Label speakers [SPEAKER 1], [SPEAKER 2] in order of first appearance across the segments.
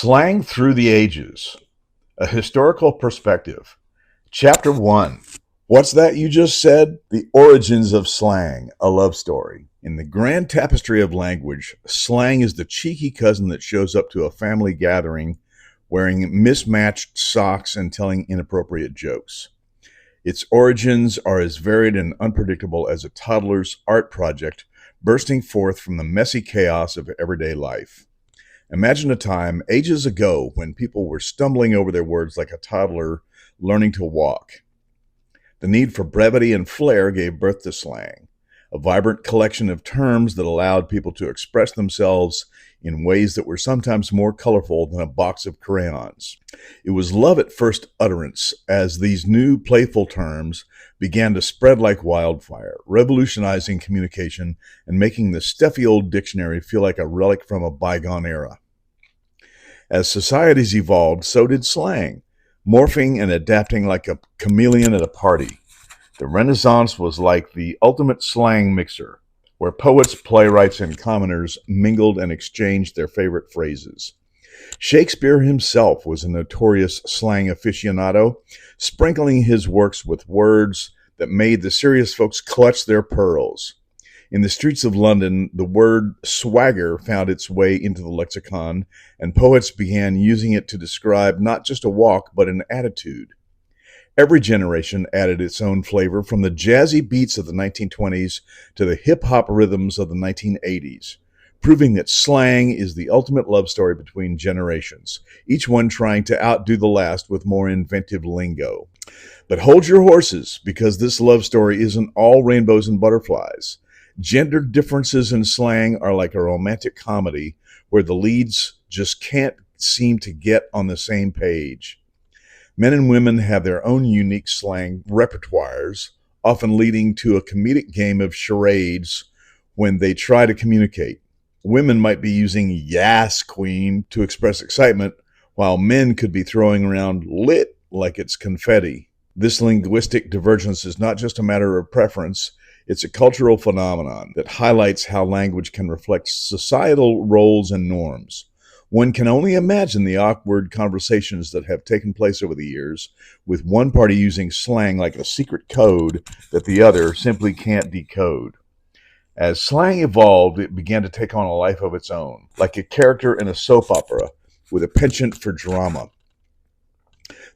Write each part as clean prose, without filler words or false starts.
[SPEAKER 1] Slang Through the Ages, a Historical Perspective. Chapter 1. What's that you just said? The Origins of Slang, a Love Story. In the grand tapestry of language, slang is the cheeky cousin that shows up to a family gathering wearing mismatched socks and telling inappropriate jokes. Its origins are as varied and unpredictable as a toddler's art project bursting forth from the messy chaos of everyday life. Imagine a time ages ago when people were stumbling over their words like a toddler learning to walk. The need for brevity and flair gave birth to slang, a vibrant collection of terms that allowed people to express themselves in ways that were sometimes more colorful than a box of crayons. It was love at first utterance as these new playful terms began to spread like wildfire, revolutionizing communication and making the stuffy old dictionary feel like a relic from a bygone era. As societies evolved, so did slang, morphing and adapting like a chameleon at a party. The Renaissance was like the ultimate slang mixer, where poets, playwrights, and commoners mingled and exchanged their favorite phrases. Shakespeare himself was a notorious slang aficionado, sprinkling his works with words that made the serious folks clutch their pearls. In the streets of London, the word swagger found its way into the lexicon, and poets began using it to describe not just a walk, but an attitude. Every generation added its own flavor, from the jazzy beats of the 1920s to the hip-hop rhythms of the 1980s, proving that slang is the ultimate love story between generations, each one trying to outdo the last with more inventive lingo. But hold your horses, because this love story isn't all rainbows and butterflies. Gender differences in slang are like a romantic comedy where the leads just can't seem to get on the same page. Men and women have their own unique slang repertoires, often leading to a comedic game of charades when they try to communicate. Women might be using "Yas, Queen" to express excitement, while men could be throwing around "lit" like it's confetti. This linguistic divergence is not just a matter of preference. It's a cultural phenomenon that highlights how language can reflect societal roles and norms. One can only imagine the awkward conversations that have taken place over the years, with one party using slang like a secret code that the other simply can't decode. As slang evolved, it began to take on a life of its own, like a character in a soap opera with a penchant for drama.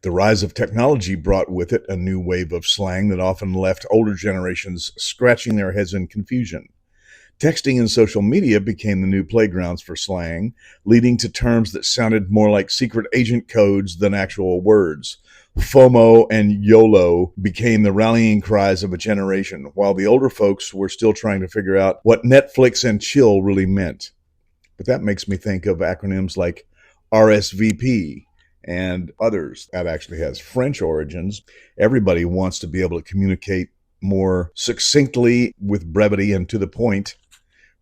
[SPEAKER 1] The rise of technology brought with it a new wave of slang that often left older generations scratching their heads in confusion. Texting and social media became the new playgrounds for slang, leading to terms that sounded more like secret agent codes than actual words. FOMO and YOLO became the rallying cries of a generation, while the older folks were still trying to figure out what Netflix and chill really meant. But that makes me think of acronyms like RSVP and others. That actually has French origins. Everybody wants to be able to communicate more succinctly, with brevity and to the point,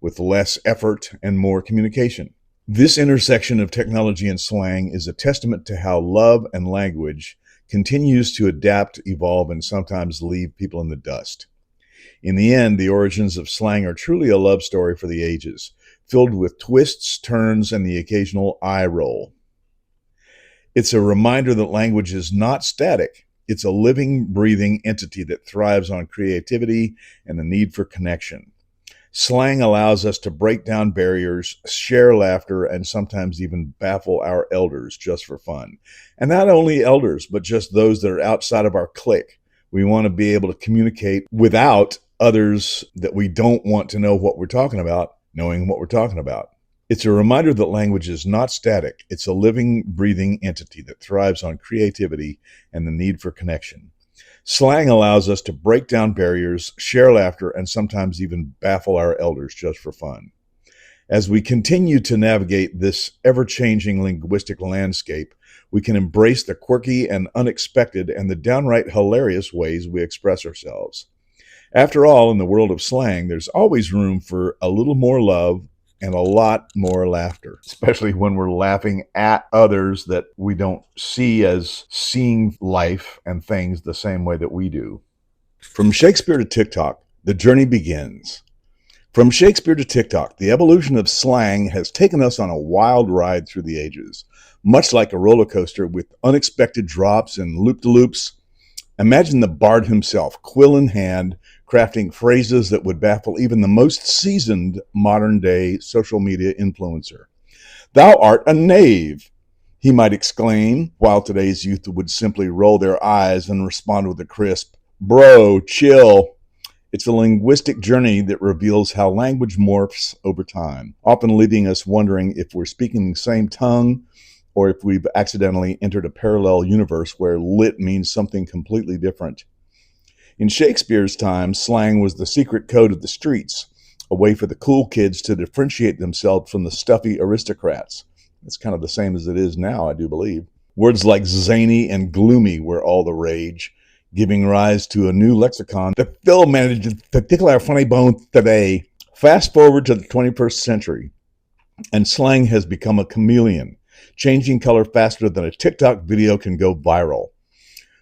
[SPEAKER 1] with less effort and more communication. This intersection of technology and slang is a testament to how love and language continues to adapt, evolve, and sometimes leave people in the dust. In the end, the origins of slang are truly a love story for the ages, filled with twists, turns, and the occasional eye roll. It's a reminder that language is not static. It's a living, breathing entity that thrives on creativity and the need for connection. Slang allows us to break down barriers, share laughter, and sometimes even baffle our elders just for fun. And not only elders, but just those that are outside of our clique. We want to be able to communicate without others that we don't want to know what we're talking about, knowing what we're talking about. It's a reminder that language is not static. It's a living, breathing entity that thrives on creativity and the need for connection. Slang allows us to break down barriers, share laughter, and sometimes even baffle our elders just for fun. As we continue to navigate this ever-changing linguistic landscape, we can embrace the quirky and unexpected and the downright hilarious ways we express ourselves. After all, in the world of slang, there's always room for a little more love and a lot more laughter, especially when we're laughing at others that we don't see as seeing life and things the same way that we do. From Shakespeare to TikTok, the journey begins. From Shakespeare to TikTok, the evolution of slang has taken us on a wild ride through the ages. Much like a roller coaster with unexpected drops and loop-de-loops, imagine the bard himself, quill in hand, crafting phrases that would baffle even the most seasoned modern-day social media influencer. "Thou art a knave," he might exclaim, while today's youth would simply roll their eyes and respond with a crisp, "Bro, chill." It's a linguistic journey that reveals how language morphs over time, often leaving us wondering if we're speaking the same tongue or if we've accidentally entered a parallel universe where lit means something completely different. In Shakespeare's time, slang was the secret code of the streets, a way for the cool kids to differentiate themselves from the stuffy aristocrats. It's kind of the same as it is now, I do believe. Words like zany and gloomy were all the rage, giving rise to a new lexicon that Phil managed to tickle our funny bone today. Fast forward to the 21st century, and slang has become a chameleon, changing color faster than a TikTok video can go viral.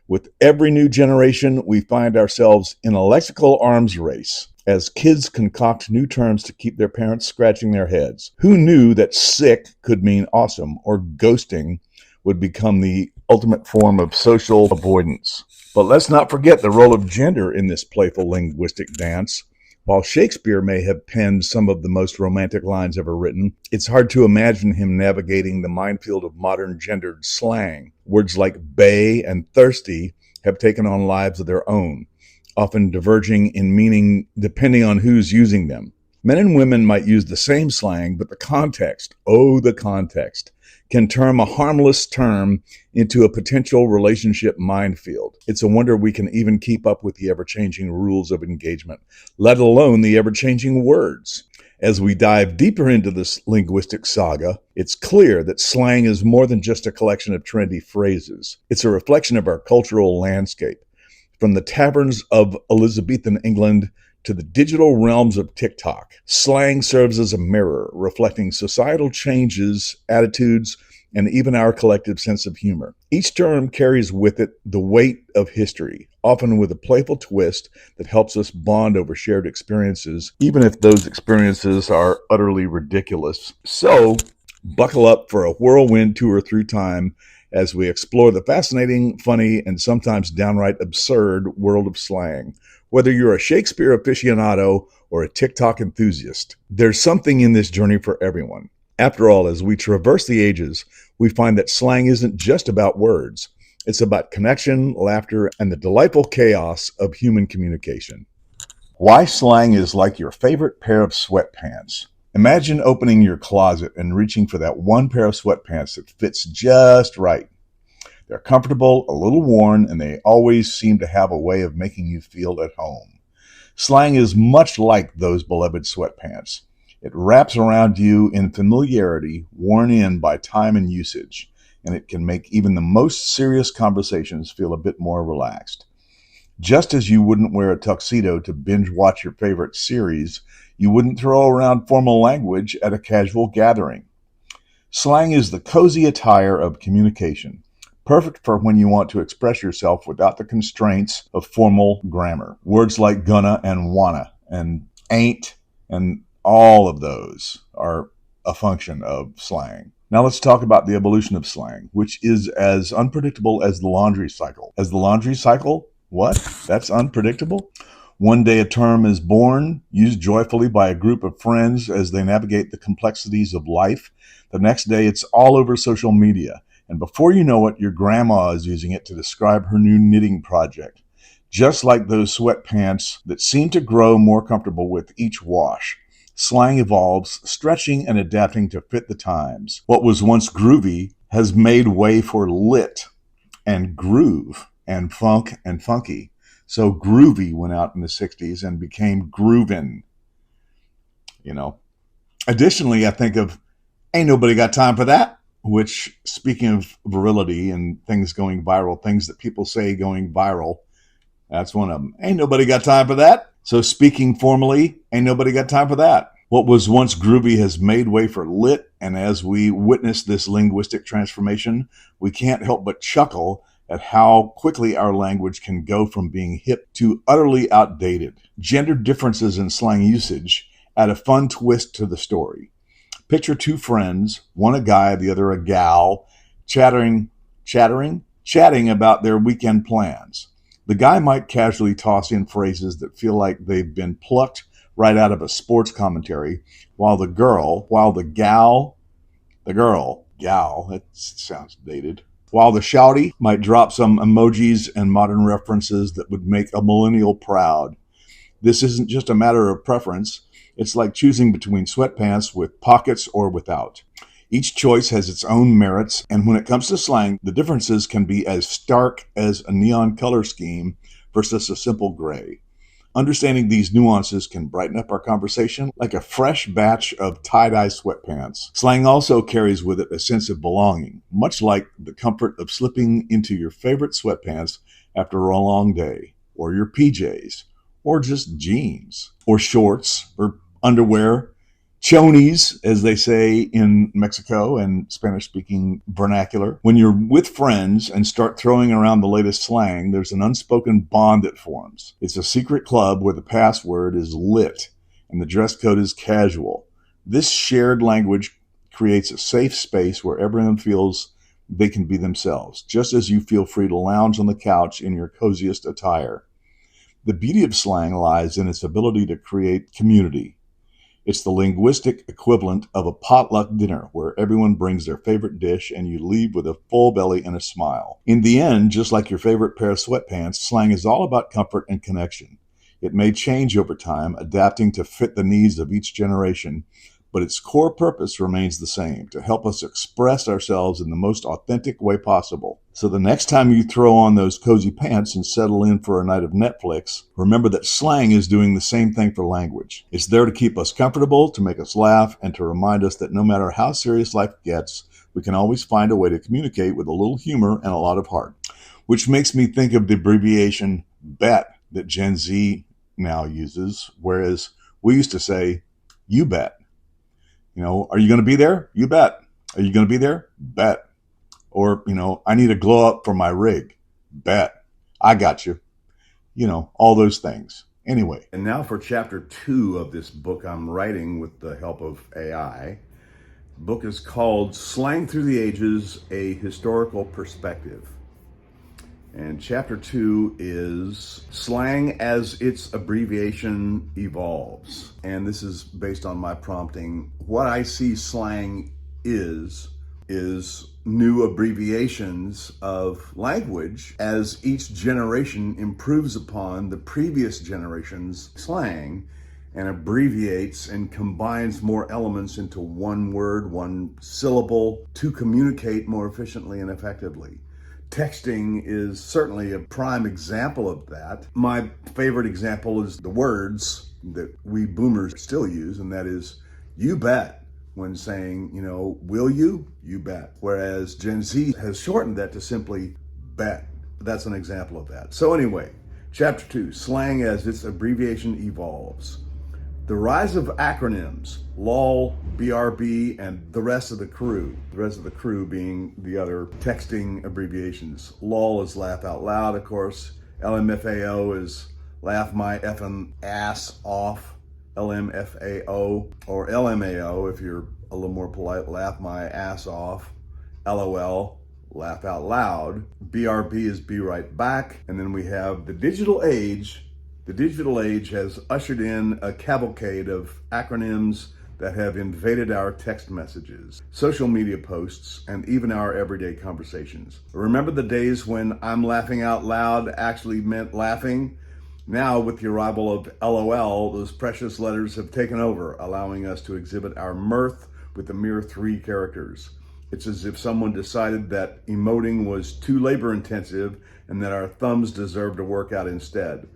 [SPEAKER 1] With every new generation, we find ourselves in a lexical arms race as kids concoct new terms to keep their parents scratching their heads. Who knew that sick could mean awesome, or ghosting would become the ultimate form of social avoidance? But let's not forget the role of gender in this playful linguistic dance. While Shakespeare may have penned some of the most romantic lines ever written, it's hard to imagine him navigating the minefield of modern gendered slang. Words like bay and thirsty have taken on lives of their own, often diverging in meaning depending on who's using them. Men and women might use the same slang, but the context, can turn a harmless term into a potential relationship minefield. It's a wonder we can even keep up with the ever-changing rules of engagement, let alone the ever-changing words. As we dive deeper into this linguistic saga, it's clear that slang is more than just a collection of trendy phrases. It's a reflection of our cultural landscape. From the taverns of Elizabethan England to the digital realms of TikTok, slang serves as a mirror, reflecting societal changes, attitudes, and even our collective sense of humor. Each term carries with it the weight of history, often with a playful twist that helps us bond over shared experiences, even if those experiences are utterly ridiculous. So, buckle up for a whirlwind tour through time as we explore the fascinating, funny, and sometimes downright absurd world of slang. Whether you're a Shakespeare aficionado or a TikTok enthusiast, there's something in this journey for everyone. After all, as we traverse the ages, we find that slang isn't just about words. It's about connection, laughter, and the delightful chaos of human communication. Why slang is like your favorite pair of sweatpants. Imagine opening your closet and reaching for that one pair of sweatpants that fits just right. They're comfortable, a little worn, and they always seem to have a way of making you feel at home. Slang is much like those beloved sweatpants. It wraps around you in familiarity, worn in by time and usage, and it can make even the most serious conversations feel a bit more relaxed. Just as you wouldn't wear a tuxedo to binge watch your favorite series, you wouldn't throw around formal language at a casual gathering. Slang is the cozy attire of communication, perfect for when you want to express yourself without the constraints of formal grammar. Words like gonna and wanna and ain't and all of those are a function of slang. Now let's talk about the evolution of slang, which is as unpredictable as the laundry cycle. As the laundry cycle? What? That's unpredictable? One day a term is born, used joyfully by a group of friends as they navigate the complexities of life. The next day it's all over social media, and before you know it, your grandma is using it to describe her new knitting project. Just like those sweatpants that seem to grow more comfortable with each wash, slang evolves, stretching and adapting to fit the times. What was once groovy has made way for lit and groove and funk and funky. So groovy went out in the 60s and became groovin', Additionally, I think of ain't nobody got time for that, which, speaking of virility and things going viral, things that people say going viral, that's one of them. Ain't nobody got time for that. So speaking formally, ain't nobody got time for that. What was once groovy has made way for lit, and as we witness this linguistic transformation, we can't help but chuckle at how quickly our language can go from being hip to utterly outdated. Gender differences in slang usage add a fun twist to the story. Picture two friends, one a guy, the other a gal, chatting about their weekend plans. The guy might casually toss in phrases that feel like they've been plucked right out of a sports commentary, while the gal, that sounds dated, while the shouty might drop some emojis and modern references that would make a millennial proud. This isn't just a matter of preference. It's like choosing between sweatpants with pockets or without. Each choice has its own merits, and when it comes to slang, the differences can be as stark as a neon color scheme versus a simple gray. Understanding these nuances can brighten up our conversation like a fresh batch of tie-dye sweatpants. Slang also carries with it a sense of belonging, much like the comfort of slipping into your favorite sweatpants after a long day, or your PJs, or just jeans, or shorts, or underwear, chonies, as they say in Mexico and Spanish-speaking vernacular. When you're with friends and start throwing around the latest slang, there's an unspoken bond that forms. It's a secret club where the password is lit and the dress code is casual. This shared language creates a safe space where everyone feels they can be themselves, just as you feel free to lounge on the couch in your coziest attire. The beauty of slang lies in its ability to create community. It's the linguistic equivalent of a potluck dinner where everyone brings their favorite dish and you leave with a full belly and a smile. In the end, just like your favorite pair of sweatpants, slang is all about comfort and connection. It may change over time, adapting to fit the needs of each generation, but its core purpose remains the same, to help us express ourselves in the most authentic way possible. So the next time you throw on those cozy pants and settle in for a night of Netflix, remember that slang is doing the same thing for language. It's there to keep us comfortable, to make us laugh, and to remind us that no matter how serious life gets, we can always find a way to communicate with a little humor and a lot of heart. Which makes me think of the abbreviation BET that Gen Z now uses, whereas we used to say, you bet. You know, are you going to be there? You bet. Are you going to be there? Bet. Or, I need a glow up for my rig. Bet. I got you. All those things. Anyway. And now for chapter 2 of this book I'm writing with the help of AI. The book is called Slang Through the Ages, A Historical Perspective. And chapter 2 is Slang as Its Abbreviation Evolves. And this is based on my prompting. What I see slang is new abbreviations of language as each generation improves upon the previous generation's slang and abbreviates and combines more elements into one word, one syllable to communicate more efficiently and effectively. Texting is certainly a prime example of that. My favorite example is the words that we boomers still use, and that is, you bet, when saying, will you? You bet. Whereas Gen Z has shortened that to simply bet. That's an example of that. So anyway, chapter 2, slang as its abbreviation evolves. The rise of acronyms, LOL, BRB, and the rest of the crew. The rest of the crew being the other texting abbreviations. LOL is laugh out loud, of course. LMFAO is laugh my effing ass off. LMFAO, or LMAO if you're a little more polite, laugh my ass off. LOL, laugh out loud. BRB is be right back. And then we have the digital age. The digital age has ushered in a cavalcade of acronyms that have invaded our text messages, social media posts, and even our everyday conversations. Remember the days when I'm laughing out loud actually meant laughing? Now, with the arrival of LOL, those precious letters have taken over, allowing us to exhibit our mirth with a mere 3 characters. It's as if someone decided that emoting was too labor intensive and that our thumbs deserved a workout instead.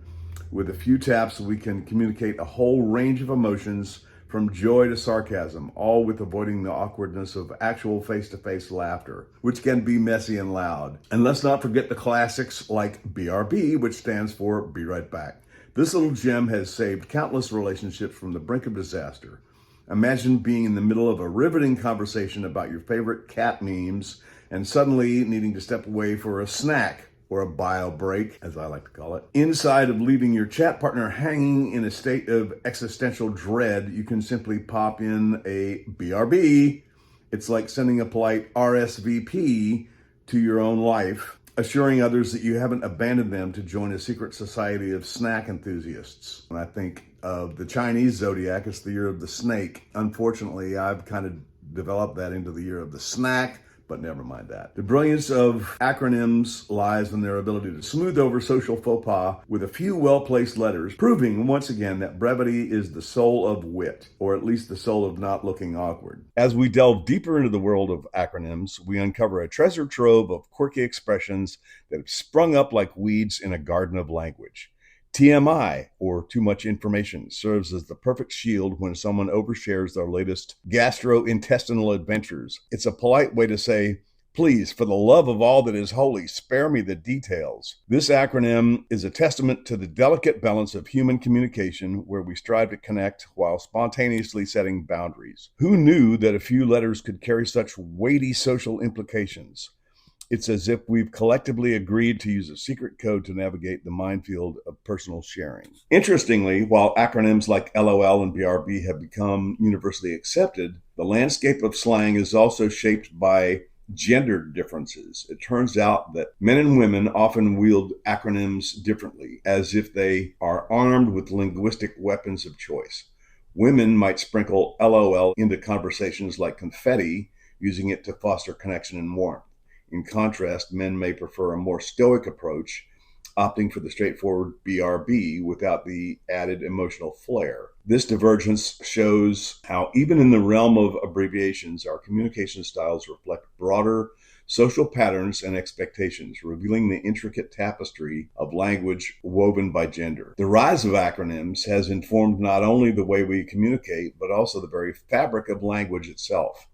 [SPEAKER 1] With a few taps, we can communicate a whole range of emotions from joy to sarcasm, all with avoiding the awkwardness of actual face-to-face laughter, which can be messy and loud. And let's not forget the classics like BRB, which stands for Be Right Back. This little gem has saved countless relationships from the brink of disaster. Imagine being in the middle of a riveting conversation about your favorite cat memes and suddenly needing to step away for a snack or a bio break, as I like to call it. Inside of leaving your chat partner hanging in a state of existential dread, you can simply pop in a BRB. It's like sending a polite RSVP to your own life, assuring others that you haven't abandoned them to join a secret society of snack enthusiasts. When I think of the Chinese zodiac, it's the year of the snake. Unfortunately, I've kind of developed that into the year of the snack, but never mind that. The brilliance of acronyms lies in their ability to smooth over social faux pas with a few well-placed letters, proving once again that brevity is the soul of wit, or at least the soul of not looking awkward. As we delve deeper into the world of acronyms, we uncover a treasure trove of quirky expressions that have sprung up like weeds in a garden of language. TMI, or too much information, serves as the perfect shield when someone overshares their latest gastrointestinal adventures. It's a polite way to say, please, for the love of all that is holy, spare me the details. This acronym is a testament to the delicate balance of human communication where we strive to connect while spontaneously setting boundaries. Who knew that a few letters could carry such weighty social implications? It's as if we've collectively agreed to use a secret code to navigate the minefield of personal sharing. Interestingly, while acronyms like LOL and BRB have become universally accepted, the landscape of slang is also shaped by gender differences. It turns out that men and women often wield acronyms differently, as if they are armed with linguistic weapons of choice. Women might sprinkle LOL into conversations like confetti, using it to foster connection and warmth. In contrast, men may prefer a more stoic approach, opting for the straightforward BRB without the added emotional flair. This divergence shows how even in the realm of abbreviations, our communication styles reflect broader social patterns and expectations, revealing the intricate tapestry of language woven by gender. The rise of acronyms has informed not only the way we communicate, but also the very fabric of language itself.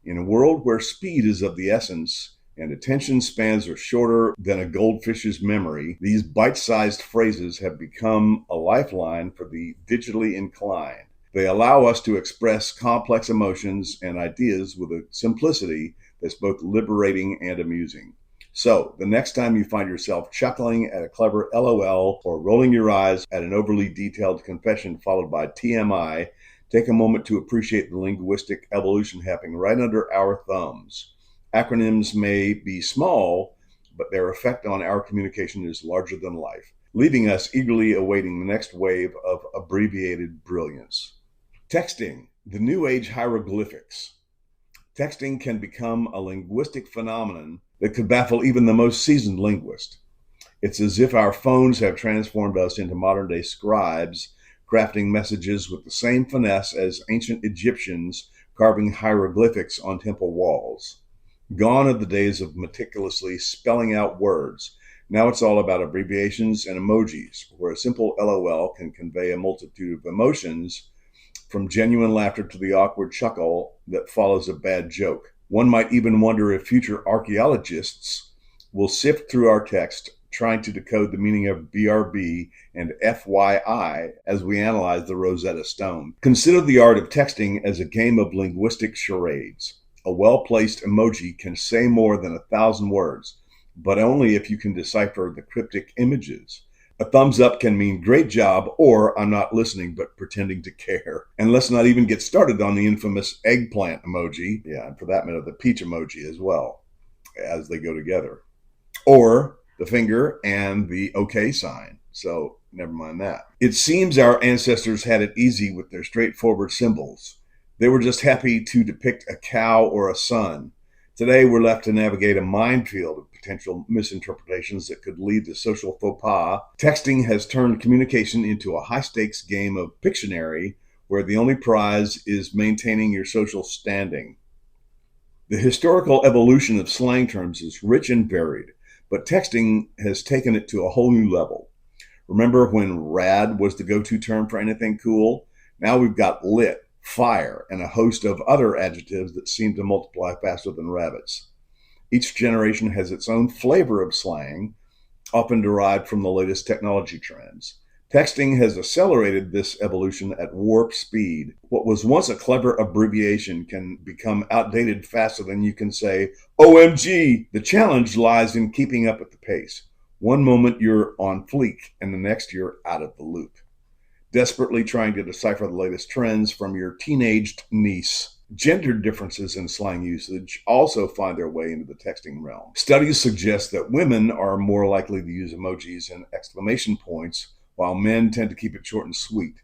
[SPEAKER 1] In a world where speed is of the essence, and attention spans are shorter than a goldfish's memory, these bite-sized phrases have become a lifeline for the digitally inclined. They allow us to express complex emotions and ideas with a simplicity that's both liberating and amusing. So, the next time you find yourself chuckling at a clever LOL or rolling your eyes at an overly detailed confession followed by TMI, take a moment to appreciate the linguistic evolution happening right under our thumbs. Acronyms may be small, but their effect on our communication is larger than life, leaving us eagerly awaiting the next wave of abbreviated brilliance. Texting, the new age hieroglyphics. Texting can become a linguistic phenomenon that could baffle even the most seasoned linguist. It's as if our phones have transformed us into modern-day scribes, crafting messages with the same finesse as ancient Egyptians carving hieroglyphics on temple walls. Gone are the days of meticulously spelling out words. Now it's all about abbreviations and emojis, where a simple LOL can convey a multitude of emotions, from genuine laughter to the awkward chuckle that follows a bad joke. One might even wonder if future archaeologists will sift through our text, trying to decode the meaning of BRB and FYI as we analyze the Rosetta Stone. Consider the art of texting as a game of linguistic charades. A well-placed emoji can say more than 1,000 words, but only if you can decipher the cryptic images. A thumbs up can mean great job or I'm not listening but pretending to care. And let's not even get started on the infamous eggplant emoji, and for that matter, the peach emoji as well, as they go together. Or the finger and the OK sign. So never mind that. It seems our ancestors had it easy with their straightforward symbols. They were just happy to depict a cow or a sun. Today, we're left to navigate a minefield of potential misinterpretations that could lead to social faux pas. Texting has turned communication into a high-stakes game of Pictionary, where the only prize is maintaining your social standing. The historical evolution of slang terms is rich and varied, but texting has taken it to a whole new level. Remember when rad was the go-to term for anything cool? Now we've got lit, fire, and a host of other adjectives that seem to multiply faster than rabbits. Each generation has its own flavor of slang, often derived from the latest technology trends. Texting has accelerated this evolution at warp speed. What was once a clever abbreviation can become outdated faster than you can say, OMG! The challenge lies in keeping up with the pace. One moment you're on fleek, and the next you're out of the loop, desperately trying to decipher the latest trends from your teenaged niece. Gender differences in slang usage also find their way into the texting realm. Studies suggest that women are more likely to use emojis and exclamation points, while men tend to keep it short and sweet.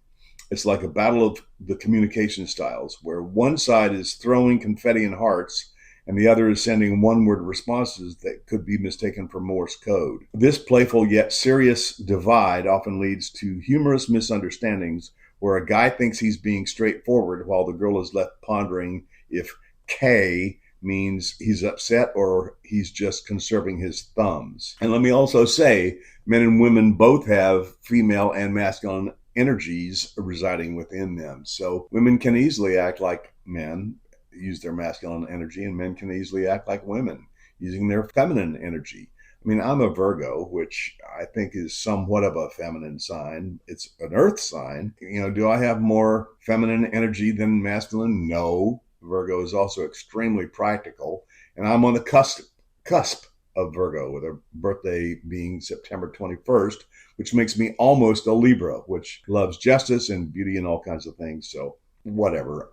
[SPEAKER 1] It's like a battle of the communication styles, where one side is throwing confetti and hearts, and the other is sending one word responses that could be mistaken for Morse code. This playful yet serious divide often leads to humorous misunderstandings where a guy thinks he's being straightforward while the girl is left pondering if K means he's upset or he's just conserving his thumbs. And let me also say, men and women both have female and masculine energies residing within them. So women can easily act like men, use their masculine energy, and men can easily act like women, using their feminine energy. I mean, I'm a Virgo, which I think is somewhat of a feminine sign. It's an earth sign. You know, do I have more feminine energy than masculine? No. Virgo is also extremely practical, and I'm on the cusp of Virgo, with a birthday being September 21st, which makes me almost a Libra, which loves justice and beauty and all kinds of things. So whatever,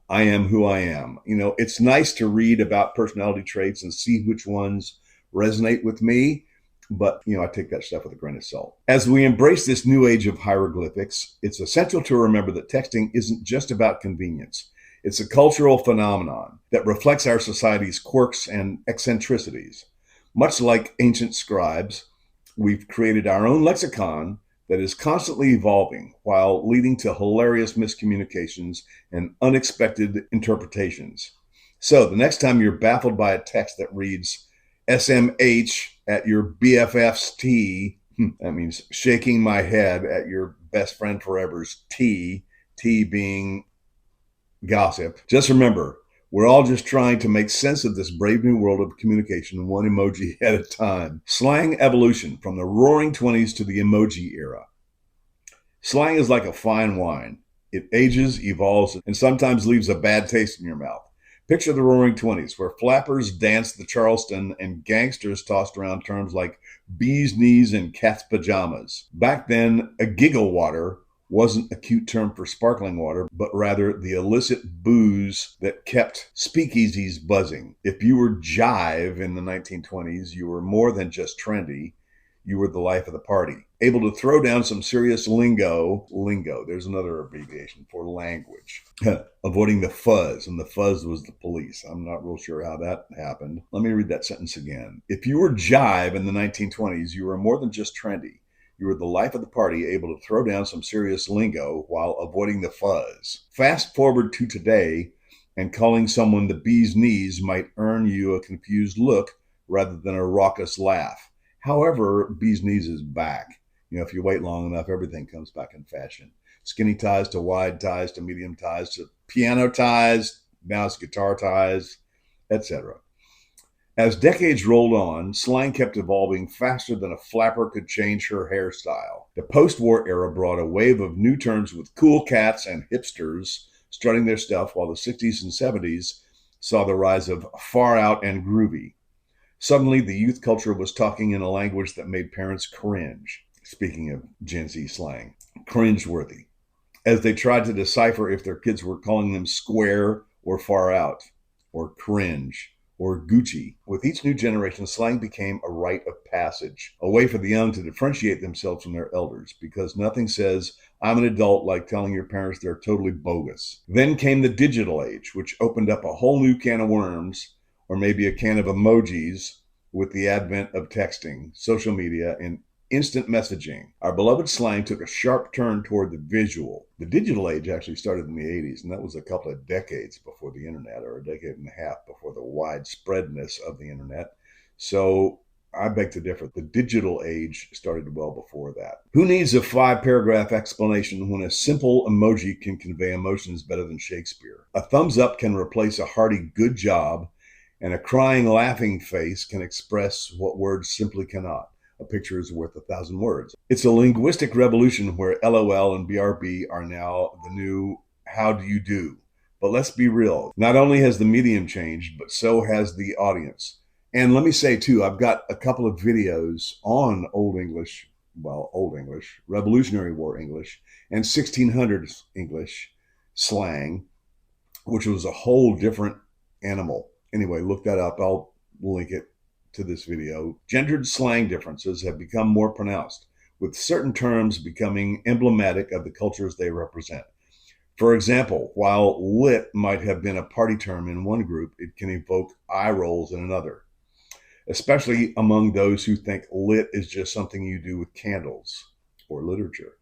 [SPEAKER 1] I am who I am. It's nice to read about personality traits and see which ones resonate with me, but I take that stuff with a grain of salt. As we embrace this new age of hieroglyphics, it's essential to remember that texting isn't just about convenience. It's a cultural phenomenon that reflects our society's quirks and eccentricities. Much like ancient scribes, we've created our own lexicon that is constantly evolving while leading to hilarious miscommunications and unexpected interpretations. So the next time you're baffled by a text that reads SMH at your BFF's tea, that means shaking my head at your best friend forever's tea being gossip, just remember, we're all just trying to make sense of this brave new world of communication, one emoji at a time. Slang evolution from the roaring 20s to the emoji era. Slang is like a fine wine. It ages, evolves, and sometimes leaves a bad taste in your mouth. Picture the roaring 20s, where flappers danced the Charleston and gangsters tossed around terms like bee's knees and cat's pajamas. Back then, a giggle water wasn't a cute term for sparkling water, but rather the illicit booze that kept speakeasies buzzing. If you were jive in the 1920s, you were more than just trendy. You were the life of the party. Able to throw down some serious lingo, there's another abbreviation for language. Avoiding the fuzz, and the fuzz was the police. I'm not real sure how that happened. Let me read that sentence again. If you were jive in the 1920s, you were more than just trendy. You were the life of the party, able to throw down some serious lingo while avoiding the fuzz. Fast forward to today, and calling someone the bee's knees might earn you a confused look rather than a raucous laugh. However, bee's knees is back. If you wait long enough, everything comes back in fashion. Skinny ties to wide ties to medium ties to piano ties, now it's guitar ties, etc. As decades rolled on, slang kept evolving faster than a flapper could change her hairstyle. The post-war era brought a wave of new terms with cool cats and hipsters strutting their stuff, while the 60s and 70s saw the rise of far out and groovy. Suddenly, the youth culture was talking in a language that made parents cringe. Speaking of Gen Z slang, cringeworthy, as they tried to decipher if their kids were calling them square or far out, or cringe, or Gucci. With each new generation, slang became a rite of passage, a way for the young to differentiate themselves from their elders, because nothing says, I'm an adult, like telling your parents they're totally bogus. Then came the digital age, which opened up a whole new can of worms, or maybe a can of emojis, with the advent of texting, social media, and instant messaging. Our beloved slang took a sharp turn toward the visual. The digital age actually started in the 80s, and that was a couple of decades before the internet, or a decade and a half before the widespreadness of the internet. So I beg to differ. The digital age started well before that. Who needs a 5-paragraph explanation when a simple emoji can convey emotions better than Shakespeare? A thumbs up can replace a hearty good job, and a crying, laughing face can express what words simply cannot. A picture is worth 1,000 words. It's a linguistic revolution where LOL and BRB are now the new how do you do. But let's be real. Not only has the medium changed, but so has the audience. And let me say too, I've got a couple of videos on Old English, Revolutionary War English, and 1600s English slang, which was a whole different animal. Anyway, look that up. I'll link it to this video. Gendered slang differences have become more pronounced, with certain terms becoming emblematic of the cultures they represent. For example, while lit might have been a party term in one group, it can evoke eye rolls in another, especially among those who think lit is just something you do with candles or literature.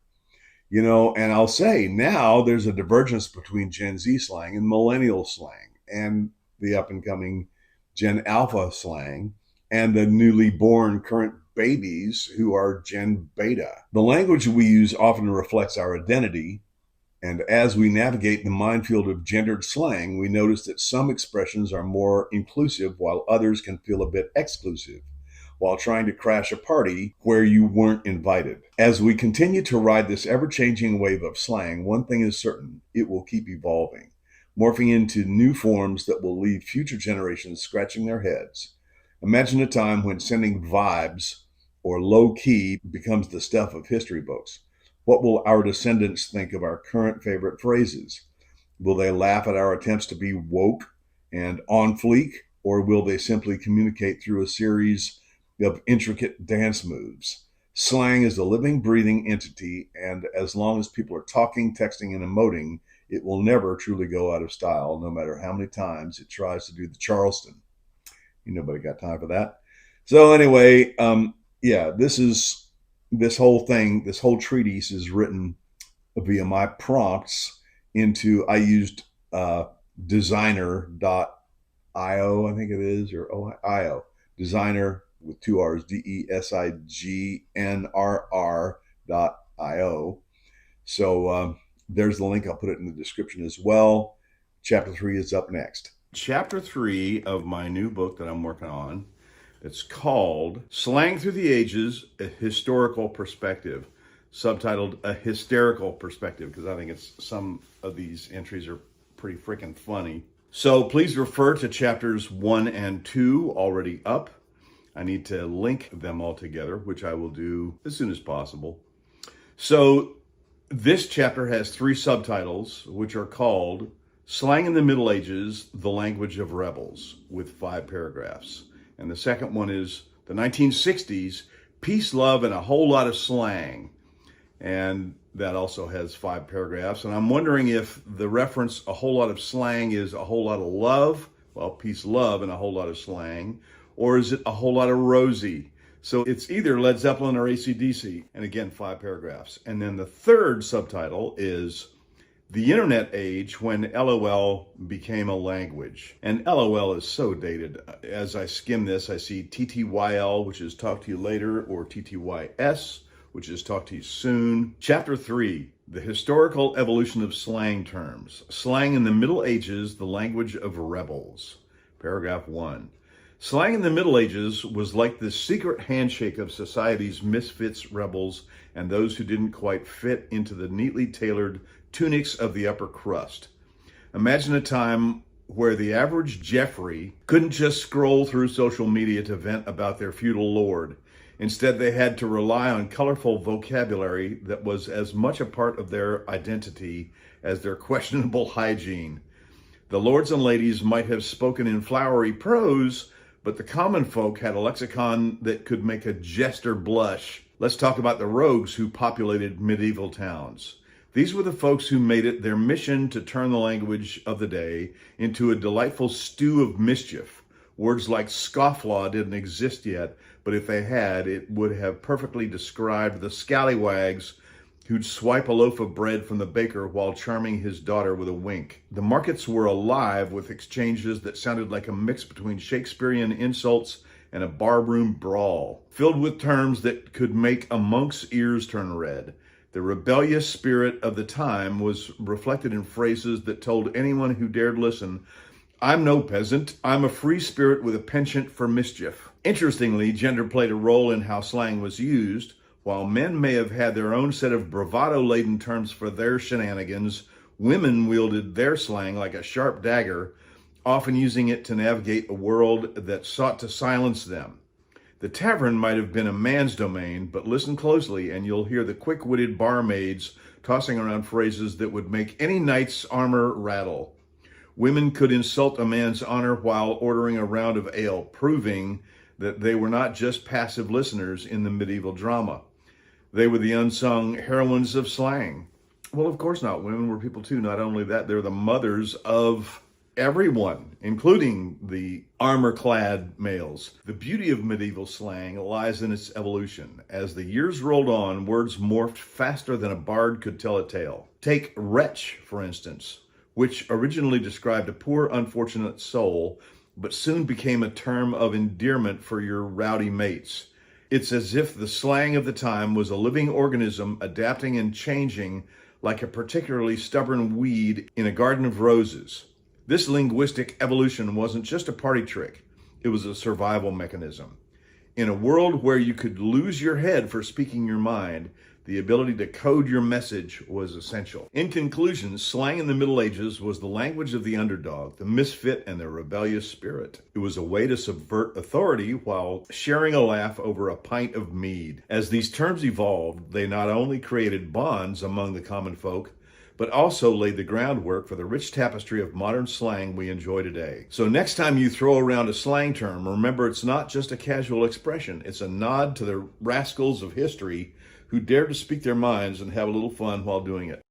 [SPEAKER 1] And I'll say now there's a divergence between Gen Z slang and millennial slang and the up and coming Gen Alpha slang and the newly born current babies who are Gen Beta. The language we use often reflects our identity. And as we navigate the minefield of gendered slang, we notice that some expressions are more inclusive while others can feel a bit exclusive, while trying to crash a party where you weren't invited. As we continue to ride this ever-changing wave of slang, one thing is certain: it will keep evolving, morphing into new forms that will leave future generations scratching their heads. Imagine a time when sending vibes or low-key becomes the stuff of history books. What will our descendants think of our current favorite phrases? Will they laugh at our attempts to be woke and on fleek, or will they simply communicate through a series of intricate dance moves? Slang is a living, breathing entity, and as long as people are talking, texting, and emoting, it will never truly go out of style, no matter how many times it tries to do the Charleston. Nobody got time for that. So anyway, this whole treatise is written via my prompts I used designer.io, I think it is, or IO, designer with two R's, DESIGNRR.io. So there's the link. I'll put it in the description as well. Chapter 3 is up next. Chapter 3 of my new book that I'm working on. It's called Slang Through the Ages, A Historical Perspective, subtitled A Hysterical Perspective, because I think some of these entries are pretty freaking funny. So please refer to chapters 1 and 2 already up. I need to link them all together, which I will do as soon as possible. So this chapter has 3 subtitles, which are called Slang in the Middle Ages, The Language of Rebels, with 5 paragraphs. And the second one is the 1960s, Peace, Love, and a Whole Lot of Slang. And that also has 5 paragraphs. And I'm wondering if the reference a whole lot of slang is a whole lot of love, well, peace, love, and a whole lot of slang, or is it a whole lot of rosy? So it's either Led Zeppelin or AC/DC. And again, 5 paragraphs. And then the third subtitle is The Internet Age, When LOL Became a Language. And LOL is so dated. As I skim this, I see TTYL, which is talk to you later, or TTYS, which is talk to you soon. Chapter 3, The Historical Evolution of Slang Terms. Slang in the Middle Ages, the Language of Rebels. Paragraph 1. Slang in the Middle Ages was like the secret handshake of society's misfits, rebels, and those who didn't quite fit into the neatly tailored tunics of the upper crust. Imagine a time where the average Jeffrey couldn't just scroll through social media to vent about their feudal lord. Instead, they had to rely on colorful vocabulary that was as much a part of their identity as their questionable hygiene. The lords and ladies might have spoken in flowery prose, but the common folk had a lexicon that could make a jester blush. Let's talk about the rogues who populated medieval towns. These were the folks who made it their mission to turn the language of the day into a delightful stew of mischief. Words like scofflaw didn't exist yet, but if they had, it would have perfectly described the scallywags who'd swipe a loaf of bread from the baker while charming his daughter with a wink. The markets were alive with exchanges that sounded like a mix between Shakespearean insults and a barroom brawl, filled with terms that could make a monk's ears turn red. The rebellious spirit of the time was reflected in phrases that told anyone who dared listen, "I'm no peasant, I'm a free spirit with a penchant for mischief." Interestingly, gender played a role in how slang was used. While men may have had their own set of bravado-laden terms for their shenanigans, women wielded their slang like a sharp dagger, often using it to navigate a world that sought to silence them. The tavern might have been a man's domain, but listen closely and you'll hear the quick-witted barmaids tossing around phrases that would make any knight's armor rattle. Women could insult a man's honor while ordering a round of ale, proving that they were not just passive listeners in the medieval drama. They were the unsung heroines of slang. Well, of course not. Women were people too. Not only that, they're the mothers of everyone, including the armor-clad males. The beauty of medieval slang lies in its evolution. As the years rolled on, words morphed faster than a bard could tell a tale. Take wretch, for instance, which originally described a poor, unfortunate soul, but soon became a term of endearment for your rowdy mates. It's as if the slang of the time was a living organism adapting and changing like a particularly stubborn weed in a garden of roses. This linguistic evolution wasn't just a party trick, it was a survival mechanism. In a world where you could lose your head for speaking your mind, the ability to code your message was essential. In conclusion, slang in the Middle Ages was the language of the underdog, the misfit, and the rebellious spirit. It was a way to subvert authority while sharing a laugh over a pint of mead. As these terms evolved, they not only created bonds among the common folk, but also laid the groundwork for the rich tapestry of modern slang we enjoy today. So next time you throw around a slang term, remember it's not just a casual expression. It's a nod to the rascals of history who dared to speak their minds and have a little fun while doing it.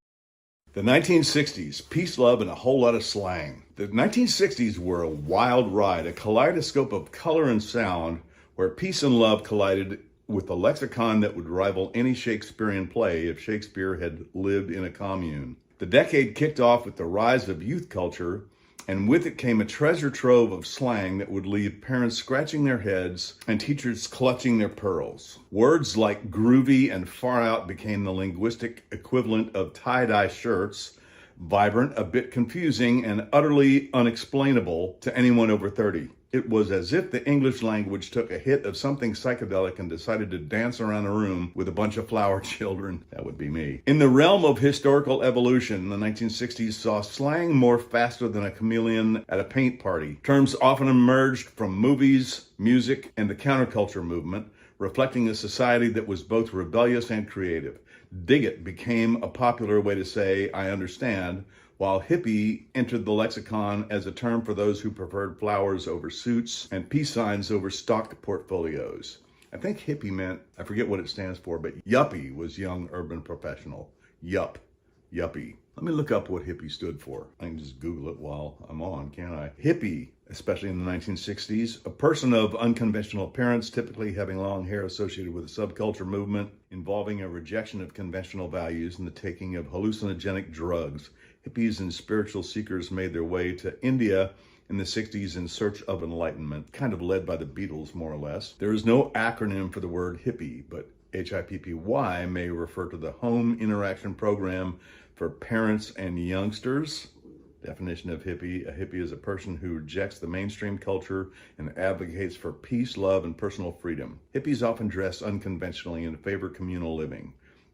[SPEAKER 1] The 1960s, peace, love, and a whole lot of slang. The 1960s were a wild ride, a kaleidoscope of color and sound where peace and love collided with a lexicon that would rival any Shakespearean play if Shakespeare had lived in a commune. The decade kicked off with the rise of youth culture, and with it came a treasure trove of slang that would leave parents scratching their heads and teachers clutching their pearls. Words like groovy and far out became the linguistic equivalent of tie-dye shirts, vibrant, a bit confusing, and utterly unexplainable to anyone over 30. It was as if the English language took a hit of something psychedelic and decided to dance around a room with a bunch of flower children. That would be me. In the realm of historical evolution, the 1960s saw slang morph faster than a chameleon at a paint party. Terms often emerged from movies, music, and the counterculture movement, reflecting a society that was both rebellious and creative. Dig it became a popular way to say, I understand, while hippie entered the lexicon as a term for those who preferred flowers over suits and peace signs over stock portfolios. I think hippie meant, I forget what it stands for, but yuppie was young urban professional. Yup, yuppie. Let me look up what hippie stood for. I can just Google it while I'm on, can't I? Hippie, especially in the 1960s, a person of unconventional appearance, typically having long hair associated with a subculture movement involving a rejection of conventional values and the taking of hallucinogenic drugs. Hippies and spiritual seekers made their way to India in the 60s in search of enlightenment, kind of led by the Beatles, more or less. There is no acronym for the word hippie, but HIPPY may refer to the Home Interaction Program for Parents and Youngsters. Definition of hippie: a hippie is a person who rejects the mainstream culture and advocates for peace, love, and personal freedom. Hippies often dress unconventionally and favor communal living.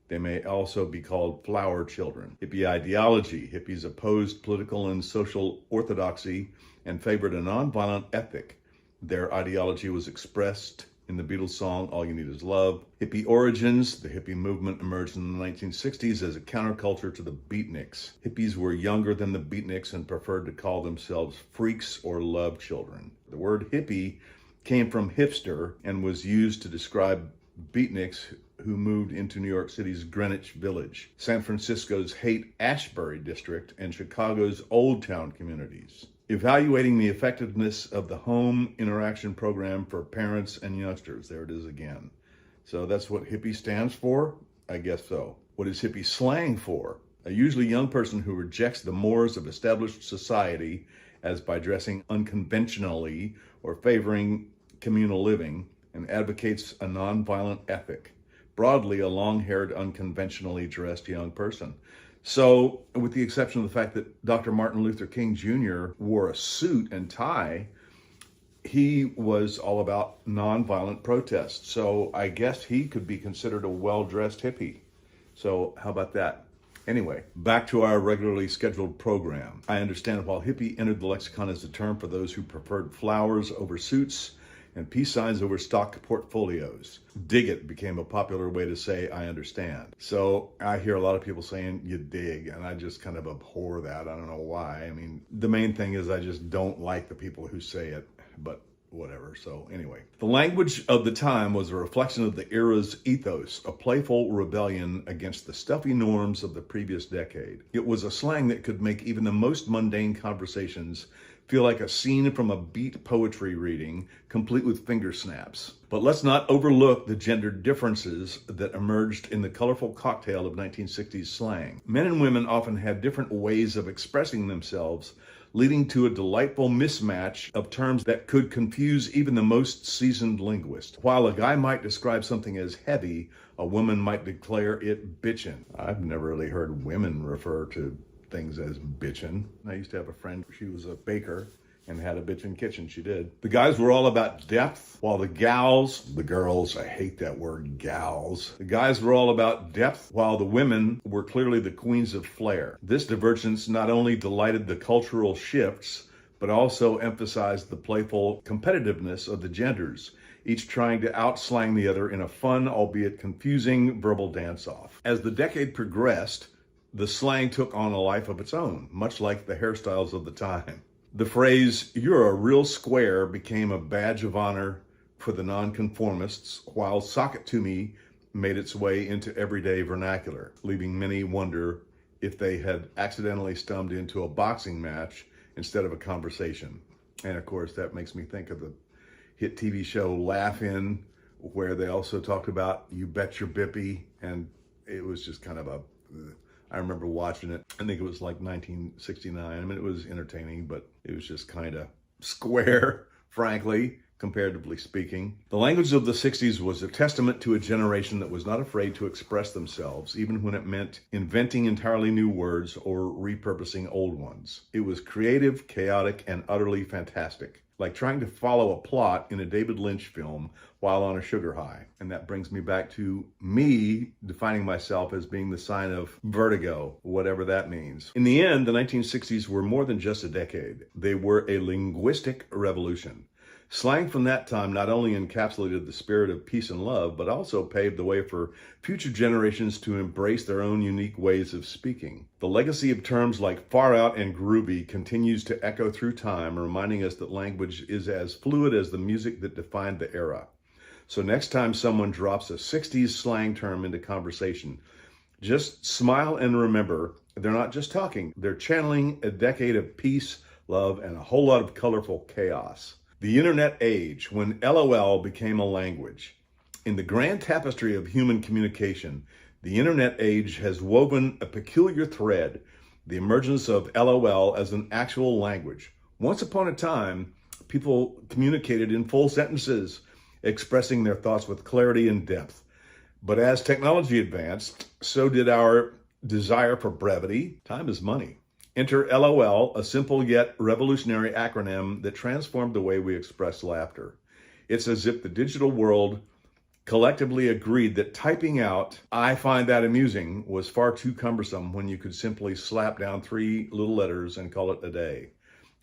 [SPEAKER 1] They may also be called flower children. Hippie ideology: hippies opposed political and social orthodoxy and favored a nonviolent ethic. Their ideology was expressed in the Beatles song, All You Need Is Love. Hippie origins: the hippie movement emerged in the 1960s as a counterculture to the beatniks. Hippies were younger than the beatniks and preferred to call themselves freaks or love children. The word hippie came from hipster and was used to describe beatniks who moved into New York City's Greenwich Village, San Francisco's Haight-Ashbury district, and Chicago's Old Town communities. Evaluating the effectiveness of the Home Interaction Program for Parents and Youngsters. There it is again. So that's what hippie stands for? I guess so. What is hippie slang for? A usually young person who rejects the mores of established society as by dressing unconventionally or favoring communal living and advocates a nonviolent ethic. Broadly, a long-haired, unconventionally dressed young person. So, with the exception of the fact that Dr. Martin Luther King Jr. wore a suit and tie, he was all about nonviolent protest. So I guess he could be considered a well-dressed hippie. So how about that? Anyway, back to our regularly scheduled program. I understand while hippie entered the lexicon as a term for those who preferred flowers over suits and peace signs over stock portfolios, dig it became a popular way to say I understand. So I hear a lot of people saying you dig, and I just kind of abhor that. I don't know why. I mean, the main thing is I just don't like the people who say it, but whatever. So anyway, the language of the time was a reflection of the era's ethos, a playful rebellion against the stuffy norms of the previous decade. It was a slang that could make even the most mundane conversations feel like a scene from a beat poetry reading, complete with finger snaps. But let's not overlook the gender differences that emerged in the colorful cocktail of 1960s slang. Men and women often had different ways of expressing themselves, leading to a delightful mismatch of terms that could confuse even the most seasoned linguist. While a guy might describe something as heavy, a woman might declare it bitchin'. I've never really heard women refer to things as bitchin'. I used to have a friend, she was a baker and had a bitchin' kitchen, she did. The guys were all about depth, while the gals, the girls, I hate that word, gals. The guys were all about depth, while the women were clearly the queens of flair. This divergence not only delighted the cultural shifts, but also emphasized the playful competitiveness of the genders, each trying to outslang the other in a fun, albeit confusing, verbal dance-off. As the decade progressed, the slang took on a life of its own, much like the hairstyles of the time. The phrase, "you're a real square," became a badge of honor for the nonconformists, while "sock it to me" made its way into everyday vernacular, leaving many wonder if they had accidentally stumbled into a boxing match instead of a conversation. And of course, that makes me think of the hit TV show Laugh-In, where they also talked about "you bet your bippy," and it was just kind of I remember watching it. I think it was like 1969. I mean, it was entertaining, but it was just kind of square, frankly, comparatively speaking. The language of the 60s was a testament to a generation that was not afraid to express themselves, even when it meant inventing entirely new words or repurposing old ones. It was creative, chaotic, and utterly fantastic, like trying to follow a plot in a David Lynch film while on a sugar high. And that brings me back to me defining myself as being the sign of vertigo, whatever that means. In the end, the 1960s were more than just a decade. They were a linguistic revolution. Slang from that time not only encapsulated the spirit of peace and love, but also paved the way for future generations to embrace their own unique ways of speaking. The legacy of terms like far out and groovy continues to echo through time, reminding us that language is as fluid as the music that defined the era. So next time someone drops a 60s slang term into conversation, just smile and remember, they're not just talking, they're channeling a decade of peace, love, and a whole lot of colorful chaos. The internet age, when LOL became a language. In the grand tapestry of human communication, the internet age has woven a peculiar thread, the emergence of LOL as an actual language. Once upon a time, people communicated in full sentences, expressing their thoughts with clarity and depth. But as technology advanced, so did our desire for brevity. Time is money. Enter LOL, a simple yet revolutionary acronym that transformed the way we express laughter. It's as if the digital world collectively agreed that typing out, "I find that amusing," was far too cumbersome when you could simply slap down 3 little letters and call it a day.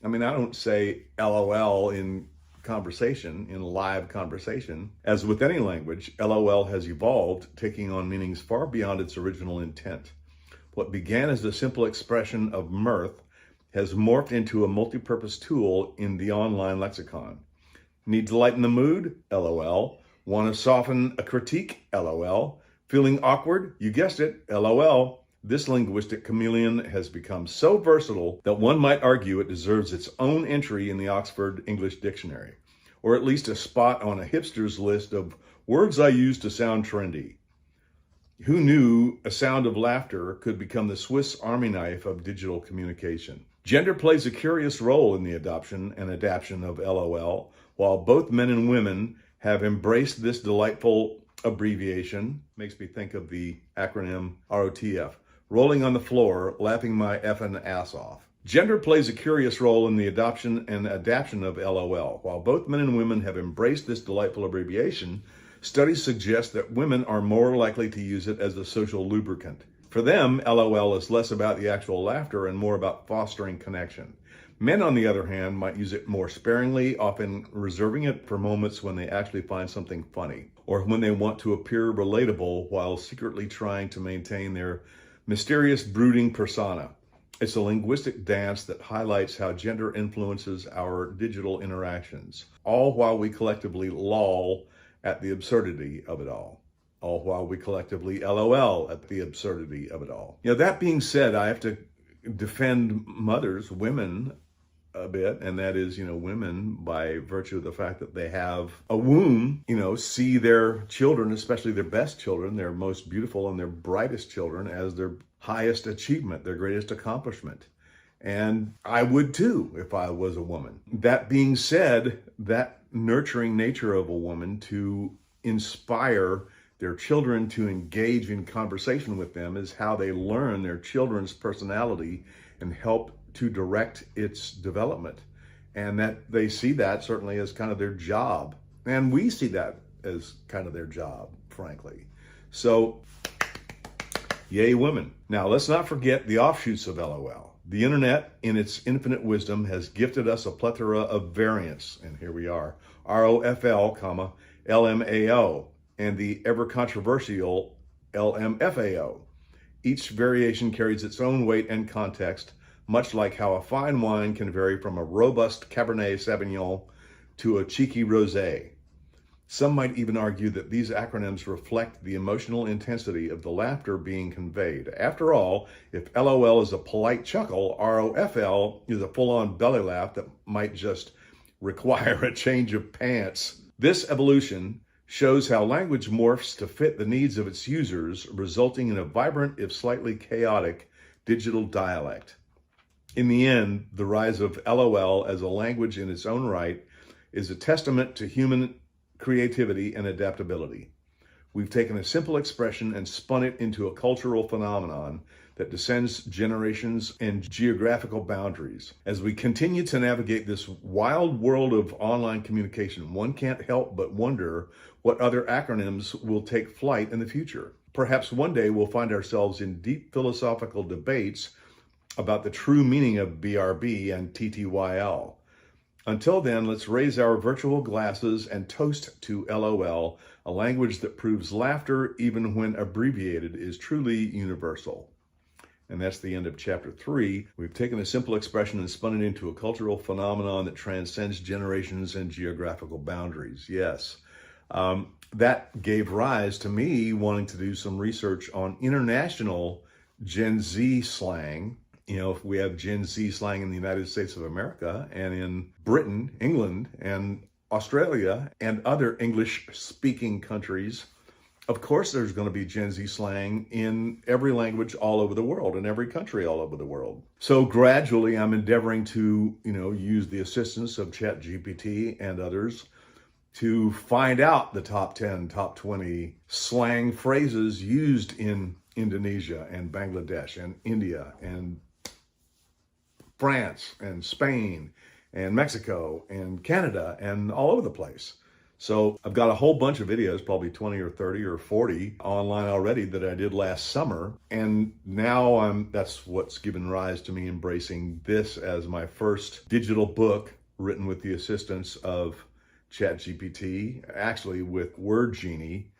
[SPEAKER 1] I mean, I don't say LOL in conversation, in live conversation. As with any language, LOL has evolved, taking on meanings far beyond its original intent. What began as a simple expression of mirth has morphed into a multi-purpose tool in the online lexicon. Need to lighten the mood? LOL. Want to soften a critique? LOL. Feeling awkward? You guessed it, LOL. This linguistic chameleon has become so versatile that one might argue it deserves its own entry in the Oxford English Dictionary, or at least a spot on a hipster's list of words I use to sound trendy. Who knew a sound of laughter could become the Swiss Army knife of digital communication? Gender plays a curious role in the adoption and adaptation of LOL, while both men and women have embraced this delightful abbreviation. Makes me think of the acronym ROTF, rolling on the floor, laughing my effing ass off. Gender plays a curious role in the adoption and adaptation of LOL. While both men and women have embraced this delightful abbreviation, studies suggest that women are more likely to use it as a social lubricant. For them, LOL is less about the actual laughter and more about fostering connection. Men, on the other hand, might use it more sparingly, often reserving it for moments when they actually find something funny, or when they want to appear relatable while secretly trying to maintain their mysterious, brooding persona. It's a linguistic dance that highlights how gender influences our digital interactions, all while we collectively loll at the absurdity of it all. All while we collectively LOL at the absurdity of it all. That being said, I have to defend mothers, women, a bit, and that is, women, by virtue of the fact that they have a womb, see their children, especially their best children, their most beautiful and their brightest children, as their highest achievement, their greatest accomplishment. And I would too if I was a woman. That being said, that nurturing nature of a woman to inspire their children to engage in conversation with them is how they learn their children's personality and help to direct its development. And that they see that certainly as kind of their job. And we see that as kind of their job, frankly. So, yay, women. Now, let's not forget the offshoots of LOL. The internet, in its infinite wisdom, has gifted us a plethora of variants. And here we are, ROFL, LMAO, and the ever controversial LMFAO. Each variation carries its own weight and context, much like how a fine wine can vary from a robust Cabernet Sauvignon to a cheeky rosé. Some might even argue that these acronyms reflect the emotional intensity of the laughter being conveyed. After all, if LOL is a polite chuckle, ROFL is a full-on belly laugh that might just require a change of pants. This evolution shows how language morphs to fit the needs of its users, resulting in a vibrant, if slightly chaotic, digital dialect. In the end, the rise of LOL as a language in its own right is a testament to human creativity and adaptability. We've taken a simple expression and spun it into a cultural phenomenon that descends generations and geographical boundaries. As we continue to navigate this wild world of online communication, one can't help but wonder what other acronyms will take flight in the future. Perhaps one day we'll find ourselves in deep philosophical debates about the true meaning of BRB and TTYL. Until then, let's raise our virtual glasses and toast to LOL, a language that proves laughter, even when abbreviated, is truly universal. And that's the end of chapter 3. We've taken a simple expression and spun it into a cultural phenomenon that transcends generations and geographical boundaries. Yes. That gave rise to me wanting to do some research on international Gen Z slang. If we have Gen Z slang in the United States of America and in Britain, England, and Australia, and other English-speaking countries, of course there's going to be Gen Z slang in every language all over the world, in every country all over the world. So gradually I'm endeavoring to, use the assistance of ChatGPT and others to find out the top 10, top 20 slang phrases used in Indonesia and Bangladesh and India and France and Spain and Mexico and Canada and all over the place. So I've got a whole bunch of videos, probably 20 or 30 or 40 online already that I did last summer. And now that's what's given rise to me embracing this as my first digital book written with the assistance of ChatGPT, actually with Word Genie,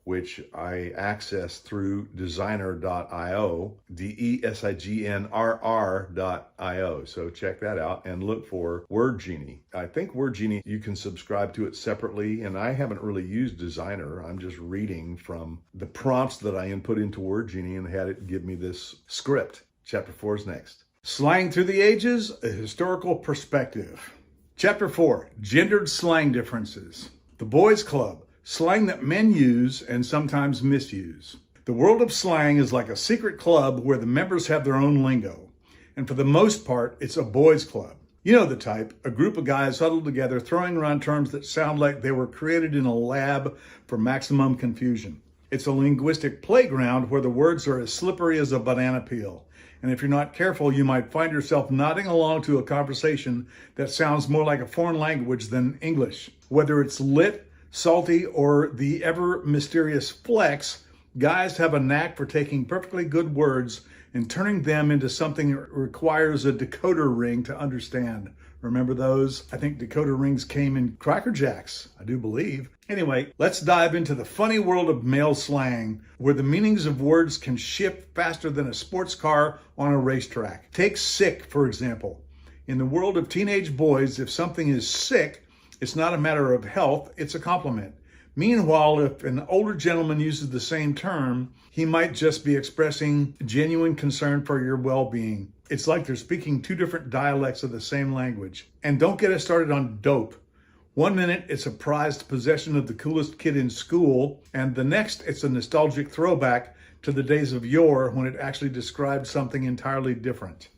[SPEAKER 1] which I access through designer.io, DESIGNRR.io. So check that out and look for Word Genie. I think Word Genie, you can subscribe to it separately, and I haven't really used Designer. I'm just reading from the prompts that I input into Word Genie and had it give me this script. Chapter 4 is next. Slang through the ages, a historical perspective. Chapter 4, gendered slang differences. The Boys Club. Slang that men use and sometimes misuse. The world of slang is like a secret club where the members have their own lingo. And for the most part, it's a boys' club. You know the type, a group of guys huddled together throwing around terms that sound like they were created in a lab for maximum confusion. It's a linguistic playground where the words are as slippery as a banana peel. And if you're not careful, you might find yourself nodding along to a conversation that sounds more like a foreign language than English. Whether it's lit, salty, or the ever mysterious flex,
[SPEAKER 2] Guys have a knack for taking perfectly good words and turning them into something that requires a decoder ring to understand. Remember those? I think decoder rings came in Cracker Jacks, I do believe. Anyway, let's dive into the funny world of male slang, where the meanings of words can shift faster than a sports car on a racetrack. Take sick, for example. In the world of teenage boys, if something is sick, it's not a matter of health, it's a compliment. Meanwhile, if an older gentleman uses the same term, he might just be expressing genuine concern for your well-being. It's like they're speaking two different dialects of the same language. And don't get us started on dope. One minute, it's a prized possession of the coolest kid in school, and the next, it's a nostalgic throwback to the days of yore when it actually described something entirely different.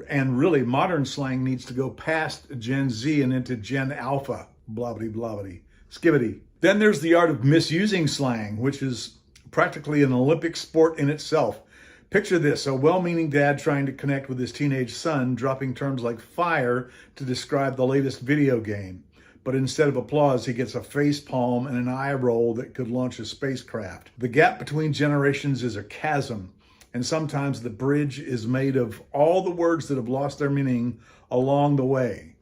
[SPEAKER 2] And really, modern slang needs to go past Gen Z and into Gen Alpha. Blobbity, blobbity, skibbity. Then there's the art of misusing slang, which is practically an Olympic sport in itself. Picture this, a well-meaning dad trying to connect with his teenage son, dropping terms like fire to describe the latest video game. But instead of applause, he gets a face palm and an eye roll that could launch a spacecraft. The gap between generations is a chasm, and sometimes the bridge is made of all the words that have lost their meaning along the way.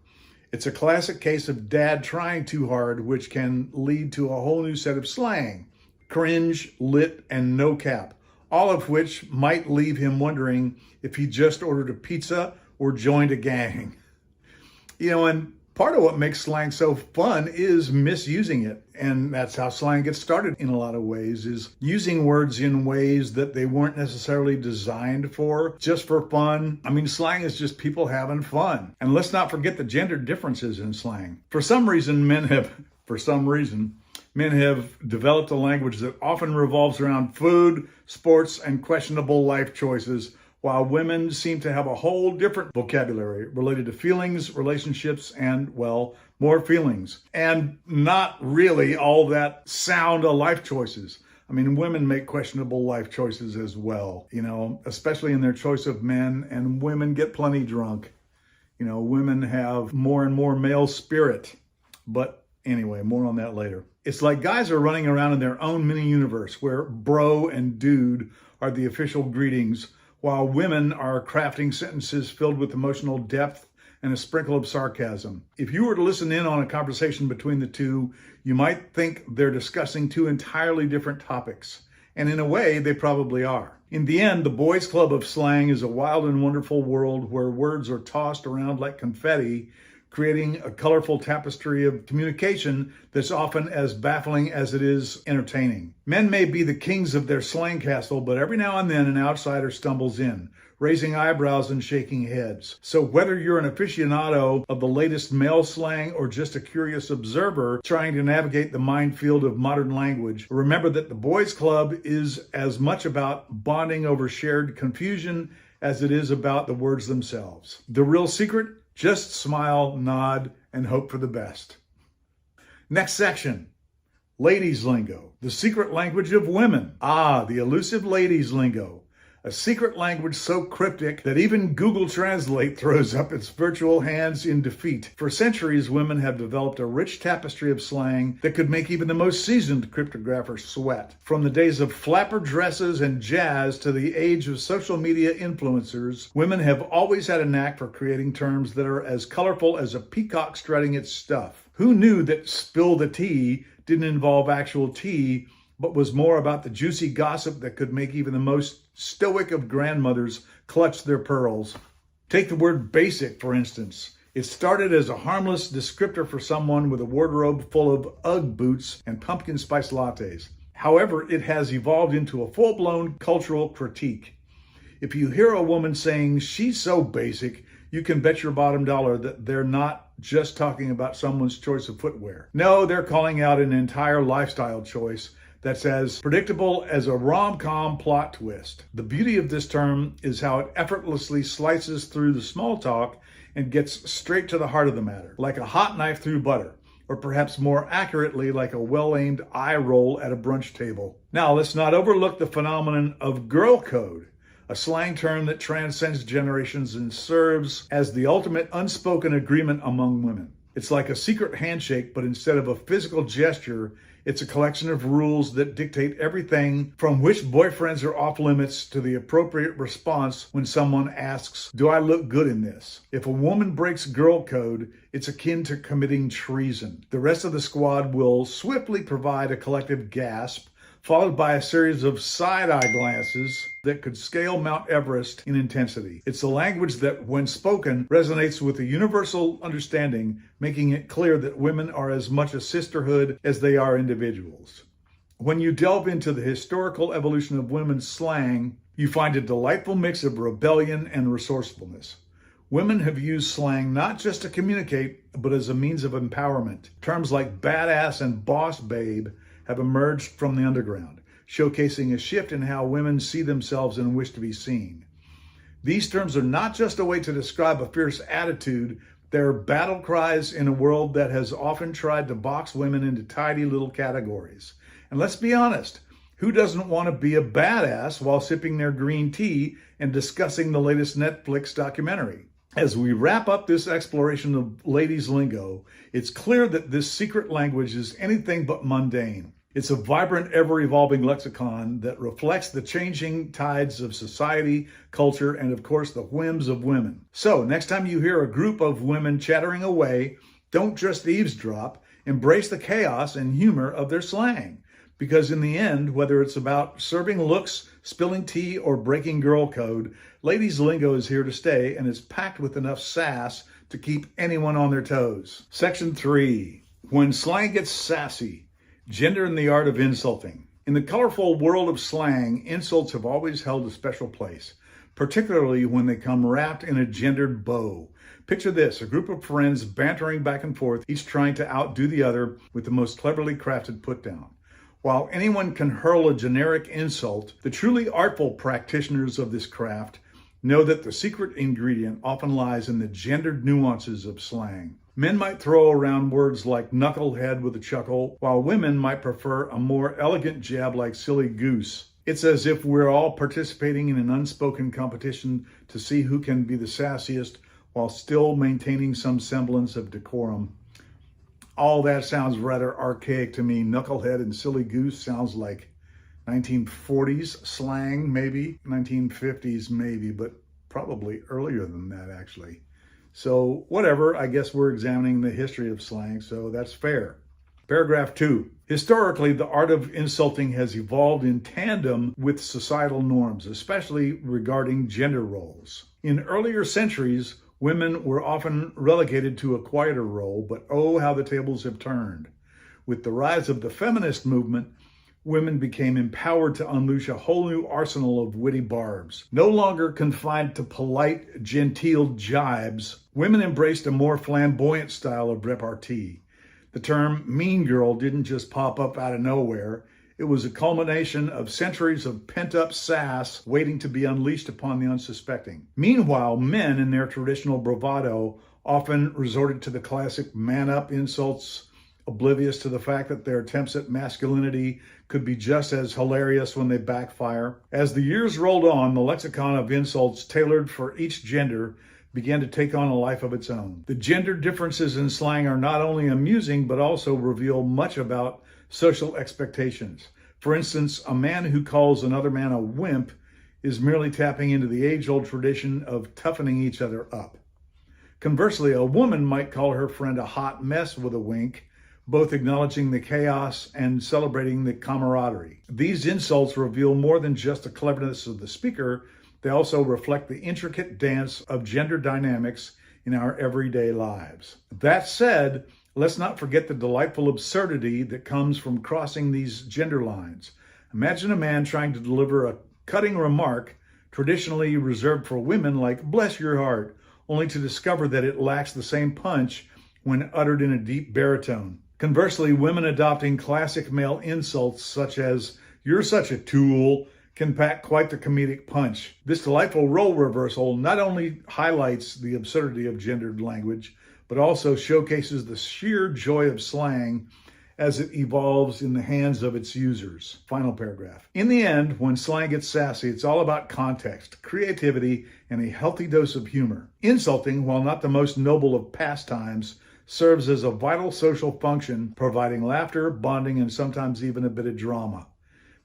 [SPEAKER 2] It's a classic case of dad trying too hard, which can lead to a whole new set of slang. Cringe, lit, and no cap, all of which might leave him wondering if he just ordered a pizza or joined a gang. And part of what makes slang so fun is misusing it. And that's how slang gets started in a lot of ways, is using words in ways that they weren't necessarily designed for, just for fun. I mean, slang is just people having fun. And let's not forget the gender differences in slang. For some reason, men have developed a language that often revolves around food, sports, and questionable life choices, while women seem to have a whole different vocabulary related to feelings, relationships, and, well, more feelings. And not really all that sound life choices. I mean, women make questionable life choices as well, especially in their choice of men, and women get plenty drunk. Women have more and more male spirit. But anyway, more on that later. It's like guys are running around in their own mini universe where bro and dude are the official greetings, while women are crafting sentences filled with emotional depth and a sprinkle of sarcasm. If you were to listen in on a conversation between the two, you might think they're discussing two entirely different topics. And in a way, they probably are. In the end, the boys' club of slang is a wild and wonderful world where words are tossed around like confetti, creating a colorful tapestry of communication that's often as baffling as it is entertaining. Men may be the kings of their slang castle, but every now and then an outsider stumbles in, raising eyebrows and shaking heads. So whether you're an aficionado of the latest male slang or just a curious observer trying to navigate the minefield of modern language, remember that the boys' club is as much about bonding over shared confusion as it is about the words themselves. The real secret? Just smile, nod, and hope for the best. Next section, ladies' lingo, the secret language of women. The elusive ladies' lingo, a secret language so cryptic that even Google Translate throws up its virtual hands in defeat. For centuries, women have developed a rich tapestry of slang that could make even the most seasoned cryptographer sweat. From the days of flapper dresses and jazz to the age of social media influencers, women have always had a knack for creating terms that are as colorful as a peacock strutting its stuff. Who knew that spill the tea didn't involve actual tea, but was more about the juicy gossip that could make even the most stoic of grandmothers clutch their pearls? Take the word basic, for instance. It started as a harmless descriptor for someone with a wardrobe full of Ugg boots and pumpkin spice lattes. However, it has evolved into a full-blown cultural critique. If you hear a woman saying she's so basic, you can bet your bottom dollar that they're not just talking about someone's choice of footwear. No, they're calling out an entire lifestyle choice that's as predictable as a rom-com plot twist. The beauty of this term is how it effortlessly slices through the small talk and gets straight to the heart of the matter, like a hot knife through butter, or perhaps more accurately, like a well-aimed eye roll at a brunch table. Now, let's not overlook the phenomenon of girl code, a slang term that transcends generations and serves as the ultimate unspoken agreement among women. It's like a secret handshake, but instead of a physical gesture, it's a collection of rules that dictate everything from which boyfriends are off limits to the appropriate response when someone asks, "Do I look good in this?" If a woman breaks girl code, it's akin to committing treason. The rest of the squad will swiftly provide a collective gasp, followed by a series of side-eye glances that could scale Mount Everest in intensity. It's a language that, when spoken, resonates with a universal understanding, making it clear that women are as much a sisterhood as they are individuals. When you delve into the historical evolution of women's slang, you find a delightful mix of rebellion and resourcefulness. Women have used slang not just to communicate, but as a means of empowerment. Terms like badass and boss babe have emerged from the underground, showcasing a shift in how women see themselves and wish to be seen. These terms are not just a way to describe a fierce attitude, they're battle cries in a world that has often tried to box women into tidy little categories. And let's be honest, who doesn't want to be a badass while sipping their green tea and discussing the latest Netflix documentary? As we wrap up this exploration of ladies' lingo, it's clear that this secret language is anything but mundane. It's a vibrant, ever-evolving lexicon that reflects the changing tides of society, culture, and of course the whims of women. So next time you hear a group of women chattering away, don't just eavesdrop, embrace the chaos and humor of their slang. Because in the end, whether it's about serving looks, spilling tea, or breaking girl code, ladies' lingo is here to stay, and it's packed with enough sass to keep anyone on their toes. Section 3. When slang gets sassy. Gender and the art of insulting. In the colorful world of slang, insults have always held a special place, particularly when they come wrapped in a gendered bow. Picture this, a group of friends bantering back and forth, each trying to outdo the other with the most cleverly crafted put-down. While anyone can hurl a generic insult, the truly artful practitioners of this craft know that the secret ingredient often lies in the gendered nuances of slang. Men might throw around words like knucklehead with a chuckle, while women might prefer a more elegant jab like silly goose. It's as if we're all participating in an unspoken competition to see who can be the sassiest while still maintaining some semblance of decorum. All that sounds rather archaic to me. Knucklehead and silly goose sounds like 1940s slang, maybe 1950s, maybe, but probably earlier than that, actually. So whatever, I guess we're examining the history of slang, so that's fair. Paragraph 2. Historically, the art of insulting has evolved in tandem with societal norms, especially regarding gender roles. In earlier centuries, women were often relegated to a quieter role, but oh, how the tables have turned. With the rise of the feminist movement, women became empowered to unleash a whole new arsenal of witty barbs. No longer confined to polite, genteel jibes, women embraced a more flamboyant style of repartee. The term mean girl didn't just pop up out of nowhere. It was a culmination of centuries of pent-up sass waiting to be unleashed upon the unsuspecting. Meanwhile, men in their traditional bravado often resorted to the classic man-up insults, oblivious to the fact that their attempts at masculinity could be just as hilarious when they backfire. As the years rolled on, the lexicon of insults tailored for each gender began to take on a life of its own. The gender differences in slang are not only amusing, but also reveal much about social expectations. For instance, a man who calls another man a wimp is merely tapping into the age-old tradition of toughening each other up. Conversely, a woman might call her friend a hot mess with a wink, both acknowledging the chaos and celebrating the camaraderie. These insults reveal more than just the cleverness of the speaker. They also reflect the intricate dance of gender dynamics in our everyday lives. That said, let's not forget the delightful absurdity that comes from crossing these gender lines. Imagine a man trying to deliver a cutting remark traditionally reserved for women like "bless your heart," only to discover that it lacks the same punch when uttered in a deep baritone. Conversely, women adopting classic male insults such as "you're such a tool" can pack quite the comedic punch. This delightful role reversal not only highlights the absurdity of gendered language, but also showcases the sheer joy of slang as it evolves in the hands of its users. Final paragraph. In the end, when slang gets sassy, it's all about context, creativity, and a healthy dose of humor. Insulting, while not the most noble of pastimes, serves as a vital social function, providing laughter, bonding, and sometimes even a bit of drama.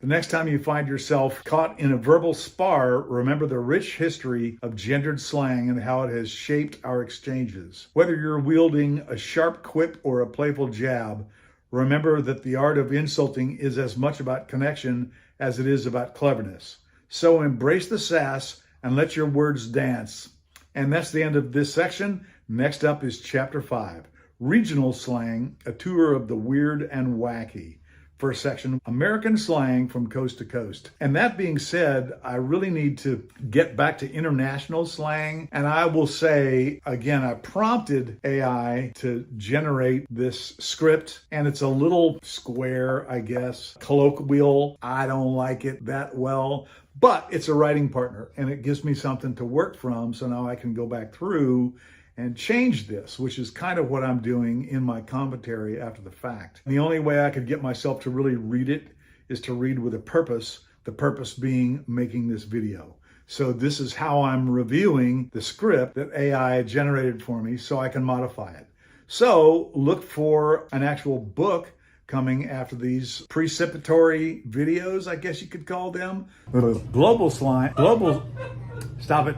[SPEAKER 2] The next time you find yourself caught in a verbal spar, remember the rich history of gendered slang and how it has shaped our exchanges. Whether you're wielding a sharp quip or a playful jab, remember that the art of insulting is as much about connection as it is about cleverness. So embrace the sass and let your words dance. And that's the end of this section. Next up is Chapter 5, Regional Slang, a Tour of the Weird and Wacky. First section, American slang from coast to coast. And that being said, I really need to get back to international slang. And I will say, again, I prompted AI to generate this script, and it's a little square, I guess, colloquial. I don't like it that well, but it's a writing partner, and it gives me something to work from. So now I can go back through and change this, which is kind of what I'm doing in my commentary after the fact. The only way I could get myself to really read it is to read with a purpose, the purpose being making this video. So this is how I'm reviewing the script that AI generated for me so I can modify it. So look for an actual book coming after these precipitory videos, I guess you could call them. Global slang, stop it.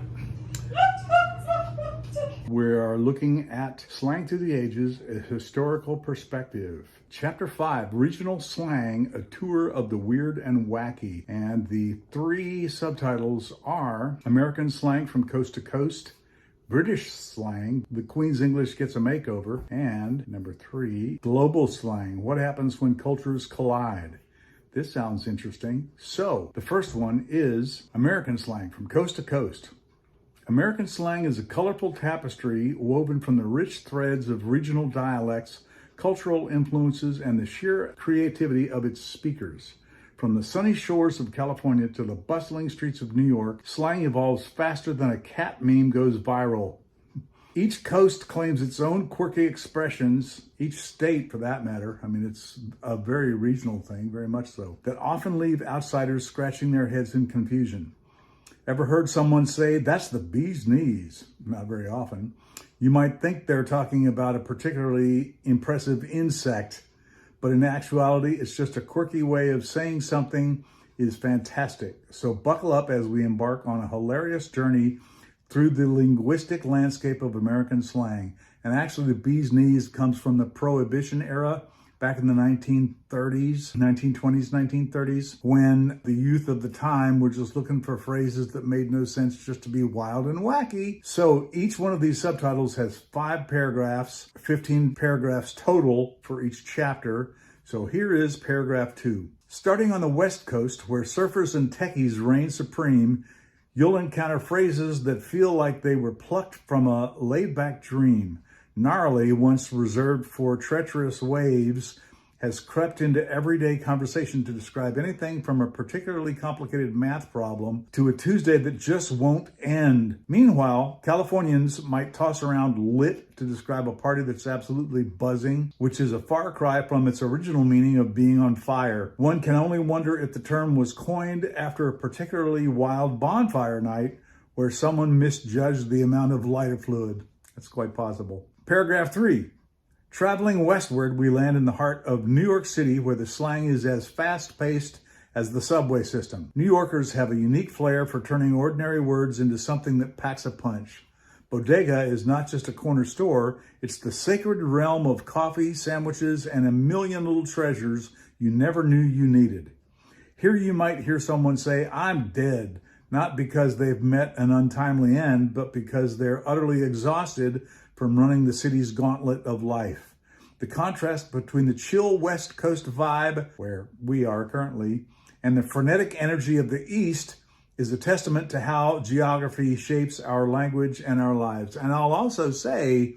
[SPEAKER 2] We are looking at Slang Through the Ages, a historical perspective. Chapter 5, Regional Slang, a Tour of the Weird and Wacky. And the three subtitles are American Slang from Coast to Coast, British Slang, The Queen's English Gets a Makeover, and number 3, Global Slang, What Happens When Cultures Collide. This sounds interesting. So, the first one is American Slang from Coast to Coast. American slang is a colorful tapestry woven from the rich threads of regional dialects, cultural influences, and the sheer creativity of its speakers. From the sunny shores of California to the bustling streets of New York, slang evolves faster than a cat meme goes viral. Each coast claims its own quirky expressions, each state for that matter. I mean, it's a very regional thing, very much so, that often leave outsiders scratching their heads in confusion. Ever heard someone say, that's the bee's knees? Not very often. You might think they're talking about a particularly impressive insect, but in actuality, it's just a quirky way of saying something is fantastic. So buckle up as we embark on a hilarious journey through the linguistic landscape of American slang. And actually, the bee's knees comes from the Prohibition era, back in the 1930s, 1920s, 1930s, when the youth of the time were just looking for phrases that made no sense just to be wild and wacky. So each one of these subtitles has 5 paragraphs, 15 paragraphs total for each chapter. So here is paragraph 2. Starting on the West Coast, where surfers and techies reign supreme, you'll encounter phrases that feel like they were plucked from a laid-back dream. Gnarly, once reserved for treacherous waves, has crept into everyday conversation to describe anything from a particularly complicated math problem to a Tuesday that just won't end. Meanwhile, Californians might toss around lit to describe a party that's absolutely buzzing, which is a far cry from its original meaning of being on fire. One can only wonder if the term was coined after a particularly wild bonfire night where someone misjudged the amount of lighter fluid. That's quite possible. Paragraph 3. Traveling westward, we land in the heart of New York City, where the slang is as fast-paced as the subway system. New Yorkers have a unique flair for turning ordinary words into something that packs a punch. Bodega is not just a corner store, it's the sacred realm of coffee, sandwiches, and a million little treasures you never knew you needed. Here you might hear someone say, I'm dead, not because they've met an untimely end, but because they're utterly exhausted from running the city's gauntlet of life. The contrast between the chill West Coast vibe, where we are currently, and the frenetic energy of the East is a testament to how geography shapes our language and our lives. And I'll also say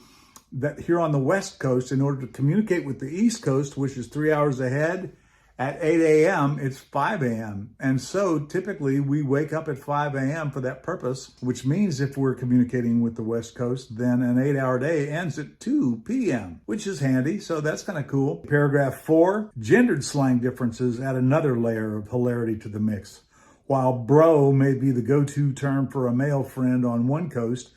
[SPEAKER 2] that here on the West Coast, in order to communicate with the East Coast, which is 3 hours ahead, at 8 a.m., it's 5 a.m. And so typically we wake up at 5 a.m. for that purpose, which means if we're communicating with the West Coast, then an 8-hour day ends at 2 p.m., which is handy. So that's kind of cool. Paragraph 4, gendered slang differences add another layer of hilarity to the mix. While bro may be the go-to term for a male friend on one coast,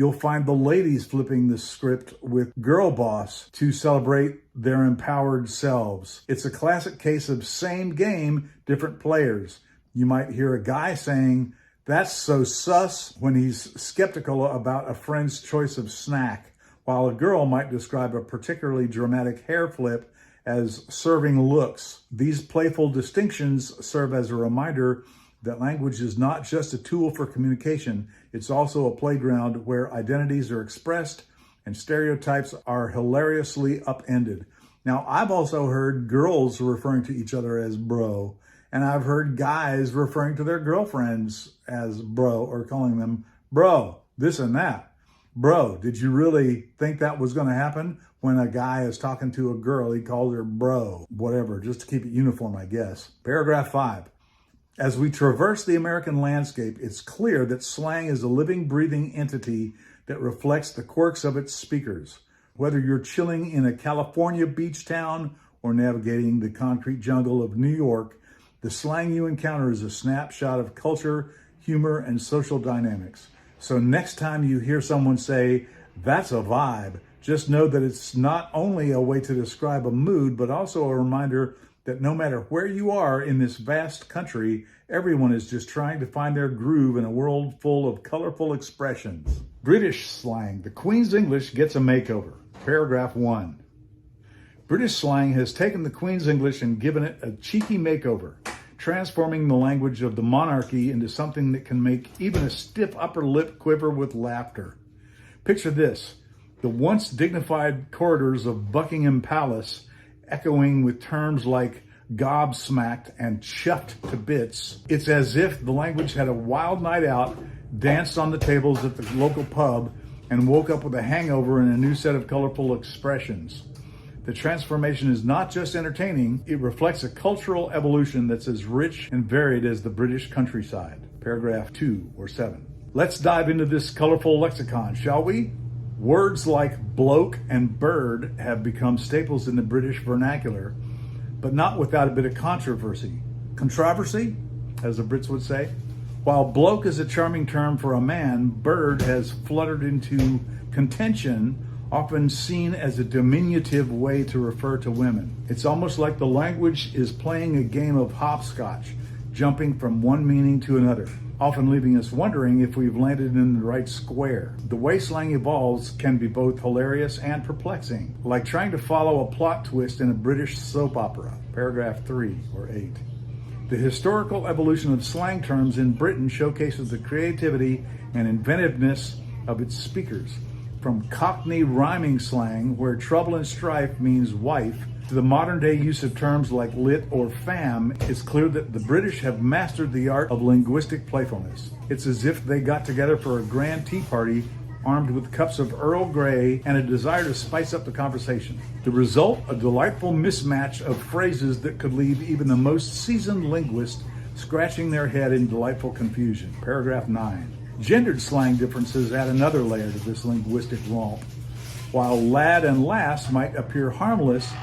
[SPEAKER 2] You'll find the ladies flipping the script with girl boss to celebrate their empowered selves. It's a classic case of same game, different players. You might hear a guy saying, "That's so sus," when he's skeptical about a friend's choice of snack, while a girl might describe a particularly dramatic hair flip as serving looks. These playful distinctions serve as a reminder that language is not just a tool for communication, it's also a playground where identities are expressed and stereotypes are hilariously upended. Now, I've also heard girls referring to each other as bro, and I've heard guys referring to their girlfriends as bro or calling them bro, this and that. Bro, did you really think that was going to happen? When a guy is talking to a girl, he calls her bro, whatever, just to keep it uniform, I guess. Paragraph 5. As we traverse the American landscape, it's clear that slang is a living, breathing entity that reflects the quirks of its speakers. Whether you're chilling in a California beach town or navigating the concrete jungle of New York, the slang you encounter is a snapshot of culture, humor, and social dynamics. So next time you hear someone say, "That's a vibe," just know that it's not only a way to describe a mood, but also a reminder that no matter where you are in this vast country, everyone is just trying to find their groove in a world full of colorful expressions. British slang. The Queen's English gets a makeover. Paragraph 1. British slang has taken the Queen's English and given it a cheeky makeover, transforming the language of the monarchy into something that can make even a stiff upper lip quiver with laughter. Picture this. The once dignified corridors of Buckingham Palace echoing with terms like gobsmacked and chuffed to bits. It's as if the language had a wild night out, danced on the tables at the local pub, and woke up with a hangover and a new set of colorful expressions. The transformation is not just entertaining, it reflects a cultural evolution that's as rich and varied as the British countryside. Paragraph 2 or 7. Let's dive into this colorful lexicon, shall we? Words like bloke and bird have become staples in the British vernacular, but not without a bit of controversy. Controversy, as the Brits would say. While bloke is a charming term for a man, bird has fluttered into contention, often seen as a diminutive way to refer to women. It's almost like the language is playing a game of hopscotch, jumping from one meaning to another, often leaving us wondering if we've landed in the right square. The way slang evolves can be both hilarious and perplexing, like trying to follow a plot twist in a British soap opera. Paragraph 3 or 8. The historical evolution of slang terms in Britain showcases the creativity and inventiveness of its speakers. From Cockney rhyming slang, where trouble and strife means wife, to the modern-day use of terms like lit or fam, it's clear that the British have mastered the art of linguistic playfulness. It's as if they got together for a grand tea party, armed with cups of Earl Grey and a desire to spice up the conversation. The result, a delightful mismatch of phrases that could leave even the most seasoned linguist scratching their head in delightful confusion. Paragraph 9. Gendered slang differences add another layer to this linguistic romp. While lad and lass might appear harmless,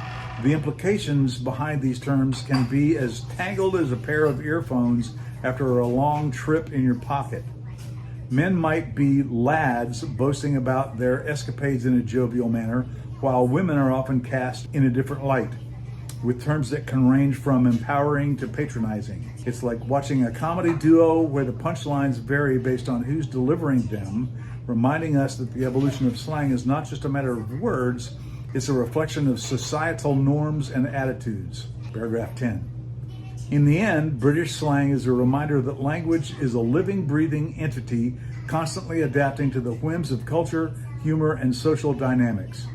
[SPEAKER 2] the implications behind these terms can be as tangled as a pair of earphones after a long trip in your pocket. Men might be lads boasting about their escapades in a jovial manner, while women are often cast in a different light, with terms that can range from empowering to patronizing. It's like watching a comedy duo where the punchlines vary based on who's delivering them, reminding us that the evolution of slang is not just a matter of words, it's a reflection of societal norms and attitudes. Paragraph 10. In the end, British slang is a reminder that language is a living, breathing entity constantly adapting to the whims of culture, humor, and social dynamics.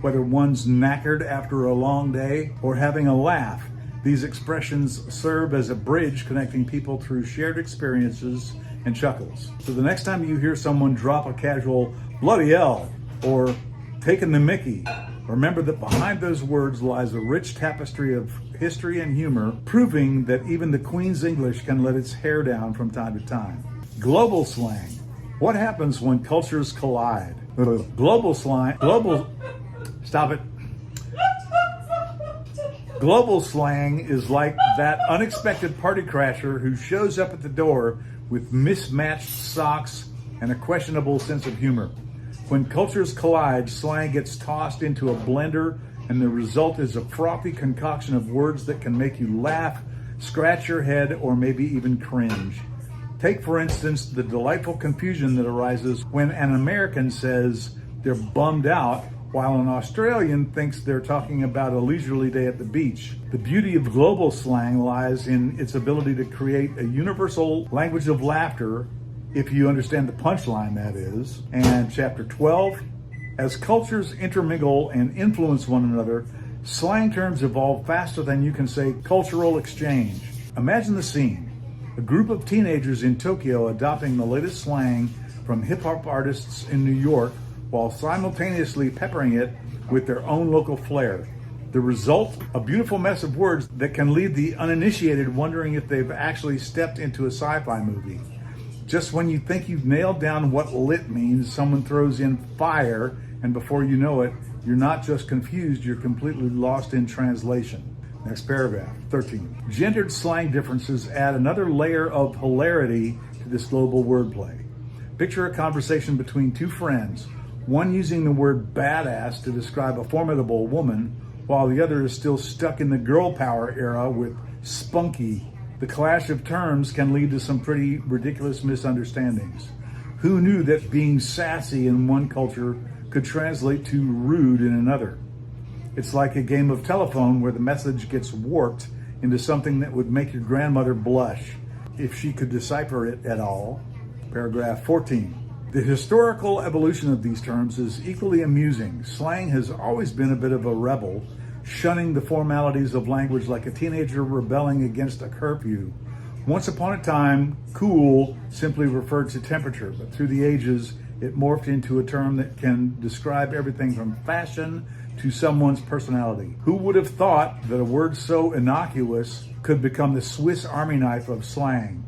[SPEAKER 2] Whether one's knackered after a long day or having a laugh, these expressions serve as a bridge connecting people through shared experiences and chuckles. So the next time you hear someone drop a casual "bloody hell" or "taking the mickey," remember that behind those words lies a rich tapestry of history and humor, proving that even the Queen's English can let its hair down from time to time. Global slang. What happens when cultures collide? Stop it. Global slang is like that unexpected party crasher who shows up at the door with mismatched socks and a questionable sense of humor. When cultures collide, slang gets tossed into a blender, and the result is a frothy concoction of words that can make you laugh, scratch your head, or maybe even cringe. Take, for instance, the delightful confusion that arises when an American says they're bummed out, while an Australian thinks they're talking about a leisurely day at the beach. The beauty of global slang lies in its ability to create a universal language of laughter, if you understand the punchline, that is. And chapter 12, as cultures intermingle and influence one another, slang terms evolve faster than you can say cultural exchange. Imagine the scene. A group of teenagers in Tokyo adopting the latest slang from hip-hop artists in New York while simultaneously peppering it with their own local flair. The result, a beautiful mess of words that can leave the uninitiated wondering if they've actually stepped into a sci-fi movie. Just when you think you've nailed down what lit means, someone throws in fire, and before you know it, you're not just confused, you're completely lost in translation. Next paragraph, 13. Gendered slang differences add another layer of hilarity to this global wordplay. Picture a conversation between two friends, one using the word badass to describe a formidable woman, while the other is still stuck in the girl power era with spunky. The clash of terms can lead to some pretty ridiculous misunderstandings. Who knew that being sassy in one culture could translate to rude in another? It's like a game of telephone where the message gets warped into something that would make your grandmother blush, if she could decipher it at all. Paragraph 14. The historical evolution of these terms is equally amusing. Slang has always been a bit of a rebel, shunning the formalities of language like a teenager rebelling against a curfew. Once upon a time, cool simply referred to temperature, but through the ages, it morphed into a term that can describe everything from fashion to someone's personality. Who would have thought that a word so innocuous could become the Swiss Army knife of slang?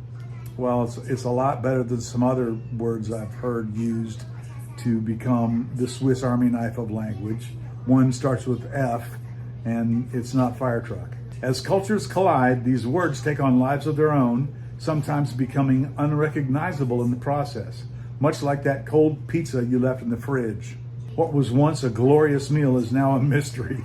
[SPEAKER 2] Well, it's a lot better than some other words I've heard used to become the Swiss Army knife of language. One starts with F, and it's not fire truck. As cultures collide, these words take on lives of their own, sometimes becoming unrecognizable in the process, much like that cold pizza you left in the fridge. What was once a glorious meal is now a mystery.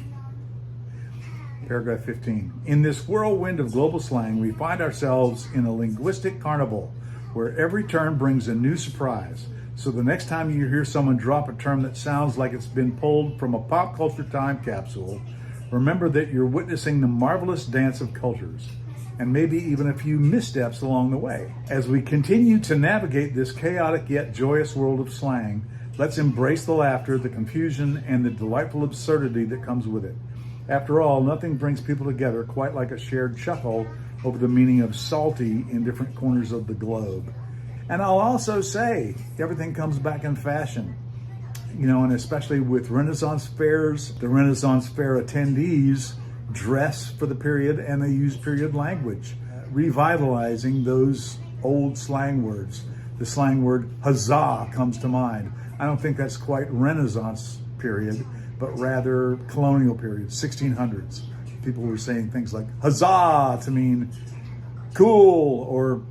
[SPEAKER 2] Paragraph 15. In this whirlwind of global slang, we find ourselves in a linguistic carnival where every term brings a new surprise. So the next time you hear someone drop a term that sounds like it's been pulled from a pop culture time capsule, remember that you're witnessing the marvelous dance of cultures, and maybe even a few missteps along the way. As we continue to navigate this chaotic yet joyous world of slang, let's embrace the laughter, the confusion, and the delightful absurdity that comes with it. After all, nothing brings people together quite like a shared chuckle over the meaning of salty in different corners of the globe. And I'll also say, everything comes back in fashion. And especially with Renaissance fairs, the Renaissance fair attendees dress for the period and they use period language, revitalizing those old slang words. The slang word huzzah comes to mind. I don't think that's quite Renaissance period, but rather colonial period, 1600s. People were saying things like huzzah to mean cool or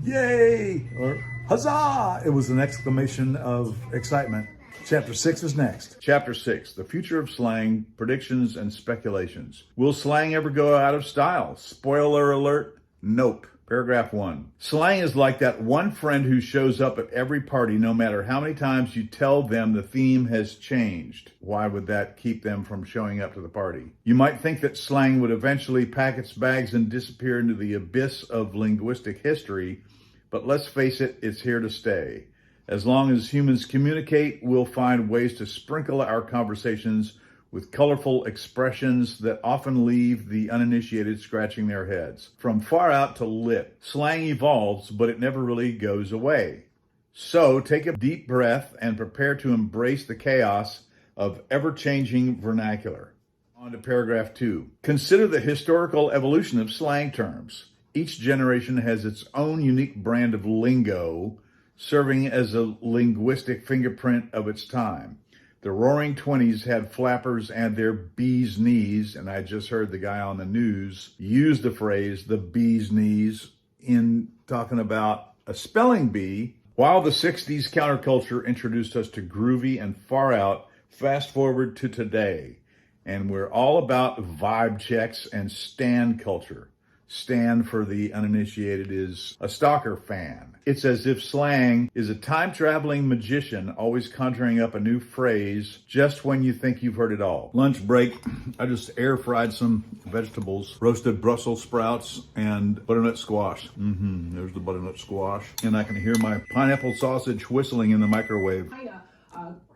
[SPEAKER 2] yay or huzzah. It was an exclamation of excitement. Chapter 6 is next. Chapter 6, the future of slang, predictions and speculations. Will slang ever go out of style? Spoiler alert, nope. Paragraph 1. Slang is like that one friend who shows up at every party no matter how many times you tell them the theme has changed. Why would that keep them from showing up to the party? You might think that slang would eventually pack its bags and disappear into the abyss of linguistic history, but let's face it, it's here to stay. As long as humans communicate, we'll find ways to sprinkle our conversations with colorful expressions that often leave the uninitiated scratching their heads. From far out to lit, slang evolves, but it never really goes away. So take a deep breath and prepare to embrace the chaos of ever-changing vernacular. On to paragraph 2. Consider the historical evolution of slang terms. Each generation has its own unique brand of lingo, serving as a linguistic fingerprint of its time. The Roaring Twenties had flappers and their bee's knees, and I just heard the guy on the news use the phrase the bee's knees in talking about a spelling bee While the 60s counterculture introduced us to groovy and far out, fast forward to today, and we're all about vibe checks and stan culture. Stan, for the uninitiated, is a stalker fan. It's as if slang is a time-traveling magician always conjuring up a new phrase just when you think you've heard it all. Lunch break, I just air-fried some vegetables, roasted Brussels sprouts, and butternut squash. There's the butternut squash. And I can hear my pineapple sausage whistling in the microwave.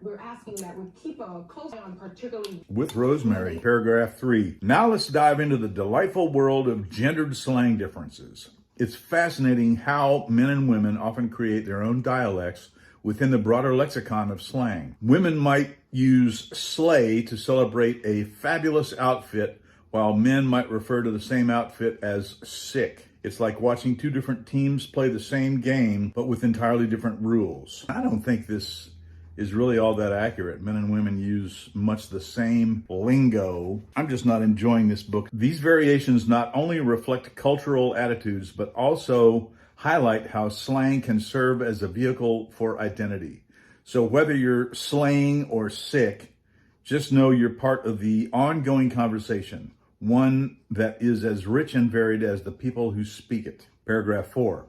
[SPEAKER 3] We're asking that we keep a close eye on particularly
[SPEAKER 2] with rosemary. Paragraph 3. Now let's dive into the delightful world of gendered slang differences. It's fascinating how men and women often create their own dialects within the broader lexicon of slang. Women might use slay to celebrate a fabulous outfit, while men might refer to the same outfit as sick. It's like watching two different teams play the same game, but with entirely different rules. I don't think this is really all that accurate. Men and women use much the same lingo. I'm just not enjoying this book. These variations not only reflect cultural attitudes, but also highlight how slang can serve as a vehicle for identity. So whether you're slaying or sick, just know you're part of the ongoing conversation, one that is as rich and varied as the people who speak it. Paragraph 4.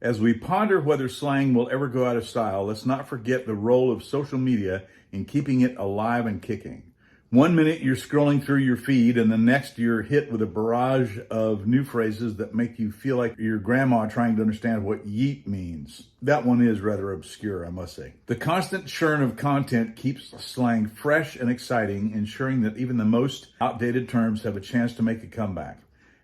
[SPEAKER 2] As we ponder whether slang will ever go out of style, let's not forget the role of social media in keeping it alive and kicking. One minute you're scrolling through your feed, and the next you're hit with a barrage of new phrases that make you feel like your grandma trying to understand what yeet means. That one is rather obscure, I must say. The constant churn of content keeps slang fresh and exciting, ensuring that even the most outdated terms have a chance to make a comeback.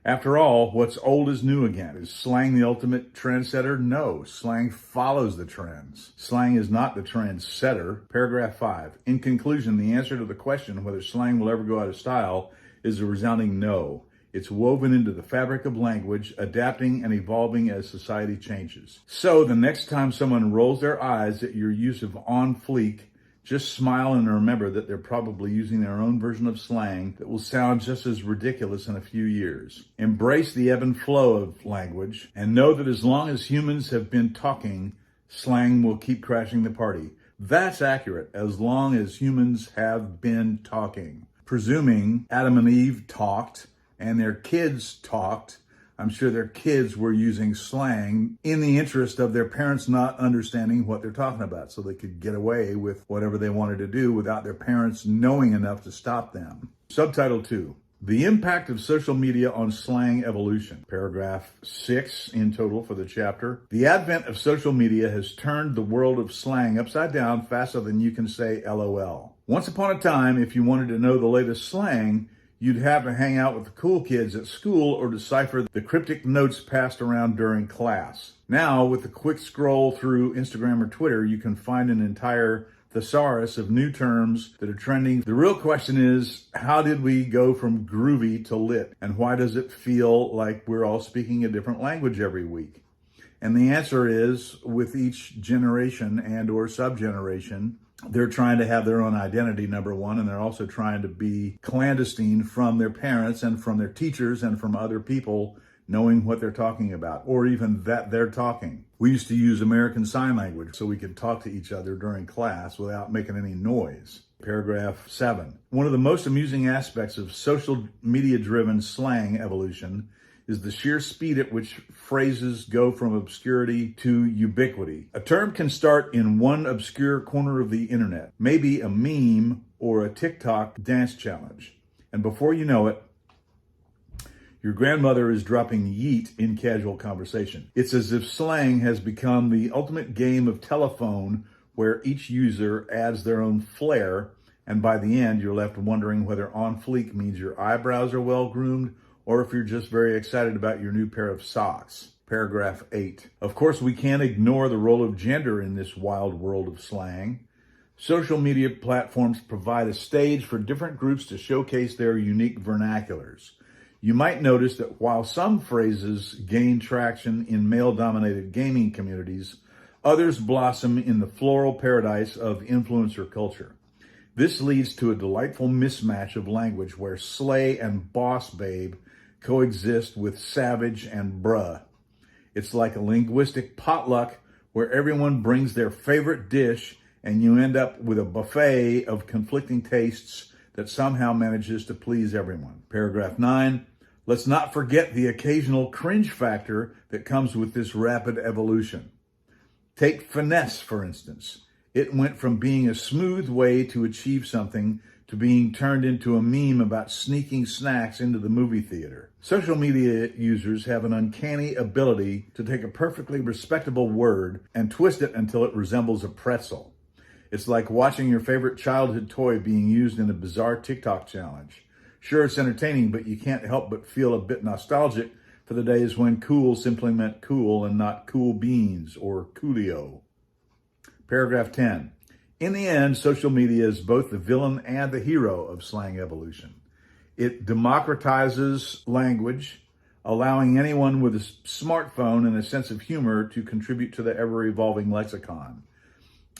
[SPEAKER 2] After all, what's old is new again. Is slang the ultimate trendsetter? No, slang follows the trends. Slang is not the trendsetter. Paragraph 5. In conclusion, the answer to the question whether slang will ever go out of style is a resounding no. It's woven into the fabric of language, adapting and evolving as society changes. So the next time someone rolls their eyes at your use of on fleek, just smile and remember that they're probably using their own version of slang that will sound just as ridiculous in a few years. Embrace the ebb and flow of language and know that as long as humans have been talking, slang will keep crashing the party. That's accurate, as long as humans have been talking. Presuming Adam and Eve talked and their kids talked, I'm sure their kids were using slang in the interest of their parents not understanding what they're talking about, so they could get away with whatever they wanted to do without their parents knowing enough to stop them. Subtitle 2. The impact of social media on slang evolution. Paragraph 6 in total for the chapter. The advent of social media has turned the world of slang upside down faster than you can say LOL. Once upon a time, if you wanted to know the latest slang, you'd have to hang out with the cool kids at school or decipher the cryptic notes passed around during class. Now, with a quick scroll through Instagram or Twitter, you can find an entire thesaurus of new terms that are trending. The real question is, how did we go from groovy to lit? And why does it feel like we're all speaking a different language every week? And the answer is, with each generation and or subgeneration, they're trying to have their own identity, number one, and they're also trying to be clandestine from their parents and from their teachers and from other people knowing what they're talking about, or even that they're talking. We used to use American Sign Language so we could talk to each other during class without making any noise. Paragraph 7. One of the most amusing aspects of social media-driven slang evolution is the sheer speed at which phrases go from obscurity to ubiquity. A term can start in one obscure corner of the internet, maybe a meme or a TikTok dance challenge. And before you know it, your grandmother is dropping yeet in casual conversation. It's as if slang has become the ultimate game of telephone where each user adds their own flair, and by the end, you're left wondering whether on fleek means your eyebrows are well groomed or if you're just very excited about your new pair of socks. Paragraph 8. Of course, we can't ignore the role of gender in this wild world of slang. Social media platforms provide a stage for different groups to showcase their unique vernaculars. You might notice that while some phrases gain traction in male-dominated gaming communities, others blossom in the floral paradise of influencer culture. This leads to a delightful mismatch of language where slay and boss babe coexist with savage and bruh. It's like a linguistic potluck
[SPEAKER 1] where everyone brings their favorite dish and you end up with a buffet of conflicting tastes that somehow manages to please everyone. Paragraph 9, let's not forget the occasional cringe factor that comes with this rapid evolution. Take finesse, for instance. It went from being a smooth way to achieve something to being turned into a meme about sneaking snacks into the movie theater. Social media users have an uncanny ability to take a perfectly respectable word and twist it until it resembles a pretzel. It's like watching your favorite childhood toy being used in a bizarre TikTok challenge. Sure, it's entertaining, but you can't help but feel a bit nostalgic for the days when cool simply meant cool and not cool beans or coolio. Paragraph 10. In the end, social media is both the villain and the hero of slang evolution. It democratizes language, allowing anyone with a smartphone and a sense of humor to contribute to the ever-evolving lexicon.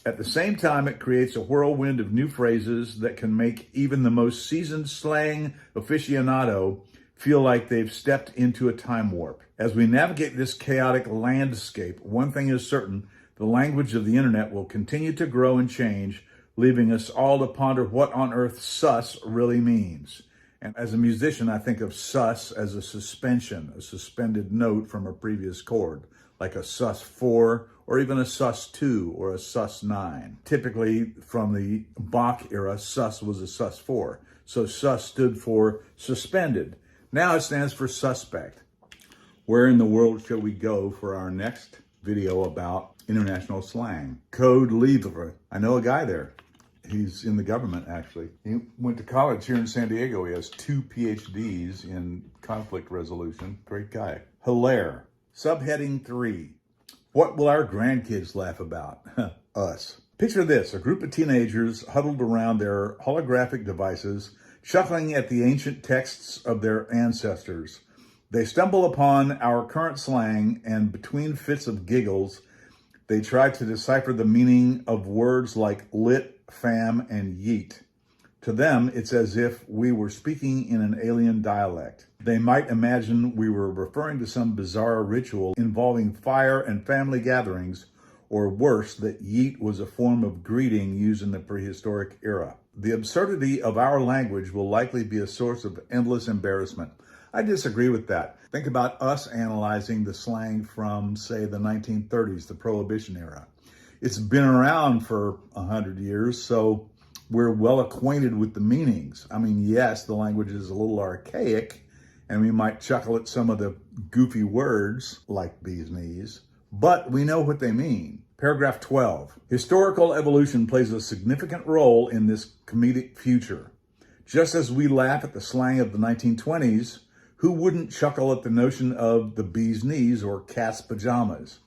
[SPEAKER 1] At the same time, it creates a whirlwind of new phrases that can make even the most seasoned slang aficionado feel like they've stepped into a time warp. As we navigate this chaotic landscape, one thing is certain: the language of the internet will continue to grow and change, leaving us all to ponder what on earth sus really means. And as a musician, I think of sus as a suspension, a suspended note from a previous chord, like a sus4 or even a sus2 or a sus9. Typically from the Bach era, sus was a sus4. So sus stood for suspended. Now it stands for suspect. Where in the world shall we go for our next video about international slang? Code Livre. I know a guy there. He's in the government, actually. He went to college here in San Diego. He has 2 PhDs in conflict resolution. Great guy. Hilaire. Subheading 3. What will our grandkids laugh about? Us. Picture this: a group of teenagers huddled around their holographic devices, chuckling at the ancient texts of their ancestors. They stumble upon our current slang, and between fits of giggles, they try to decipher the meaning of words like lit, fam, and yeet. To them, it's as if we were speaking in an alien dialect. They might imagine we were referring to some bizarre ritual involving fire and family gatherings, or worse, that yeet was a form of greeting used in the prehistoric era. The absurdity of our language will likely be a source of endless embarrassment. I disagree with that. Think about us analyzing the slang from, say, the 1930s, the Prohibition era. It's been around for 100 years, so we're well acquainted with the meanings. I mean, yes, the language is a little archaic, and we might chuckle at some of the goofy words, like bee's knees, but we know what they mean. Paragraph 12. Historical evolution plays a significant role in this comedic future. Just as we laugh at the slang of the 1920s, who wouldn't chuckle at the notion of the bee's knees or cat's pajamas?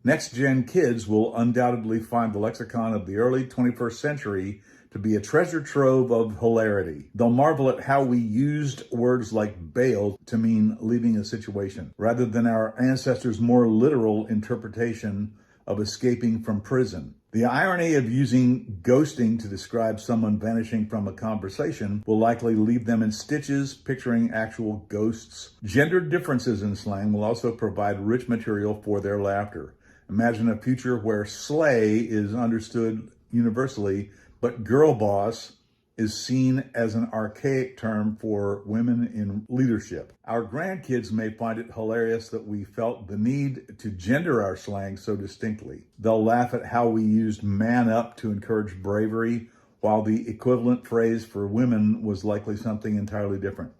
[SPEAKER 1] Next-gen kids will undoubtedly find the lexicon of the early 21st century to be a treasure trove of hilarity. They'll marvel at how we used words like bail to mean leaving a situation, rather than our ancestors' more literal interpretation of escaping from prison. The irony of using ghosting to describe someone vanishing from a conversation will likely leave them in stitches, picturing actual ghosts. Gendered differences in slang will also provide rich material for their laughter. Imagine a future where slay is understood universally, but girl boss is seen as an archaic term for women in leadership. Our grandkids may find it hilarious that we felt the need to gender our slang so distinctly. They'll laugh at how we used man up to encourage bravery, while the equivalent phrase for women was likely something entirely different,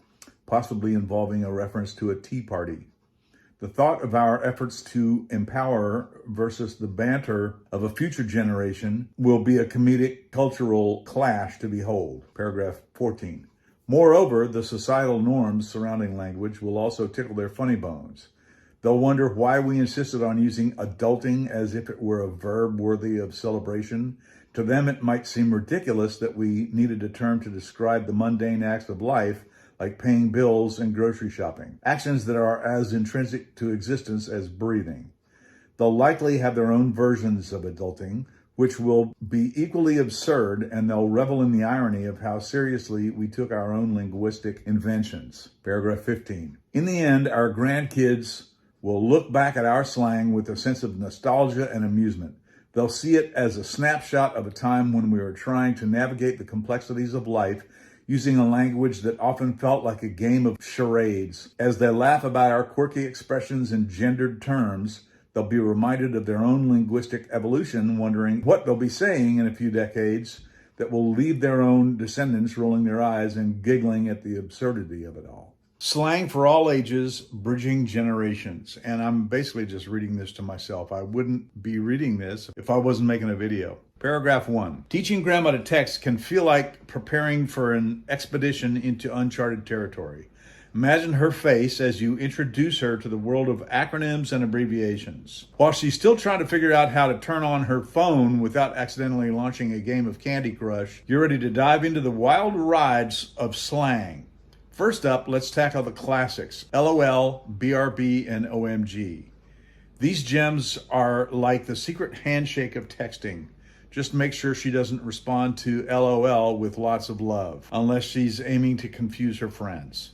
[SPEAKER 1] possibly involving a reference to a tea party. The thought of our efforts to empower versus the banter of a future generation will be a comedic cultural clash to behold. Paragraph 14. Moreover, the societal norms surrounding language will also tickle their funny bones. They'll wonder why we insisted on using adulting as if it were a verb worthy of celebration. To them, it might seem ridiculous that we needed a term to describe the mundane acts of life, like paying bills and grocery shopping, actions that are as intrinsic to existence as breathing. They'll likely have their own versions of adulting, which will be equally absurd, and they'll revel in the irony of how seriously we took our own linguistic inventions. Paragraph 15. In the end, our grandkids
[SPEAKER 2] will look back at our slang with a sense of nostalgia and amusement. They'll see it as a snapshot of a time when we were trying to navigate the complexities of life using a language that often felt like a game of charades. As they laugh about our quirky expressions in gendered terms, they'll be reminded of their own linguistic evolution, wondering what they'll be saying in a few decades that will leave their own descendants rolling their eyes and giggling at the absurdity of it all. Slang for all ages, bridging generations. And I'm basically just reading this to myself. I wouldn't be reading this if I wasn't making a video. Paragraph 1. Teaching grandma to text can feel like preparing for an expedition into uncharted territory. Imagine her face as you introduce her to the world of acronyms and abbreviations. While she's still trying to figure out how to turn on her phone without accidentally launching a game of Candy Crush, you're ready to dive into the wild rides of slang. First up, let's tackle the classics: LOL, BRB, and OMG. These gems are like the secret handshake of texting. Just make sure she doesn't respond to LOL with lots of love, unless she's aiming to confuse her friends.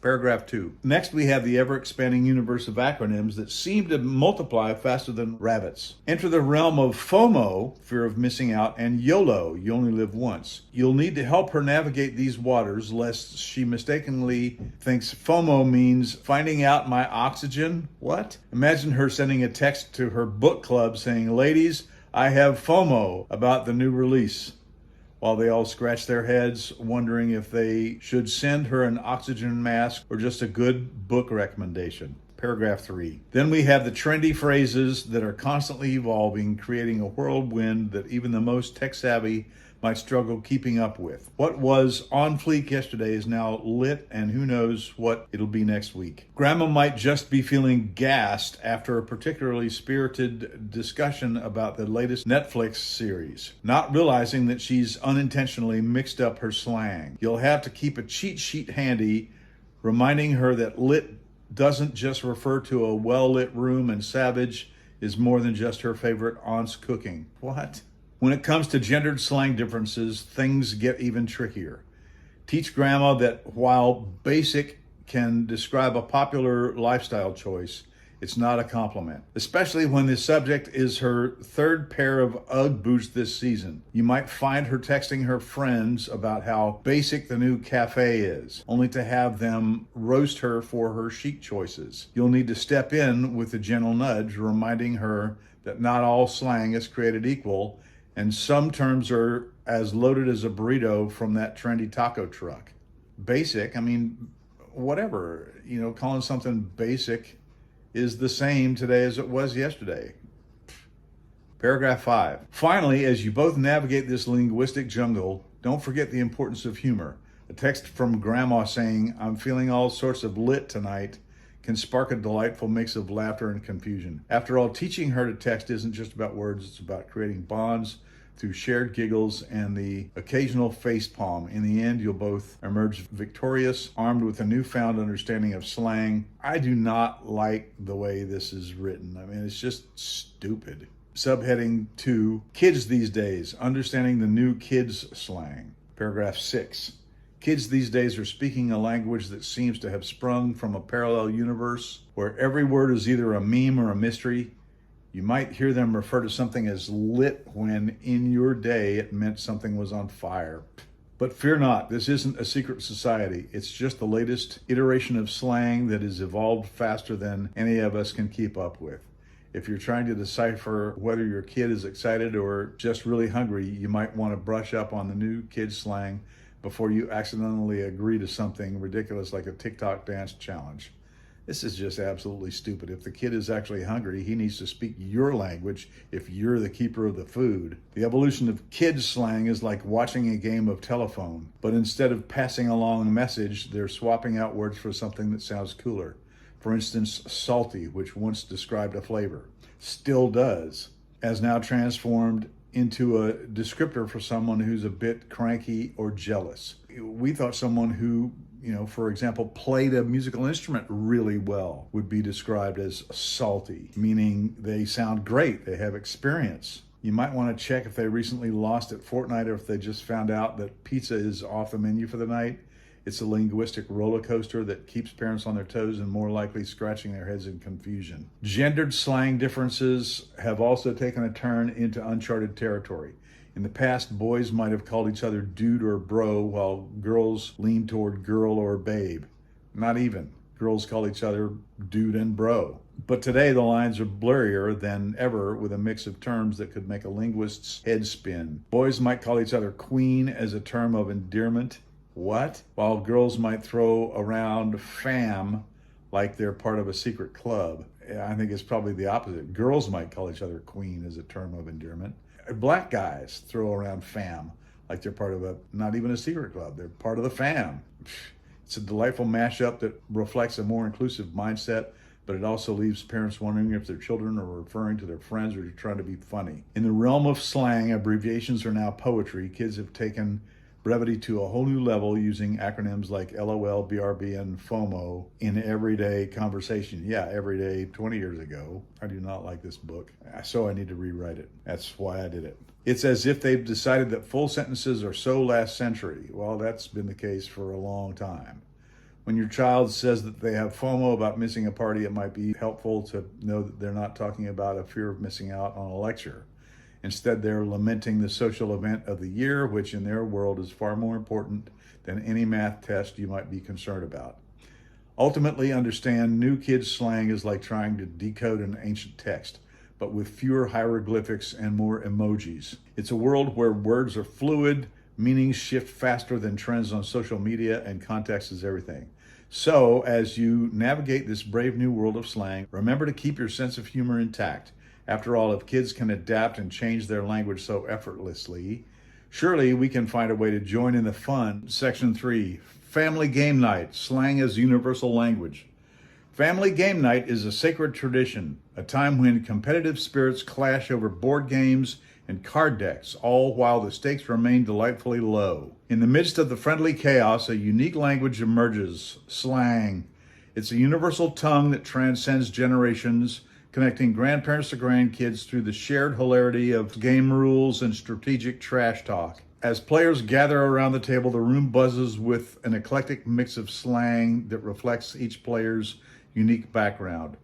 [SPEAKER 2] Paragraph 2. Next, we have the ever-expanding universe of acronyms that seem to multiply faster than rabbits. Enter the realm of FOMO, fear of missing out, and YOLO, you only live once. You'll need to help her navigate these waters, lest she mistakenly thinks FOMO means finding out my oxygen. What? Imagine her sending a text to her book club saying, "Ladies, I have FOMO about the new release," while they all scratch their heads, wondering if they should send her an oxygen mask or just a good book recommendation. Paragraph 3. Then we have the trendy phrases that are constantly evolving, creating a whirlwind that even the most tech-savvy might struggle keeping up with. What was on fleek yesterday is now lit, and who knows what it'll be next week. Grandma might just be feeling gassed after a particularly spirited discussion about the latest Netflix series, not realizing that she's unintentionally mixed up her slang. You'll have to keep a cheat sheet handy, reminding her that lit doesn't just refer to a well-lit room and savage is more than just her favorite aunt's cooking. What? When it comes to gendered slang differences, things get even trickier. Teach grandma that while basic can describe a popular lifestyle choice, it's not a compliment, especially when the subject is her third pair of Ugg boots this season. You might find her texting her friends about how basic the new cafe is, only to have them roast her for her chic choices. You'll need to step in with a gentle nudge, reminding her that not all slang is created equal, and some terms are as loaded as a burrito from that trendy taco truck. Basic, I mean, whatever, calling something basic is the same today as it was yesterday. Paragraph 5. Finally, as you both navigate this linguistic jungle, don't forget the importance of humor. A text from grandma saying, "I'm feeling all sorts of lit tonight," can spark a delightful mix of laughter and confusion. After all, teaching her to text isn't just about words, it's about creating bonds through shared giggles and the occasional face palm. In the end, you'll both emerge victorious, armed with a newfound understanding of slang. I do not like the way this is written. I mean, it's just stupid. Subheading 2, Kids These Days, Understanding the New Kids Slang. Paragraph 6. Kids these days are speaking a language that seems to have sprung from a parallel universe where every word is either a meme or a mystery. You might hear them refer to something as lit when in your day it meant something was on fire. But fear not, this isn't a secret society. It's just the latest iteration of slang that has evolved faster than any of us can keep up with. If you're trying to decipher whether your kid is excited or just really hungry, you might want to brush up on the new kids slang before you accidentally agree to something ridiculous like a TikTok dance challenge. This is just absolutely stupid. If the kid is actually hungry, he needs to speak your language if you're the keeper of the food. The evolution of kids slang is like watching a game of telephone, but instead of passing along a message, they're swapping out words for something that sounds cooler. For instance, salty, which once described a flavor, still does, has now transformed into a descriptor for someone who's a bit cranky or jealous. We thought someone who, for example, played a musical instrument really well would be described as salty, meaning they sound great, they have experience. You might want to check if they recently lost at Fortnite or if they just found out that pizza is off the menu for the night. It's a linguistic roller coaster that keeps parents on their toes and more likely scratching their heads in confusion. Gendered slang differences have also taken a turn into uncharted territory. In the past, boys might have called each other dude or bro, while girls leaned toward girl or babe. Not even. Girls call each other dude and bro. But today the lines are blurrier than ever with a mix of terms that could make a linguist's head spin. Boys might call each other queen as a term of endearment. What? While girls might throw around fam like they're part of a secret club. I think it's probably the opposite. Girls might call each other queen as a term of endearment. Black guys throw around fam like they're part of not even a secret club. They're part of the fam. It's a delightful mashup that reflects a more inclusive mindset, but it also leaves parents wondering if their children are referring to their friends or trying to be funny. In the realm of slang, abbreviations are now poetry. Kids have taken brevity to a whole new level using acronyms like LOL, BRB, and FOMO in everyday conversation. Yeah, every day 20 years ago. I do not like this book, so I need to rewrite it. That's why I did it. It's as if they've decided that full sentences are so last century. Well, that's been the case for a long time. When your child says that they have FOMO about missing a party, it might be helpful to know that they're not talking about a fear of missing out on a lecture. Instead, they're lamenting the social event of the year, which in their world is far more important than any math test you might be concerned about. Ultimately, understand new kids' slang is like trying to decode an ancient text, but with fewer hieroglyphics and more emojis. It's a world where words are fluid, meanings shift faster than trends on social media, and context is everything. So, as you navigate this brave new world of slang, remember to keep your sense of humor intact. After all, if kids can adapt and change their language so effortlessly, surely we can find a way to join in the fun. Section 3, Family Game Night, Slang as Universal Language. Family Game Night is a sacred tradition, a time when competitive spirits clash over board games and card decks, all while the stakes remain delightfully low. In the midst of the friendly chaos, a unique language emerges, slang. It's a universal tongue that transcends generations, connecting grandparents to grandkids through the shared hilarity of game rules and strategic trash talk. As players gather around the table, the room buzzes with an eclectic mix of slang that reflects each player's unique background.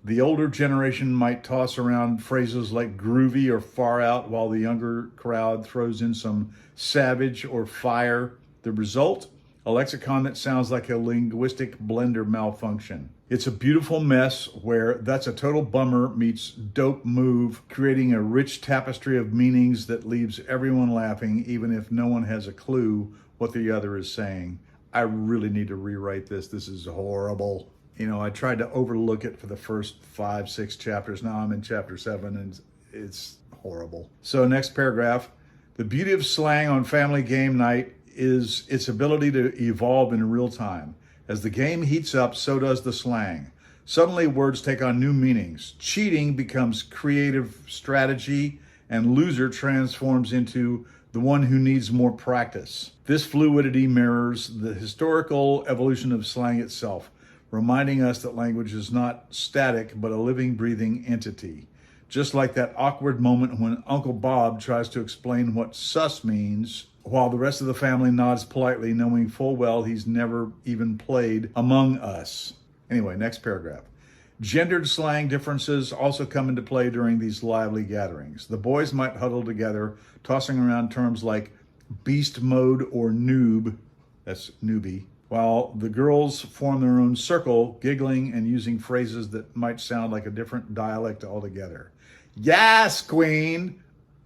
[SPEAKER 2] The older generation might toss around phrases like groovy or far out, while the younger crowd throws in some savage or fire. The result? A lexicon that sounds like a linguistic blender malfunction. It's a beautiful mess where that's a total bummer meets dope move, creating a rich tapestry of meanings that leaves everyone laughing, even if no one has a clue what the other is saying. I really need to rewrite this. This is horrible. You know, I tried to overlook it for the first 5-6 chapters. Now I'm in chapter 7 and it's horrible. So next paragraph. The beauty of slang on Family Game Night is its ability to evolve in real time. As the game heats up, so does the slang. Suddenly words take on new meanings. Cheating becomes creative strategy, and loser transforms into the one who needs more practice. This fluidity mirrors the historical evolution of slang itself, reminding us that language is not static, but a living, breathing entity. Just like that awkward moment when Uncle Bob tries to explain what sus means, while the rest of the family nods politely, knowing full well he's never even played Among Us. Anyway, next paragraph. Gendered slang differences also come into play during these lively gatherings. The boys might huddle together, tossing around terms like beast mode or noob, that's newbie, while the girls form their own circle, giggling and using phrases that might sound like a different dialect altogether. Yes, queen!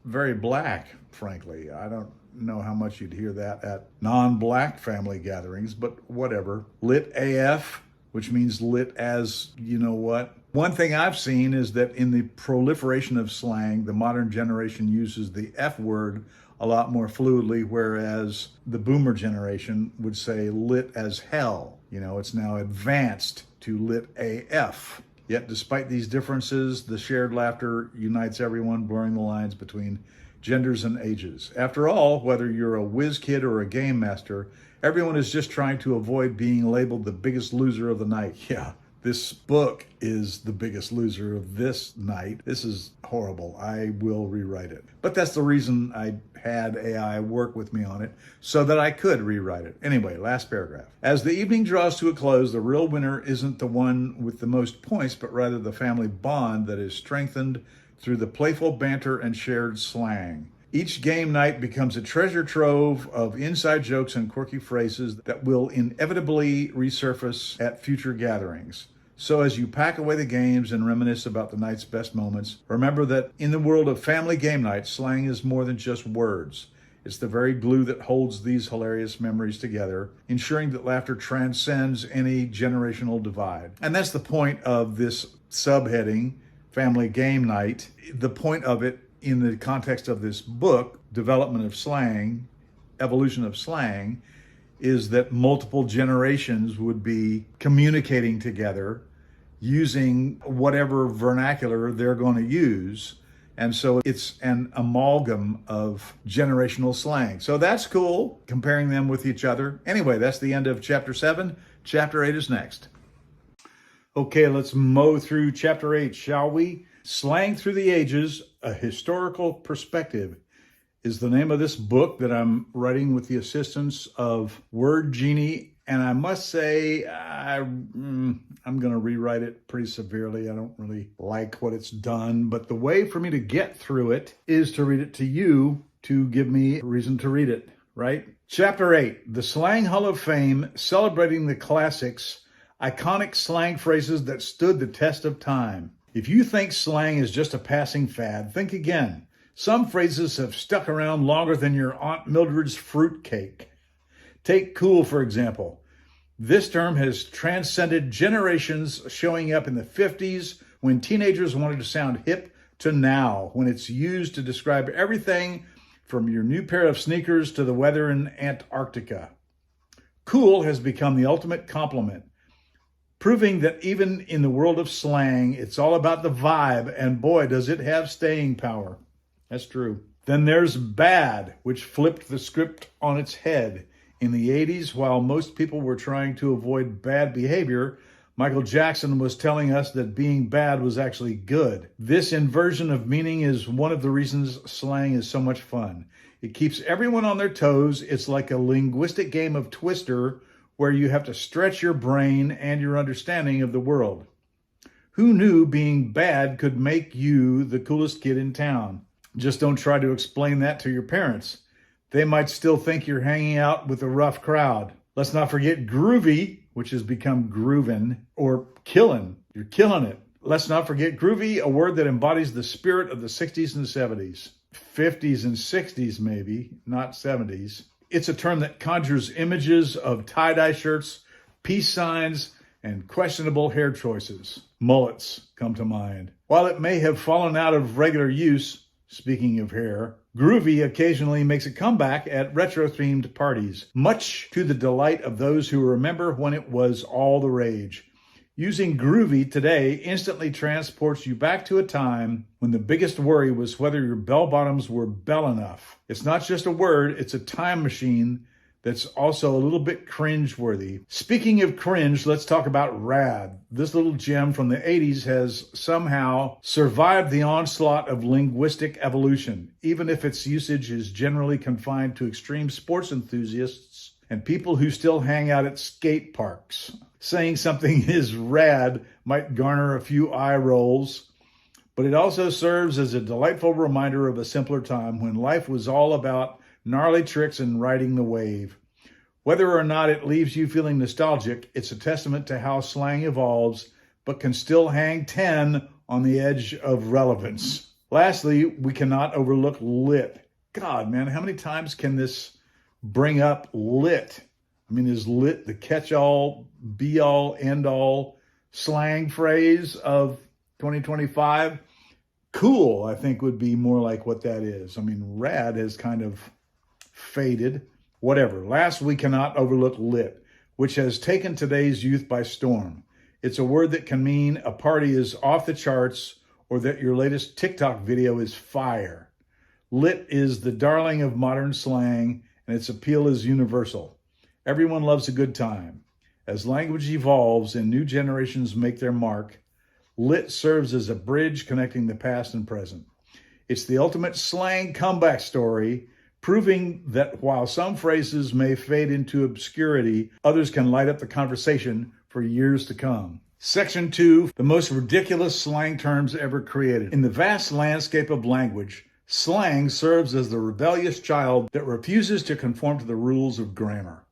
[SPEAKER 2] Very black, frankly. I don't know how much you'd hear that at non-black family gatherings, but whatever. Lit AF, which means lit as you know what. One thing I've seen is that in the proliferation of slang, the modern generation uses the F word a lot more fluidly, whereas the boomer generation would say lit as hell. You know, it's now advanced to lit AF. Yet despite these differences, the shared laughter unites everyone, blurring the lines between genders and ages. After all, whether you're a whiz kid or a game master, everyone is just trying to avoid being labeled the biggest loser of the night. Yeah, This book is the biggest loser of this night. This is horrible. I will rewrite it. But that's the reason I had AI work with me on it, so that I could rewrite it. Anyway, last paragraph. As the evening draws to a close, the real winner isn't the one with the most points, but rather the family bond that is strengthened through the playful banter and shared slang. Each game night becomes a treasure trove of inside jokes and quirky phrases that will inevitably resurface at future gatherings. So as you pack away the games and reminisce about the night's best moments, remember that in the world of family game night, slang is more than just words. It's the very glue that holds these hilarious memories together, ensuring that laughter transcends any generational divide. And that's the point of this subheading, Family Game Night. The point of it in the context of this book, Development of Slang, Evolution of Slang, is that multiple generations would be communicating together using whatever vernacular they're going to use. And so it's an amalgam of generational slang. So that's cool, comparing them with each other. Anyway, that's the end of chapter 7. Chapter 8 is next. Okay, let's mow through chapter 8, shall we? Slang Through the Ages, A Historical Perspective is the name of this book that I'm writing with the assistance of Word Genie. And I must say, I'm going to rewrite it pretty severely. I don't really like what it's done. But the way for me to get through it is to read it to you to give me a reason to read it, right? Chapter 8, The Slang Hall of Fame, Celebrating the Classics, Iconic Slang Phrases That Stood the Test of Time. If you think slang is just a passing fad, think again. Some phrases have stuck around longer than your Aunt Mildred's fruitcake. Take cool, for example. This term has transcended generations, showing up in the 50s when teenagers wanted to sound hip to now, when it's used to describe everything from your new pair of sneakers to the weather in Antarctica. Cool has become the ultimate compliment, proving that even in the world of slang, it's all about the vibe, and boy, does it have staying power. That's true. Then there's bad, which flipped the script on its head. In the 80s, while most people were trying to avoid bad behavior, Michael Jackson was telling us that being bad was actually good. This inversion of meaning is one of the reasons slang is so much fun. It keeps everyone on their toes. It's like a linguistic game of Twister, where you have to stretch your brain and your understanding of the world. Who knew being bad could make you the coolest kid in town? Just don't try to explain that to your parents. They might still think you're hanging out with a rough crowd. Let's not forget groovy, which has become groovin', or killin'. You're killing it. Let's not forget groovy, a word that embodies the spirit of the 60s and 70s. 50s and 60s maybe, not 70s. It's a term that conjures images of tie-dye shirts, peace signs, and questionable hair choices. Mullets come to mind. While it may have fallen out of regular use, speaking of hair, groovy occasionally makes a comeback at retro-themed parties, much to the delight of those who remember when it was all the rage. Using groovy today instantly transports you back to a time when the biggest worry was whether your bell-bottoms were bell enough. It's not just a word, it's a time machine that's also a little bit cringe-worthy. Speaking of cringe, let's talk about rad. This little gem from the 80s has somehow survived the onslaught of linguistic evolution, even if its usage is generally confined to extreme sports enthusiasts and people who still hang out at skate parks. Saying something is rad might garner a few eye rolls, but it also serves as a delightful reminder of a simpler time when life was all about gnarly tricks and riding the wave. Whether or not it leaves you feeling nostalgic, it's a testament to how slang evolves, but can still hang 10 on the edge of relevance. Lastly, we cannot overlook lit. God, man, how many times can this bring up lit? I mean, is lit the catch-all, be-all, end-all slang phrase of 2025? Cool, I think, would be more like what that is. I mean, rad has kind of faded. Whatever. Last, we cannot overlook lit, which has taken today's youth by storm. It's a word that can mean a party is off the charts or that your latest TikTok video is fire. Lit is the darling of modern slang, and its appeal is universal. Everyone loves a good time. As language evolves and new generations make their mark, lit serves as a bridge connecting the past and present. It's the ultimate slang comeback story, proving that while some phrases may fade into obscurity, others can light up the conversation for years to come. Section 2, the most ridiculous slang terms ever created. In the vast landscape of language, slang serves as the rebellious child that refuses to conform to the rules of grammar.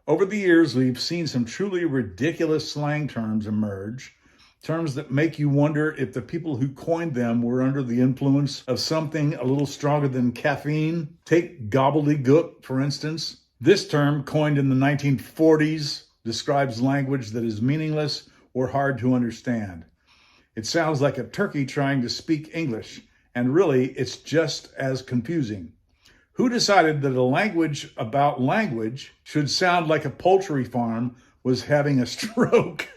[SPEAKER 2] Over the years, we've seen some truly ridiculous slang terms emerge, terms that make you wonder if the people who coined them were under the influence of something a little stronger than caffeine. Take gobbledygook, for instance. This term, coined in the 1940s, describes language that is meaningless or hard to understand. It sounds like a turkey trying to speak English, and really, it's just as confusing. Who decided that a language about language should sound like a poultry farm was having a stroke?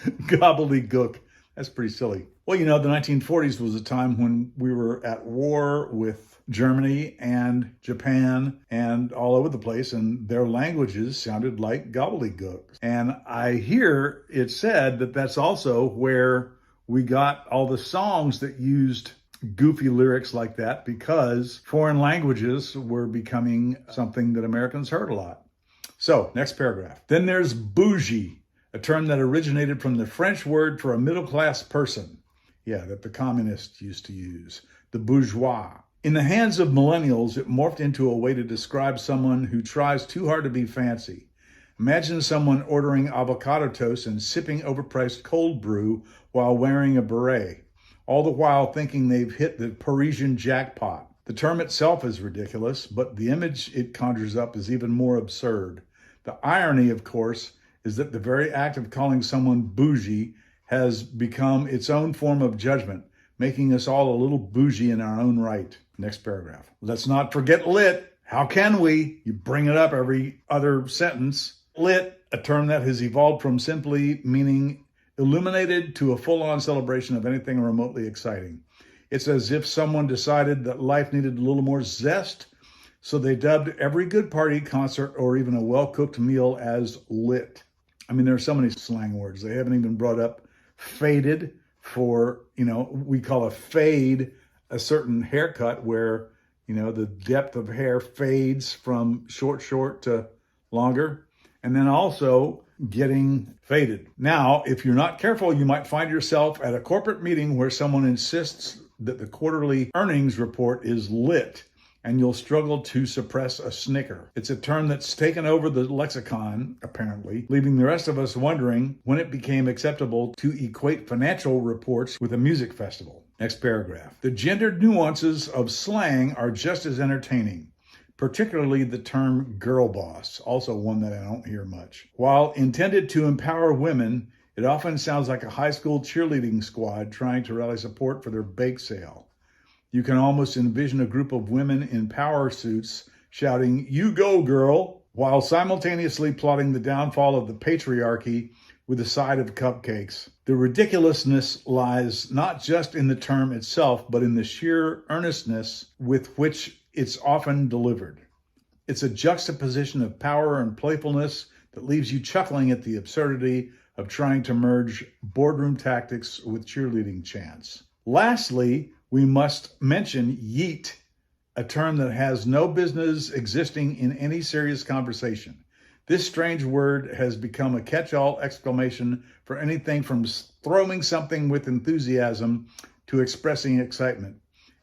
[SPEAKER 2] Gobbledygook. That's pretty silly. Well, the 1940s was a time when we were at war with Germany and Japan and all over the place, and their languages sounded like gobbledygook. And I hear it said that that's also where we got all the songs that used goofy lyrics like that, because foreign languages were becoming something that Americans heard a lot. So, next paragraph. Then there's bougie, a term that originated from the French word for a middle-class person. Yeah, that the communists used to use. The bourgeois. In the hands of millennials, it morphed into a way to describe someone who tries too hard to be fancy. Imagine someone ordering avocado toast and sipping overpriced cold brew while wearing a beret, all the while thinking they've hit the Parisian jackpot. The term itself is ridiculous, but the image it conjures up is even more absurd. The irony, of course, is that the very act of calling someone bougie has become its own form of judgment, making us all a little bougie in our own right. Next paragraph. Let's not forget lit. How can we? You bring it up every other sentence. Lit, a term that has evolved from simply meaning illuminated to a full-on celebration of anything remotely exciting. It's as if someone decided that life needed a little more zest, so they dubbed every good party, concert, or even a well-cooked meal as lit. I mean, there are so many slang words. They haven't even brought up faded for, we call a fade a certain haircut where, the depth of hair fades from short to longer. And then also getting faded. Now, if you're not careful, you might find yourself at a corporate meeting where someone insists that the quarterly earnings report is lit, and you'll struggle to suppress a snicker. It's a term that's taken over the lexicon, apparently, leaving the rest of us wondering when it became acceptable to equate financial reports with a music festival. Next paragraph. The gendered nuances of slang are just as entertaining, particularly the term girl boss, also one that I don't hear much. While intended to empower women, it often sounds like a high school cheerleading squad trying to rally support for their bake sale. You can almost envision a group of women in power suits shouting, "You go, girl," while simultaneously plotting the downfall of the patriarchy with a side of cupcakes. The ridiculousness lies not just in the term itself, but in the sheer earnestness with which it's often delivered. It's a juxtaposition of power and playfulness that leaves you chuckling at the absurdity of trying to merge boardroom tactics with cheerleading chants. Lastly, we must mention yeet, a term that has no business existing in any serious conversation. This strange word has become a catch-all exclamation for anything from throwing something with enthusiasm to expressing excitement.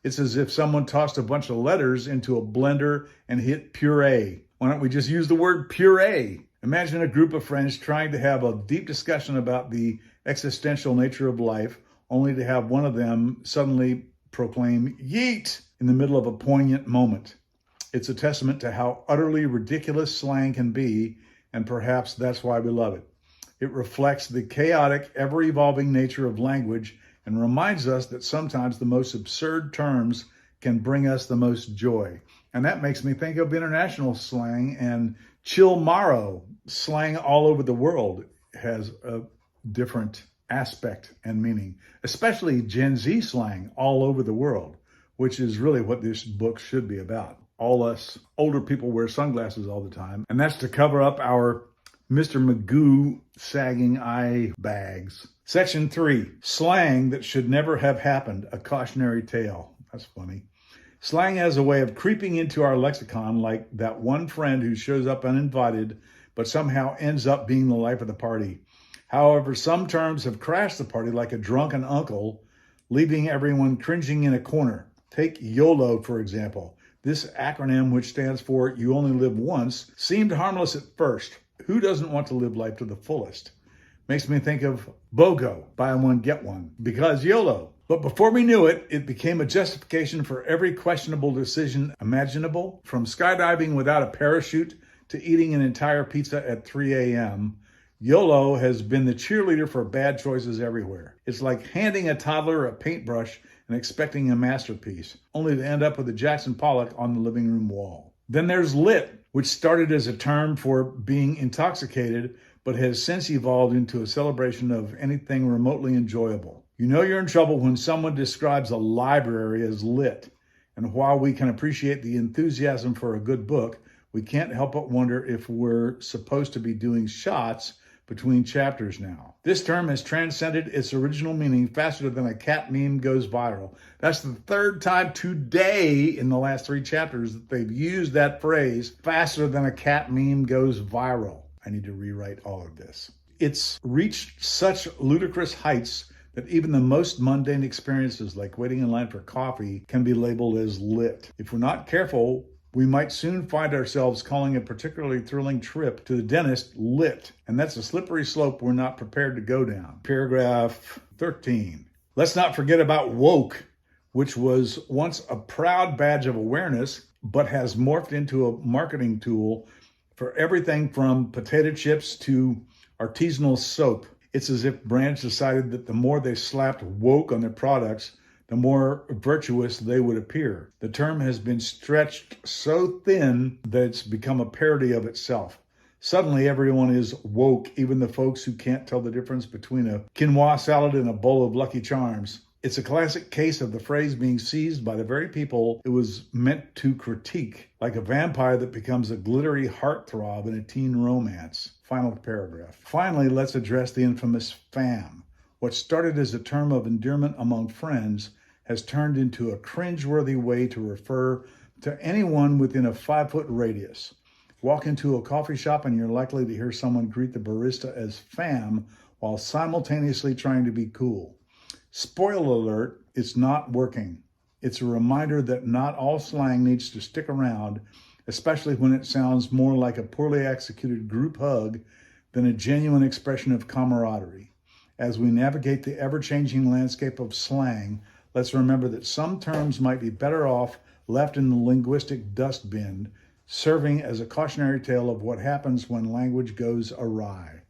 [SPEAKER 2] It's as if someone tossed a bunch of letters into a blender and hit puree. Why don't we just use the word puree? Imagine a group of friends trying to have a deep discussion about the existential nature of life, only to have one of them suddenly proclaim yeet in the middle of a poignant moment. It's a testament to how utterly ridiculous slang can be, and perhaps that's why we love it. It reflects the chaotic, ever-evolving nature of language and reminds us that sometimes the most absurd terms can bring us the most joy. And that makes me think of international slang, and Chilmaro slang all over the world has a different aspect and meaning, especially Gen Z slang all over the world, which is really what this book should be about. All us older people wear sunglasses all the time, and that's to cover up our Mr. Magoo sagging eye bags. Section 3, slang that should never have happened, a cautionary tale. That's funny. Slang has a way of creeping into our lexicon like that one friend who shows up uninvited but somehow ends up being the life of the party. However, some terms have crashed the party like a drunken uncle, leaving everyone cringing in a corner. Take YOLO, for example. This acronym, which stands for You Only Live Once, seemed harmless at first. Who doesn't want to live life to the fullest? Makes me think of BOGO, buy one, get one, because YOLO. But before we knew it, it became a justification for every questionable decision imaginable, from skydiving without a parachute to eating an entire pizza at 3 a.m. YOLO has been the cheerleader for bad choices everywhere. It's like handing a toddler a paintbrush and expecting a masterpiece, only to end up with a Jackson Pollock on the living room wall. Then there's LIT, which started as a term for being intoxicated, but has since evolved into a celebration of anything remotely enjoyable. You know you're in trouble when someone describes a library as lit. And while we can appreciate the enthusiasm for a good book, we can't help but wonder if we're supposed to be doing shots between chapters now. This term has transcended its original meaning faster than a cat meme goes viral. That's the third time today in the last 3 chapters that they've used that phrase, faster than a cat meme goes viral. I need to rewrite all of this. It's reached such ludicrous heights that even the most mundane experiences like waiting in line for coffee can be labeled as lit. If we're not careful, we might soon find ourselves calling a particularly thrilling trip to the dentist lit, and that's a slippery slope we're not prepared to go down. Paragraph 13. Let's not forget about woke, which was once a proud badge of awareness, but has morphed into a marketing tool for everything from potato chips to artisanal soap. It's as if brands decided that the more they slapped woke on their products, the more virtuous they would appear. The term has been stretched so thin that it's become a parody of itself. Suddenly, everyone is woke, even the folks who can't tell the difference between a quinoa salad and a bowl of Lucky Charms. It's a classic case of the phrase being seized by the very people it was meant to critique, like a vampire that becomes a glittery heartthrob in a teen romance. Final paragraph. Finally, let's address the infamous fam. What started as a term of endearment among friends has turned into a cringeworthy way to refer to anyone within a 5-foot radius. Walk into a coffee shop and you're likely to hear someone greet the barista as fam while simultaneously trying to be cool. Spoiler alert, it's not working. It's a reminder that not all slang needs to stick around, especially when it sounds more like a poorly executed group hug than a genuine expression of camaraderie. As we navigate the ever-changing landscape of slang, let's remember that some terms might be better off left in the linguistic dustbin, serving as a cautionary tale of what happens when language goes awry.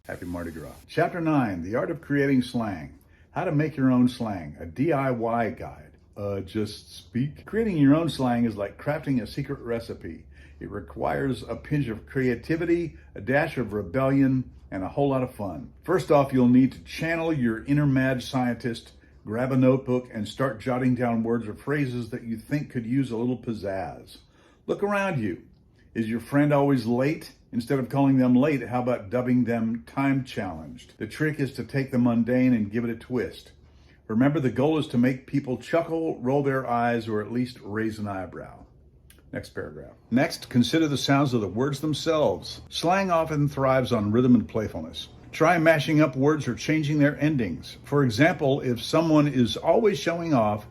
[SPEAKER 2] Happy Mardi Gras. Chapter 9, The Art of Creating Slang. How to make your own slang, a DIY guide. Just speak. Creating your own slang is like crafting a secret recipe. It requires a pinch of creativity, a dash of rebellion, and a whole lot of fun. First off, you'll need to channel your inner mad scientist, grab a notebook, and start jotting down words or phrases that you think could use a little pizzazz. Look around you. Is your friend always late? Instead of calling them late, how about dubbing them time challenged? The trick is to take the mundane and give it a twist. Remember, the goal is to make people chuckle, roll their eyes, or at least raise an eyebrow. Next paragraph. Next, consider the sounds of the words themselves. Slang often thrives on rhythm and playfulness. Try mashing up words or changing their endings. For example, if someone is always showing off,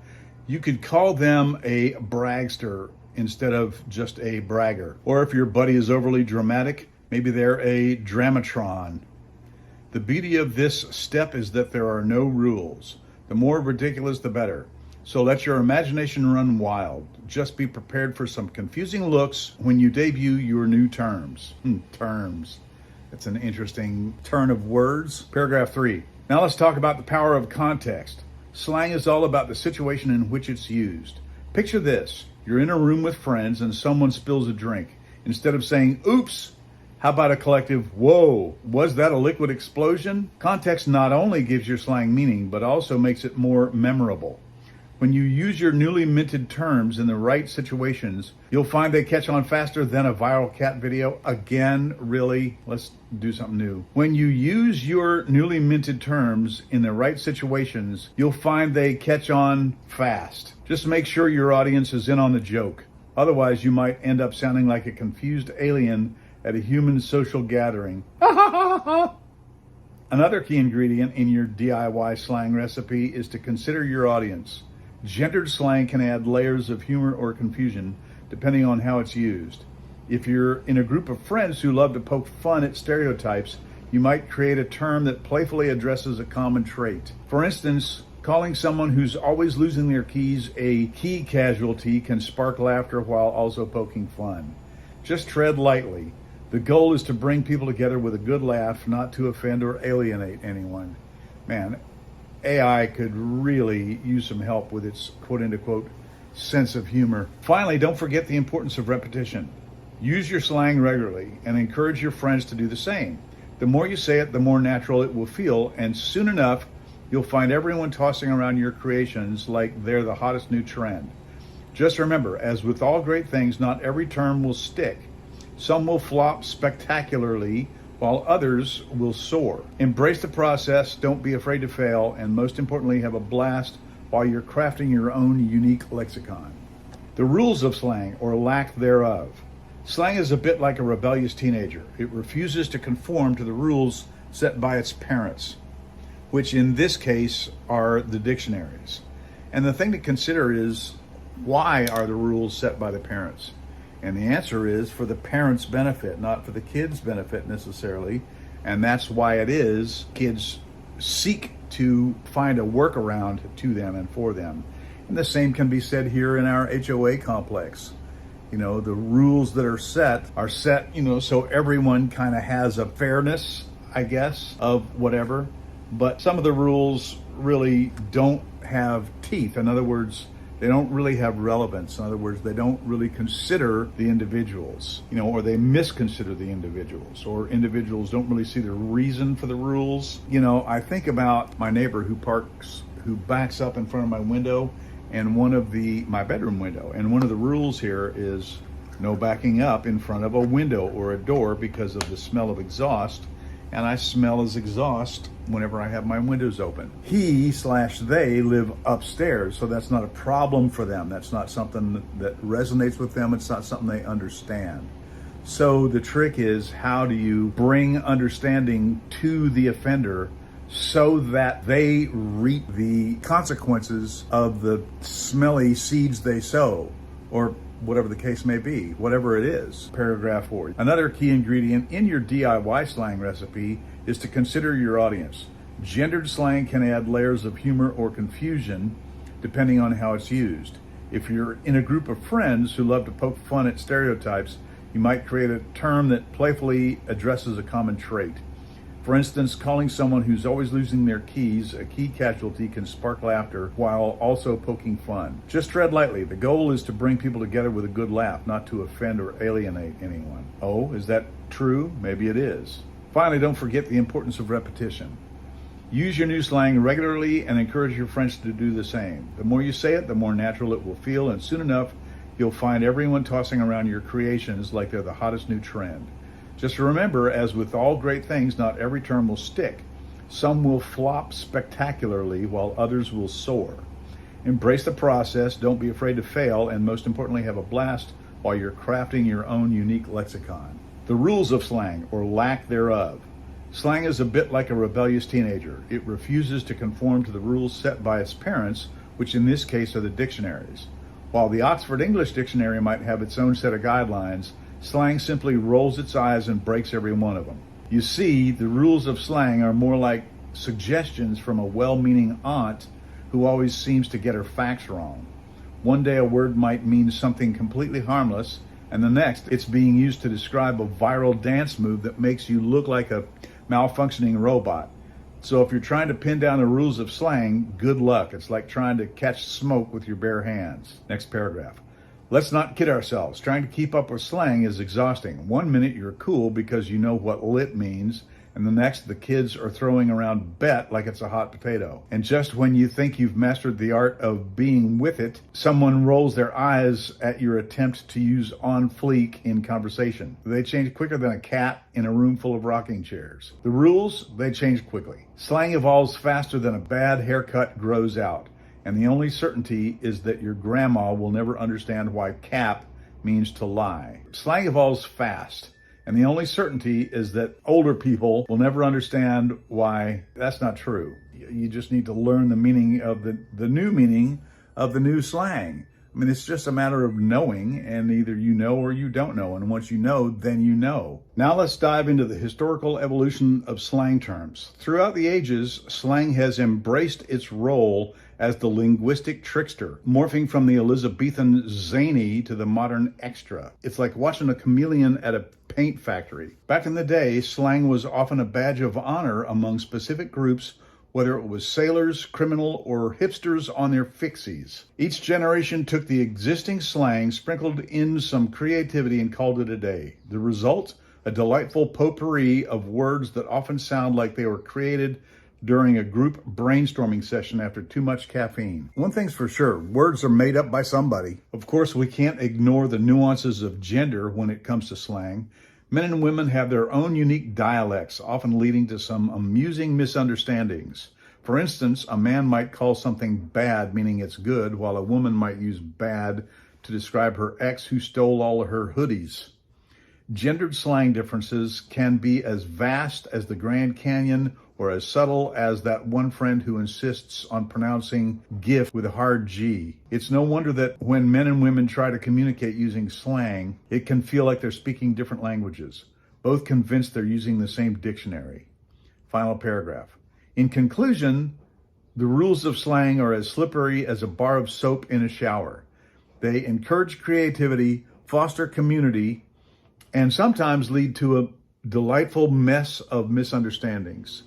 [SPEAKER 2] you could call them a bragster instead of just a bragger. Or if your buddy is overly dramatic, maybe they're a dramatron. The beauty of this step is that there are no rules. The more ridiculous, the better. So let your imagination run wild. Just be prepared for some confusing looks when you debut your new terms. Terms. That's an interesting turn of words. Paragraph 3. Now let's talk about the power of context. Slang is all about the situation in which it's used. Picture this. You're in a room with friends and someone spills a drink. Instead of saying, oops, how about a collective, whoa, was that a liquid explosion? Context not only gives your slang meaning, but also makes it more memorable. When you use your newly minted terms in the right situations, you'll find they catch on faster than a viral cat video. Again, really? Let's do something new. When you use your newly minted terms in the right situations, you'll find they catch on fast. Just make sure your audience is in on the joke. Otherwise, you might end up sounding like a confused alien at a human social gathering. Another key ingredient in your DIY slang recipe is to consider your audience. Gendered slang can add layers of humor or confusion depending on how it's used. If you're in a group of friends who love to poke fun at stereotypes, you might create a term that playfully addresses a common trait. For instance, calling someone who's always losing their keys a key casualty can spark laughter while also poking fun. Just tread lightly. The goal is to bring people together with a good laugh, not to offend or alienate anyone. Man, AI could really use some help with its quote-unquote sense of humor. Finally, don't forget the importance of repetition. Use your slang regularly and encourage your friends to do the same. The more you say it, the more natural it will feel, and soon enough, you'll find everyone tossing around your creations like they're the hottest new trend. Just remember, as with all great things, not every term will stick. Some will flop spectacularly, while others will soar. Embrace the process, don't be afraid to fail, and most importantly, have a blast while you're crafting your own unique lexicon. The rules of slang, or lack thereof. Slang is a bit like a rebellious teenager. It refuses to conform to the rules set by its parents, which in this case are the dictionaries. And the thing to consider is, why are the rules set by the parents? And the answer is for the parents' benefit, not for the kids' benefit necessarily. And that's why it is kids seek to find a workaround to them and for them. And the same can be said here in our HOA complex. You know, the rules that are set, so everyone kind of has a fairness, I guess, of whatever. But some of the rules really don't have teeth. In other words, they don't really have relevance. In other words, they don't really consider the individuals, or they misconsider the individuals, or individuals don't really see the reason for the rules. I think about my neighbor who backs up in front of my window and my bedroom window. And one of the rules here is no backing up in front of a window or a door because of the smell of exhaust. And I smell as exhaust whenever I have my windows open. He/they live upstairs, so that's not a problem for them. That's not something that resonates with them. It's not something they understand. So the trick is, how do you bring understanding to the offender so that they reap the consequences of the smelly seeds they sow, or whatever the case may be, whatever it is. Paragraph 4. Another key ingredient in your DIY slang recipe is to consider your audience. Gendered slang can add layers of humor or confusion depending on how it's used. If you're in a group of friends who love to poke fun at stereotypes, you might create a term that playfully addresses a common trait. For instance, calling someone who's always losing their keys a key casualty can spark laughter while also poking fun. Just tread lightly. The goal is to bring people together with a good laugh, not to offend or alienate anyone. Oh, is that true? Maybe it is. Finally, don't forget the importance of repetition. Use your new slang regularly and encourage your friends to do the same. The more you say it, the more natural it will feel, and soon enough, you'll find everyone tossing around your creations like they're the hottest new trend. Just remember, as with all great things, not every term will stick. Some will flop spectacularly while others will soar. Embrace the process, don't be afraid to fail, and most importantly, have a blast while you're crafting your own unique lexicon. The rules of slang, or lack thereof. Slang is a bit like a rebellious teenager. It refuses to conform to the rules set by its parents, which in this case are the dictionaries. While the Oxford English Dictionary might have its own set of guidelines, slang simply rolls its eyes and breaks every one of them. You see, the rules of slang are more like suggestions from a well-meaning aunt who always seems to get her facts wrong. One day a word might mean something completely harmless, and the next it's being used to describe a viral dance move that makes you look like a malfunctioning robot. So if you're trying to pin down the rules of slang, good luck. It's like trying to catch smoke with your bare hands. Next paragraph. Let's not kid ourselves. Trying to keep up with slang is exhausting. 1 minute you're cool because you know what lit means, And the next, the kids are throwing around bet like it's a hot potato. And just when you think you've mastered the art of being with it, someone rolls their eyes at your attempt to use on fleek in conversation. They change quicker than a cat in a room full of rocking chairs. The rules, they change quickly. Slang evolves faster than a bad haircut grows out. And the only certainty is that your grandma will never understand why cap means to lie. Slang evolves fast. And the only certainty is that older people will never understand why that's not true. You just need to learn the meaning of the new meaning of the new slang. I mean, it's just a matter of knowing, and either you know or you don't know. And once you know, then you know. Now let's dive into the historical evolution of slang terms. Throughout the ages, slang has embraced its role as the linguistic trickster, morphing from the Elizabethan zany to the modern extra. It's like watching a chameleon at a paint factory. Back in the day, slang was often a badge of honor among specific groups, whether it was sailors, criminal, or hipsters on their fixies. Each generation took the existing slang, sprinkled in some creativity, and called it a day. The result? A delightful potpourri of words that often sound like they were created during a group brainstorming session after too much caffeine. One thing's for sure, words are made up by somebody. Of course, we can't ignore the nuances of gender when it comes to slang. Men and women have their own unique dialects, often leading to some amusing misunderstandings. For instance, a man might call something bad, meaning it's good, while a woman might use bad to describe her ex who stole all of her hoodies. Gendered slang differences can be as vast as the Grand Canyon or as subtle as that one friend who insists on pronouncing gift with a hard G. It's no wonder that when men and women try to communicate using slang, it can feel like they're speaking different languages, both convinced they're using the same dictionary. Final paragraph. In conclusion, the rules of slang are as slippery as a bar of soap in a shower. They encourage creativity, foster community, and sometimes lead to a delightful mess of misunderstandings.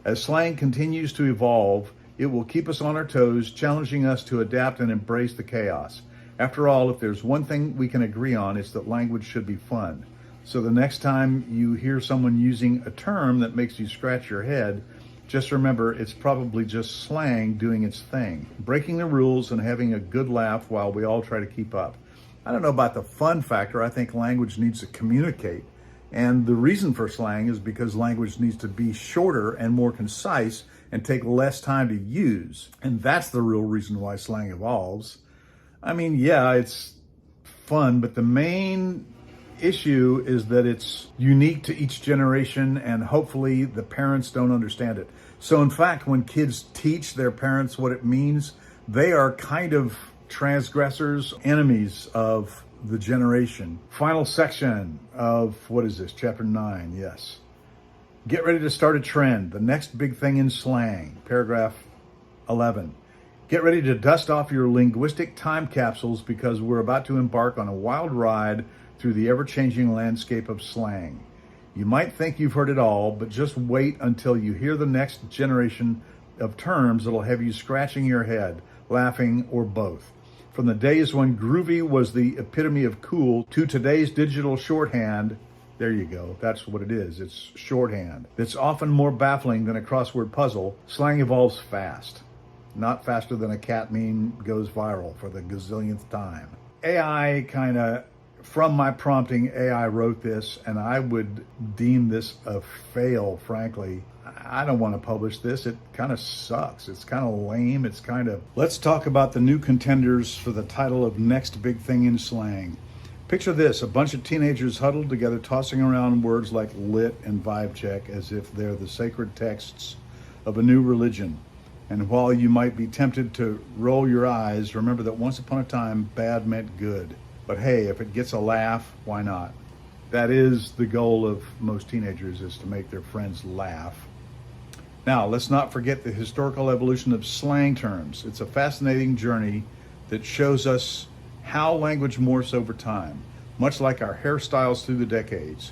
[SPEAKER 2] As slang continues to evolve, it will keep us on our toes, challenging us to adapt and embrace the chaos. After all, if there's one thing we can agree on, it's that language should be fun. So the next time you hear someone using a term that makes you scratch your head, just remember it's probably just slang doing its thing, breaking the rules and having a good laugh while we all try to keep up. I don't know about the fun factor. I think language needs to communicate. And the reason for slang is because language needs to be shorter and more concise and take less time to use. And that's the real reason why slang evolves. I mean, yeah, it's fun, but the main issue is that it's unique to each generation, and hopefully the parents don't understand it. So in fact, when kids teach their parents what it means, they are kind of transgressors, enemies of the generation. Final section of, what is this, chapter 9, yes. Get ready to start a trend, the next big thing in slang, paragraph 11. Get ready to dust off your linguistic time capsules because we're about to embark on a wild ride through the ever-changing landscape of slang. You might think you've heard it all, but just wait until you hear the next generation of terms that'll have you scratching your head, laughing, or both. From the days when groovy was the epitome of cool to today's digital shorthand, there you go, that's what it is, it's shorthand. It's often more baffling than a crossword puzzle. Slang evolves fast. Not faster than a cat meme goes viral for the gazillionth time. AI from my prompting, AI wrote this, and I would deem this a fail, frankly. I don't want to publish this. It kind of sucks. It's kind of lame. Let's talk about the new contenders for the title of next big thing in slang. Picture this, a bunch of teenagers huddled together, tossing around words like lit and vibe check as if they're the sacred texts of a new religion. And while you might be tempted to roll your eyes, remember that once upon a time, bad meant good. But hey, if it gets a laugh, why not? That is the goal of most teenagers, is to make their friends laugh. Now, let's not forget the historical evolution of slang terms. It's a fascinating journey that shows us how language morphs over time, much like our hairstyles through the decades.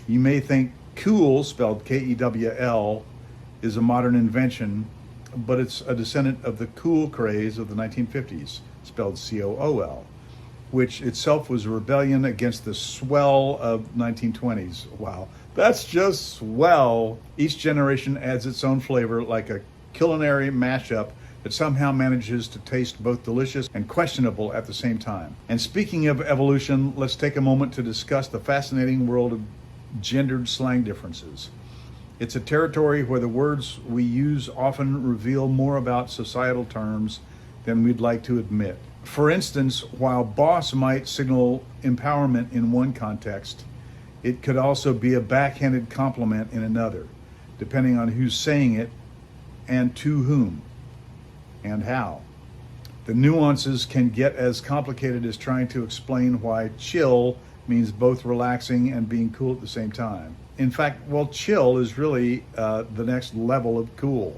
[SPEAKER 2] You may think cool, spelled K-E-W-L, is a modern invention, but it's a descendant of the cool craze of the 1950s, spelled C-O-O-L, which itself was a rebellion against the swell of 1920s. Wow, That's just swell. Each generation adds its own flavor, like a culinary mashup that somehow manages to taste both delicious and questionable at the same time. And speaking of evolution, let's take a moment to discuss the fascinating world of gendered slang differences. It's a territory where the words we use often reveal more about societal terms than we'd like to admit. For instance, while boss might signal empowerment in one context, it could also be a backhanded compliment in another, depending on who's saying it and to whom and how. The nuances can get as complicated as trying to explain why chill means both relaxing and being cool at the same time. In fact, well, chill is really the next level of cool.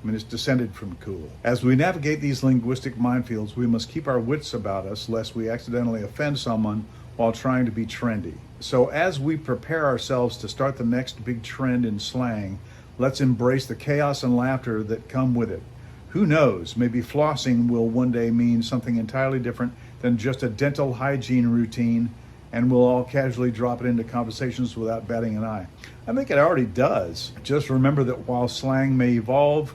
[SPEAKER 2] I mean, it's descended from cool. As we navigate these linguistic minefields, we must keep our wits about us lest we accidentally offend someone while trying to be trendy. So as we prepare ourselves to start the next big trend in slang, let's embrace the chaos and laughter that come with it. Who knows, maybe flossing will one day mean something entirely different than just a dental hygiene routine, and we'll all casually drop it into conversations without batting an eye. I think it already does. Just remember that while slang may evolve,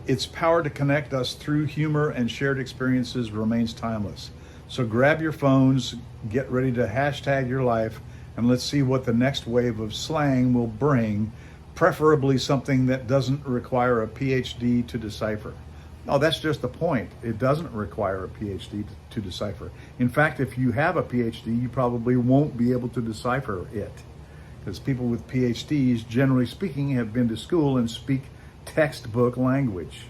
[SPEAKER 2] its power to connect us through humor and shared experiences remains timeless. So grab your phones, get ready to hashtag your life, and let's see what the next wave of slang will bring, preferably something that doesn't require a PhD to decipher. No, that's just the point. It doesn't require a PhD to decipher. In fact, if you have a PhD, you probably won't be able to decipher it, because people with PhDs, generally speaking, have been to school and speak textbook language.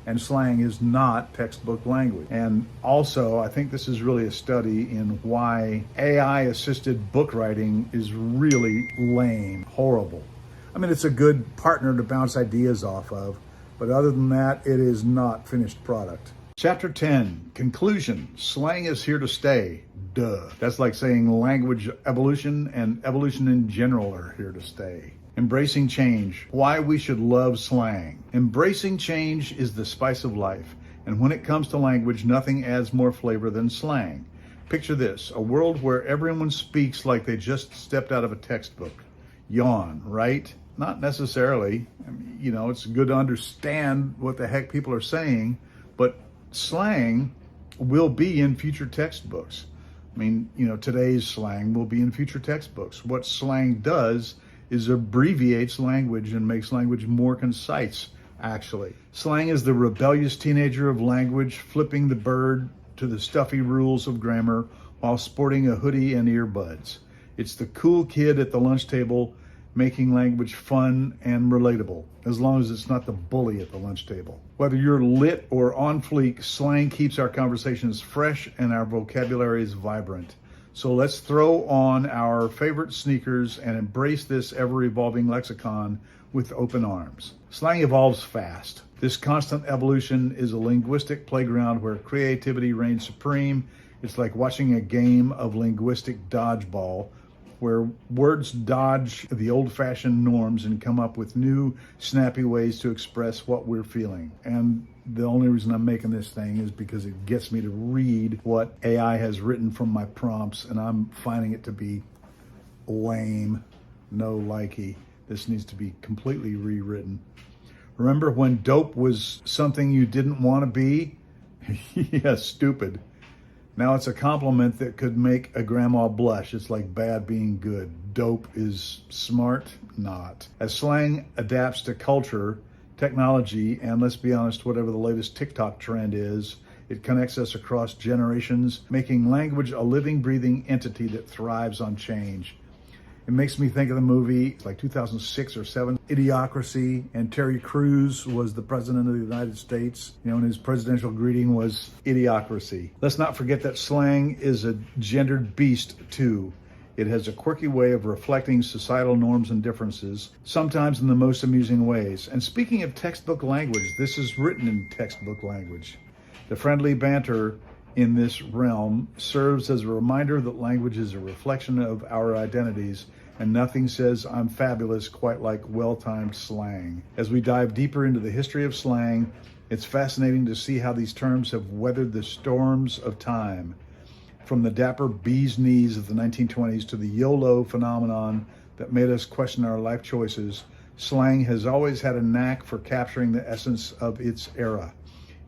[SPEAKER 2] And slang is not textbook language. And also, I think this is really a study in why AI-assisted book writing is really lame, horrible. I mean, it's a good partner to bounce ideas off of, but other than that, it is not finished product. Chapter 10, Conclusion. Slang is here to stay. Duh. That's like saying language evolution and evolution in general are here to stay. Embracing change. Why we should love slang. Embracing change is the spice of life. And when it comes to language, nothing adds more flavor than slang. Picture this, a world where everyone speaks like they just stepped out of a textbook. Yawn, right? Not necessarily. I mean, it's good to understand what the heck people are saying, but slang will be in future textbooks. I mean, today's slang will be in future textbooks. What slang does is abbreviates language and makes language more concise, actually. Slang is the rebellious teenager of language, flipping the bird to the stuffy rules of grammar while sporting a hoodie and earbuds. It's the cool kid at the lunch table making language fun and relatable, as long as it's not the bully at the lunch table. Whether you're lit or on fleek, slang keeps our conversations fresh and our vocabularies vibrant. So let's throw on our favorite sneakers and embrace this ever-evolving lexicon with open arms. Slang evolves fast. This constant evolution is a linguistic playground where creativity reigns supreme. It's like watching a game of linguistic dodgeball, where words dodge the old-fashioned norms and come up with new, snappy ways to express what we're feeling. And the only reason I'm making this thing is because it gets me to read what AI has written from my prompts, and I'm finding it to be lame, no likey. This needs to be completely rewritten. Remember when dope was something you didn't want to be? Yeah, stupid. Now it's a compliment that could make a grandma blush. It's like bad being good. Dope is smart? Not. As slang adapts to culture, technology, and let's be honest, whatever the latest TikTok trend is, it connects us across generations, making language a living, breathing entity that thrives on change. It makes me think of the movie, like 2006 or 7, Idiocracy, and Terry Crews was the president of the United States, and his presidential greeting was Idiocracy. Let's not forget that slang is a gendered beast too. It has a quirky way of reflecting societal norms and differences, sometimes in the most amusing ways. And speaking of textbook language, this is written in textbook language. The friendly banter in this realm serves as a reminder that language is a reflection of our identities, and nothing says I'm fabulous quite like well-timed slang. As we dive deeper into the history of slang, it's fascinating to see how these terms have weathered the storms of time. From the dapper bee's knees of the 1920s to the YOLO phenomenon that made us question our life choices, slang has always had a knack for capturing the essence of its era.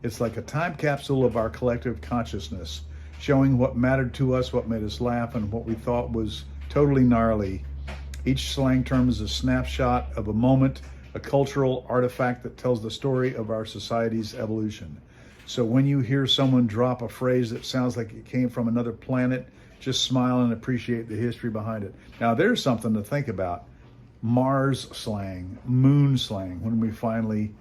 [SPEAKER 2] It's like a time capsule of our collective consciousness, showing what mattered to us, what made us laugh, and what we thought was totally gnarly. Each slang term is a snapshot of a moment, a cultural artifact that tells the story of our society's evolution. So when you hear someone drop a phrase that sounds like it came from another planet, just smile and appreciate the history behind it. Now there's something to think about. Mars slang, moon slang, when we finally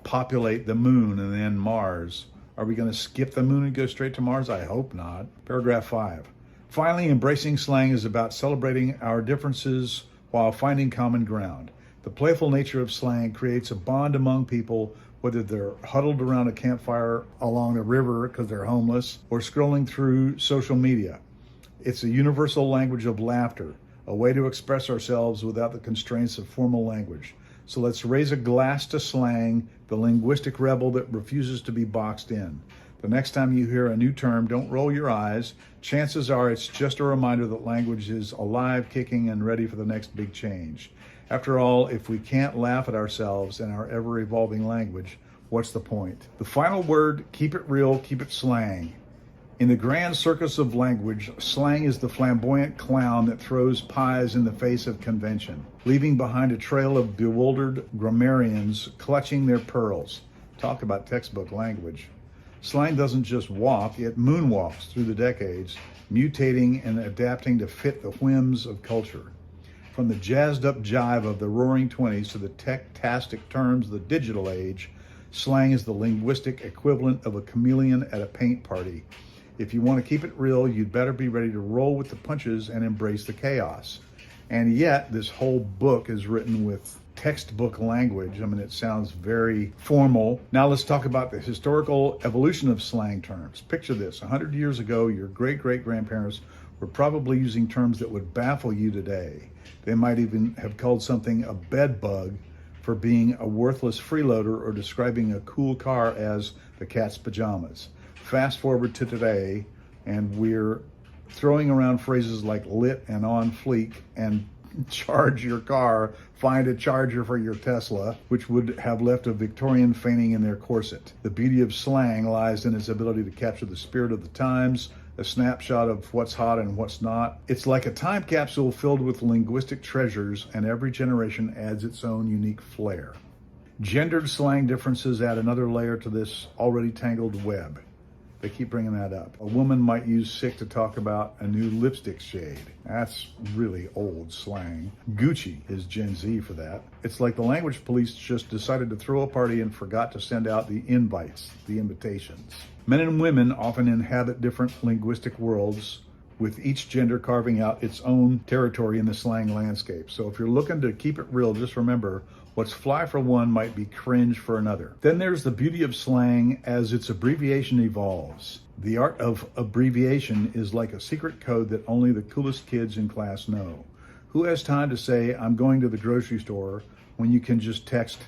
[SPEAKER 2] populate the moon and then Mars. Are we going to skip the moon and go straight to Mars? I hope not. Paragraph 5. Finally, embracing slang is about celebrating our differences while finding common ground. The playful nature of slang creates a bond among people, whether they're huddled around a campfire along a river because they're homeless or scrolling through social media. It's a universal language of laughter, a way to express ourselves without the constraints of formal language. So let's raise a glass to slang, the linguistic rebel that refuses to be boxed in. The next time you hear a new term, don't roll your eyes. Chances are it's just a reminder that language is alive, kicking, and ready for the next big change. After all, if we can't laugh at ourselves and our ever-evolving language, what's the point? The final word, keep it real, keep it slang. In the grand circus of language, slang is the flamboyant clown that throws pies in the face of convention, leaving behind a trail of bewildered grammarians clutching their pearls. Talk about textbook language. Slang doesn't just walk, it moonwalks through the decades, mutating and adapting to fit the whims of culture. From the jazzed-up jive of the roaring 20s to the tech-tastic terms of the digital age, slang is the linguistic equivalent of a chameleon at a paint party. If you want to keep it real, you'd better be ready to roll with the punches and embrace the chaos. And yet, this whole book is written with textbook language. I mean, it sounds very formal. Now let's talk about the historical evolution of slang terms. Picture this. 100 years ago, your great-great-grandparents were probably using terms that would baffle you today. They might even have called something a bed bug for being a worthless freeloader or describing a cool car as the cat's pajamas. Fast forward to today, and we're throwing around phrases like lit and on fleek and charge your car, find a charger for your Tesla, which would have left a Victorian fainting in their corset. The beauty of slang lies in its ability to capture the spirit of the times, a snapshot of what's hot and what's not. It's like a time capsule filled with linguistic treasures, and every generation adds its own unique flair. Gendered slang differences add another layer to this already tangled web. They keep bringing that up. A woman might use sick to talk about a new lipstick shade. That's really old slang. Gucci is Gen Z for that. It's like the language police just decided to throw a party and forgot to send out the invites, the invitations. Men and women often inhabit different linguistic worlds, with each gender carving out its own territory in the slang landscape. So if you're looking to keep it real, just remember, what's fly for one might be cringe for another. Then there's the beauty of slang as its abbreviation evolves. The art of abbreviation is like a secret code that only the coolest kids in class know. Who has time to say, I'm going to the grocery store, when you can just text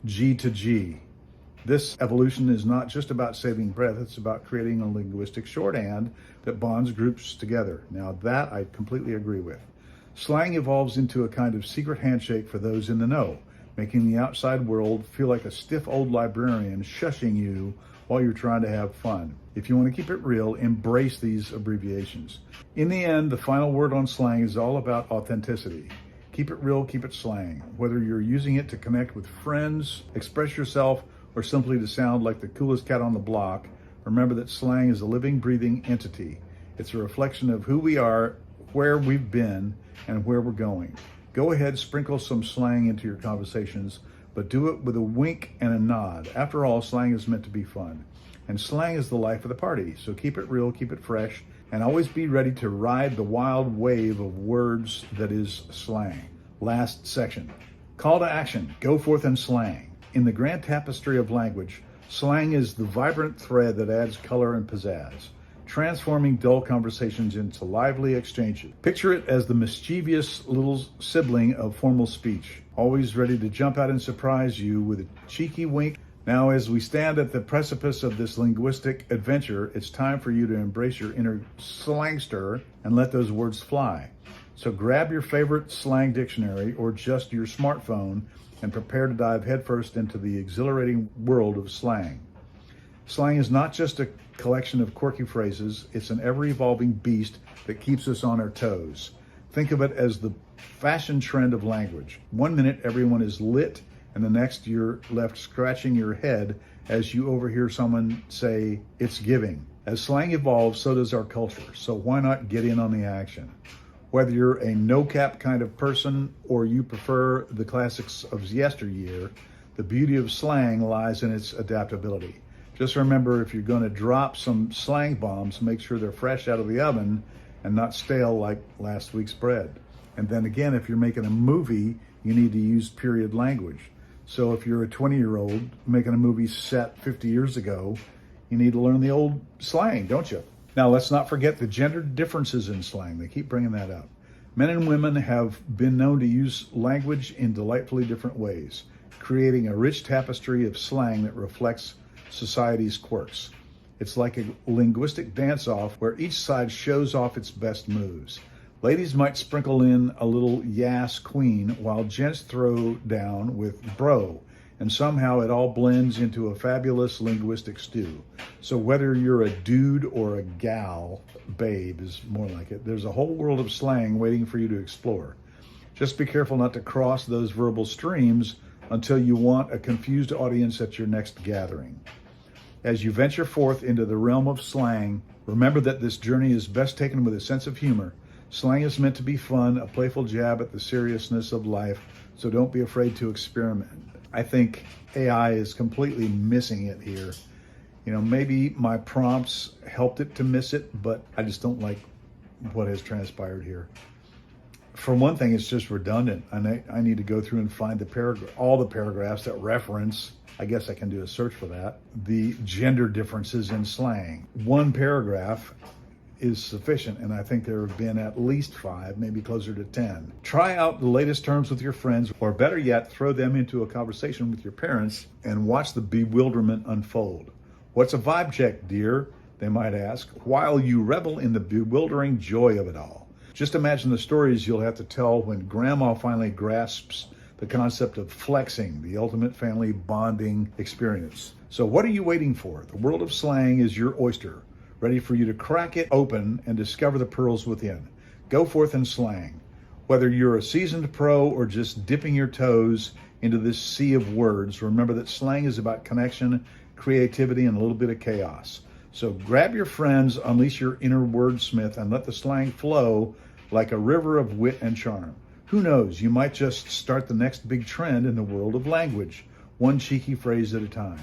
[SPEAKER 2] G to G? This evolution is not just about saving breath, it's about creating a linguistic shorthand that bonds groups together. Now that I completely agree with. Slang evolves into a kind of secret handshake for those in the know, making the outside world feel like a stiff old librarian shushing you while you're trying to have fun. If you want to keep it real, embrace these abbreviations. In the end, the final word on slang is all about authenticity. Keep it real, keep it slang. Whether you're using it to connect with friends, express yourself, or simply to sound like the coolest cat on the block, remember that slang is a living, breathing entity. It's a reflection of who we are, where we've been, and where we're going. Go ahead, sprinkle some slang into your conversations, but do it with a wink and a nod. After all, slang is meant to be fun. And slang is the life of the party, so keep it real, keep it fresh, and always be ready to ride the wild wave of words that is slang. Last section. Call to action. Go forth and slang. In the grand tapestry of language, slang is the vibrant thread that adds color and pizzazz, transforming dull conversations into lively exchanges. Picture it as the mischievous little sibling of formal speech, always ready to jump out and surprise you with a cheeky wink. Now, as we stand at the precipice of this linguistic adventure, it's time for you to embrace your inner slangster and let those words fly. So grab your favorite slang dictionary or just your smartphone and prepare to dive headfirst into the exhilarating world of slang. Slang is not just a collection of quirky phrases, it's an ever-evolving beast that keeps us on our toes. Think of it as the fashion trend of language. One minute everyone is lit, and the next you're left scratching your head as you overhear someone say, "It's giving." As slang evolves, so does our culture, so why not get in on the action? Whether you're a no-cap kind of person or you prefer the classics of yesteryear, the beauty of slang lies in its adaptability. Just remember, if you're going to drop some slang bombs, make sure they're fresh out of the oven and not stale like last week's bread. And then again, if you're making a movie, you need to use period language. So if you're a 20-year-old making a movie set 50 years ago, you need to learn the old slang, don't you? Now, let's not forget the gender differences in slang. They keep bringing that up. Men and women have been known to use language in delightfully different ways, creating a rich tapestry of slang that reflects society's quirks. It's like a linguistic dance-off where each side shows off its best moves. Ladies might sprinkle in a little "yass queen," while gents throw down with "bro," and somehow it all blends into a fabulous linguistic stew. So whether you're a dude or a gal, babe is more like it, there's a whole world of slang waiting for you to explore. Just be careful not to cross those verbal streams until you want a confused audience at your next gathering. As you venture forth into the realm of slang, remember that this journey is best taken with a sense of humor. Slang is meant to be fun, a playful jab at the seriousness of life, so don't be afraid to experiment. I think AI is completely missing it here. You know, maybe my prompts helped it to miss it, but I just don't like what has transpired here. For one thing, it's just redundant. I need to go through and find all the paragraphs that reference, I guess I can do a search for that, the gender differences in slang. One paragraph is sufficient, and I think there have been at least 5, maybe closer to 10. Try out the latest terms with your friends, or better yet, throw them into a conversation with your parents and watch the bewilderment unfold. "What's a vibe check, dear?" they might ask, while you revel in the bewildering joy of it all. Just imagine the stories you'll have to tell when grandma finally grasps the concept of flexing, the ultimate family bonding experience. So what are you waiting for? The world of slang is your oyster, ready for you to crack it open and discover the pearls within. Go forth and slang. Whether you're a seasoned pro or just dipping your toes into this sea of words, remember that slang is about connection, creativity, and a little bit of chaos. So grab your friends, unleash your inner wordsmith, and let the slang flow like a river of wit and charm. Who knows, you might just start the next big trend in the world of language, one cheeky phrase at a time.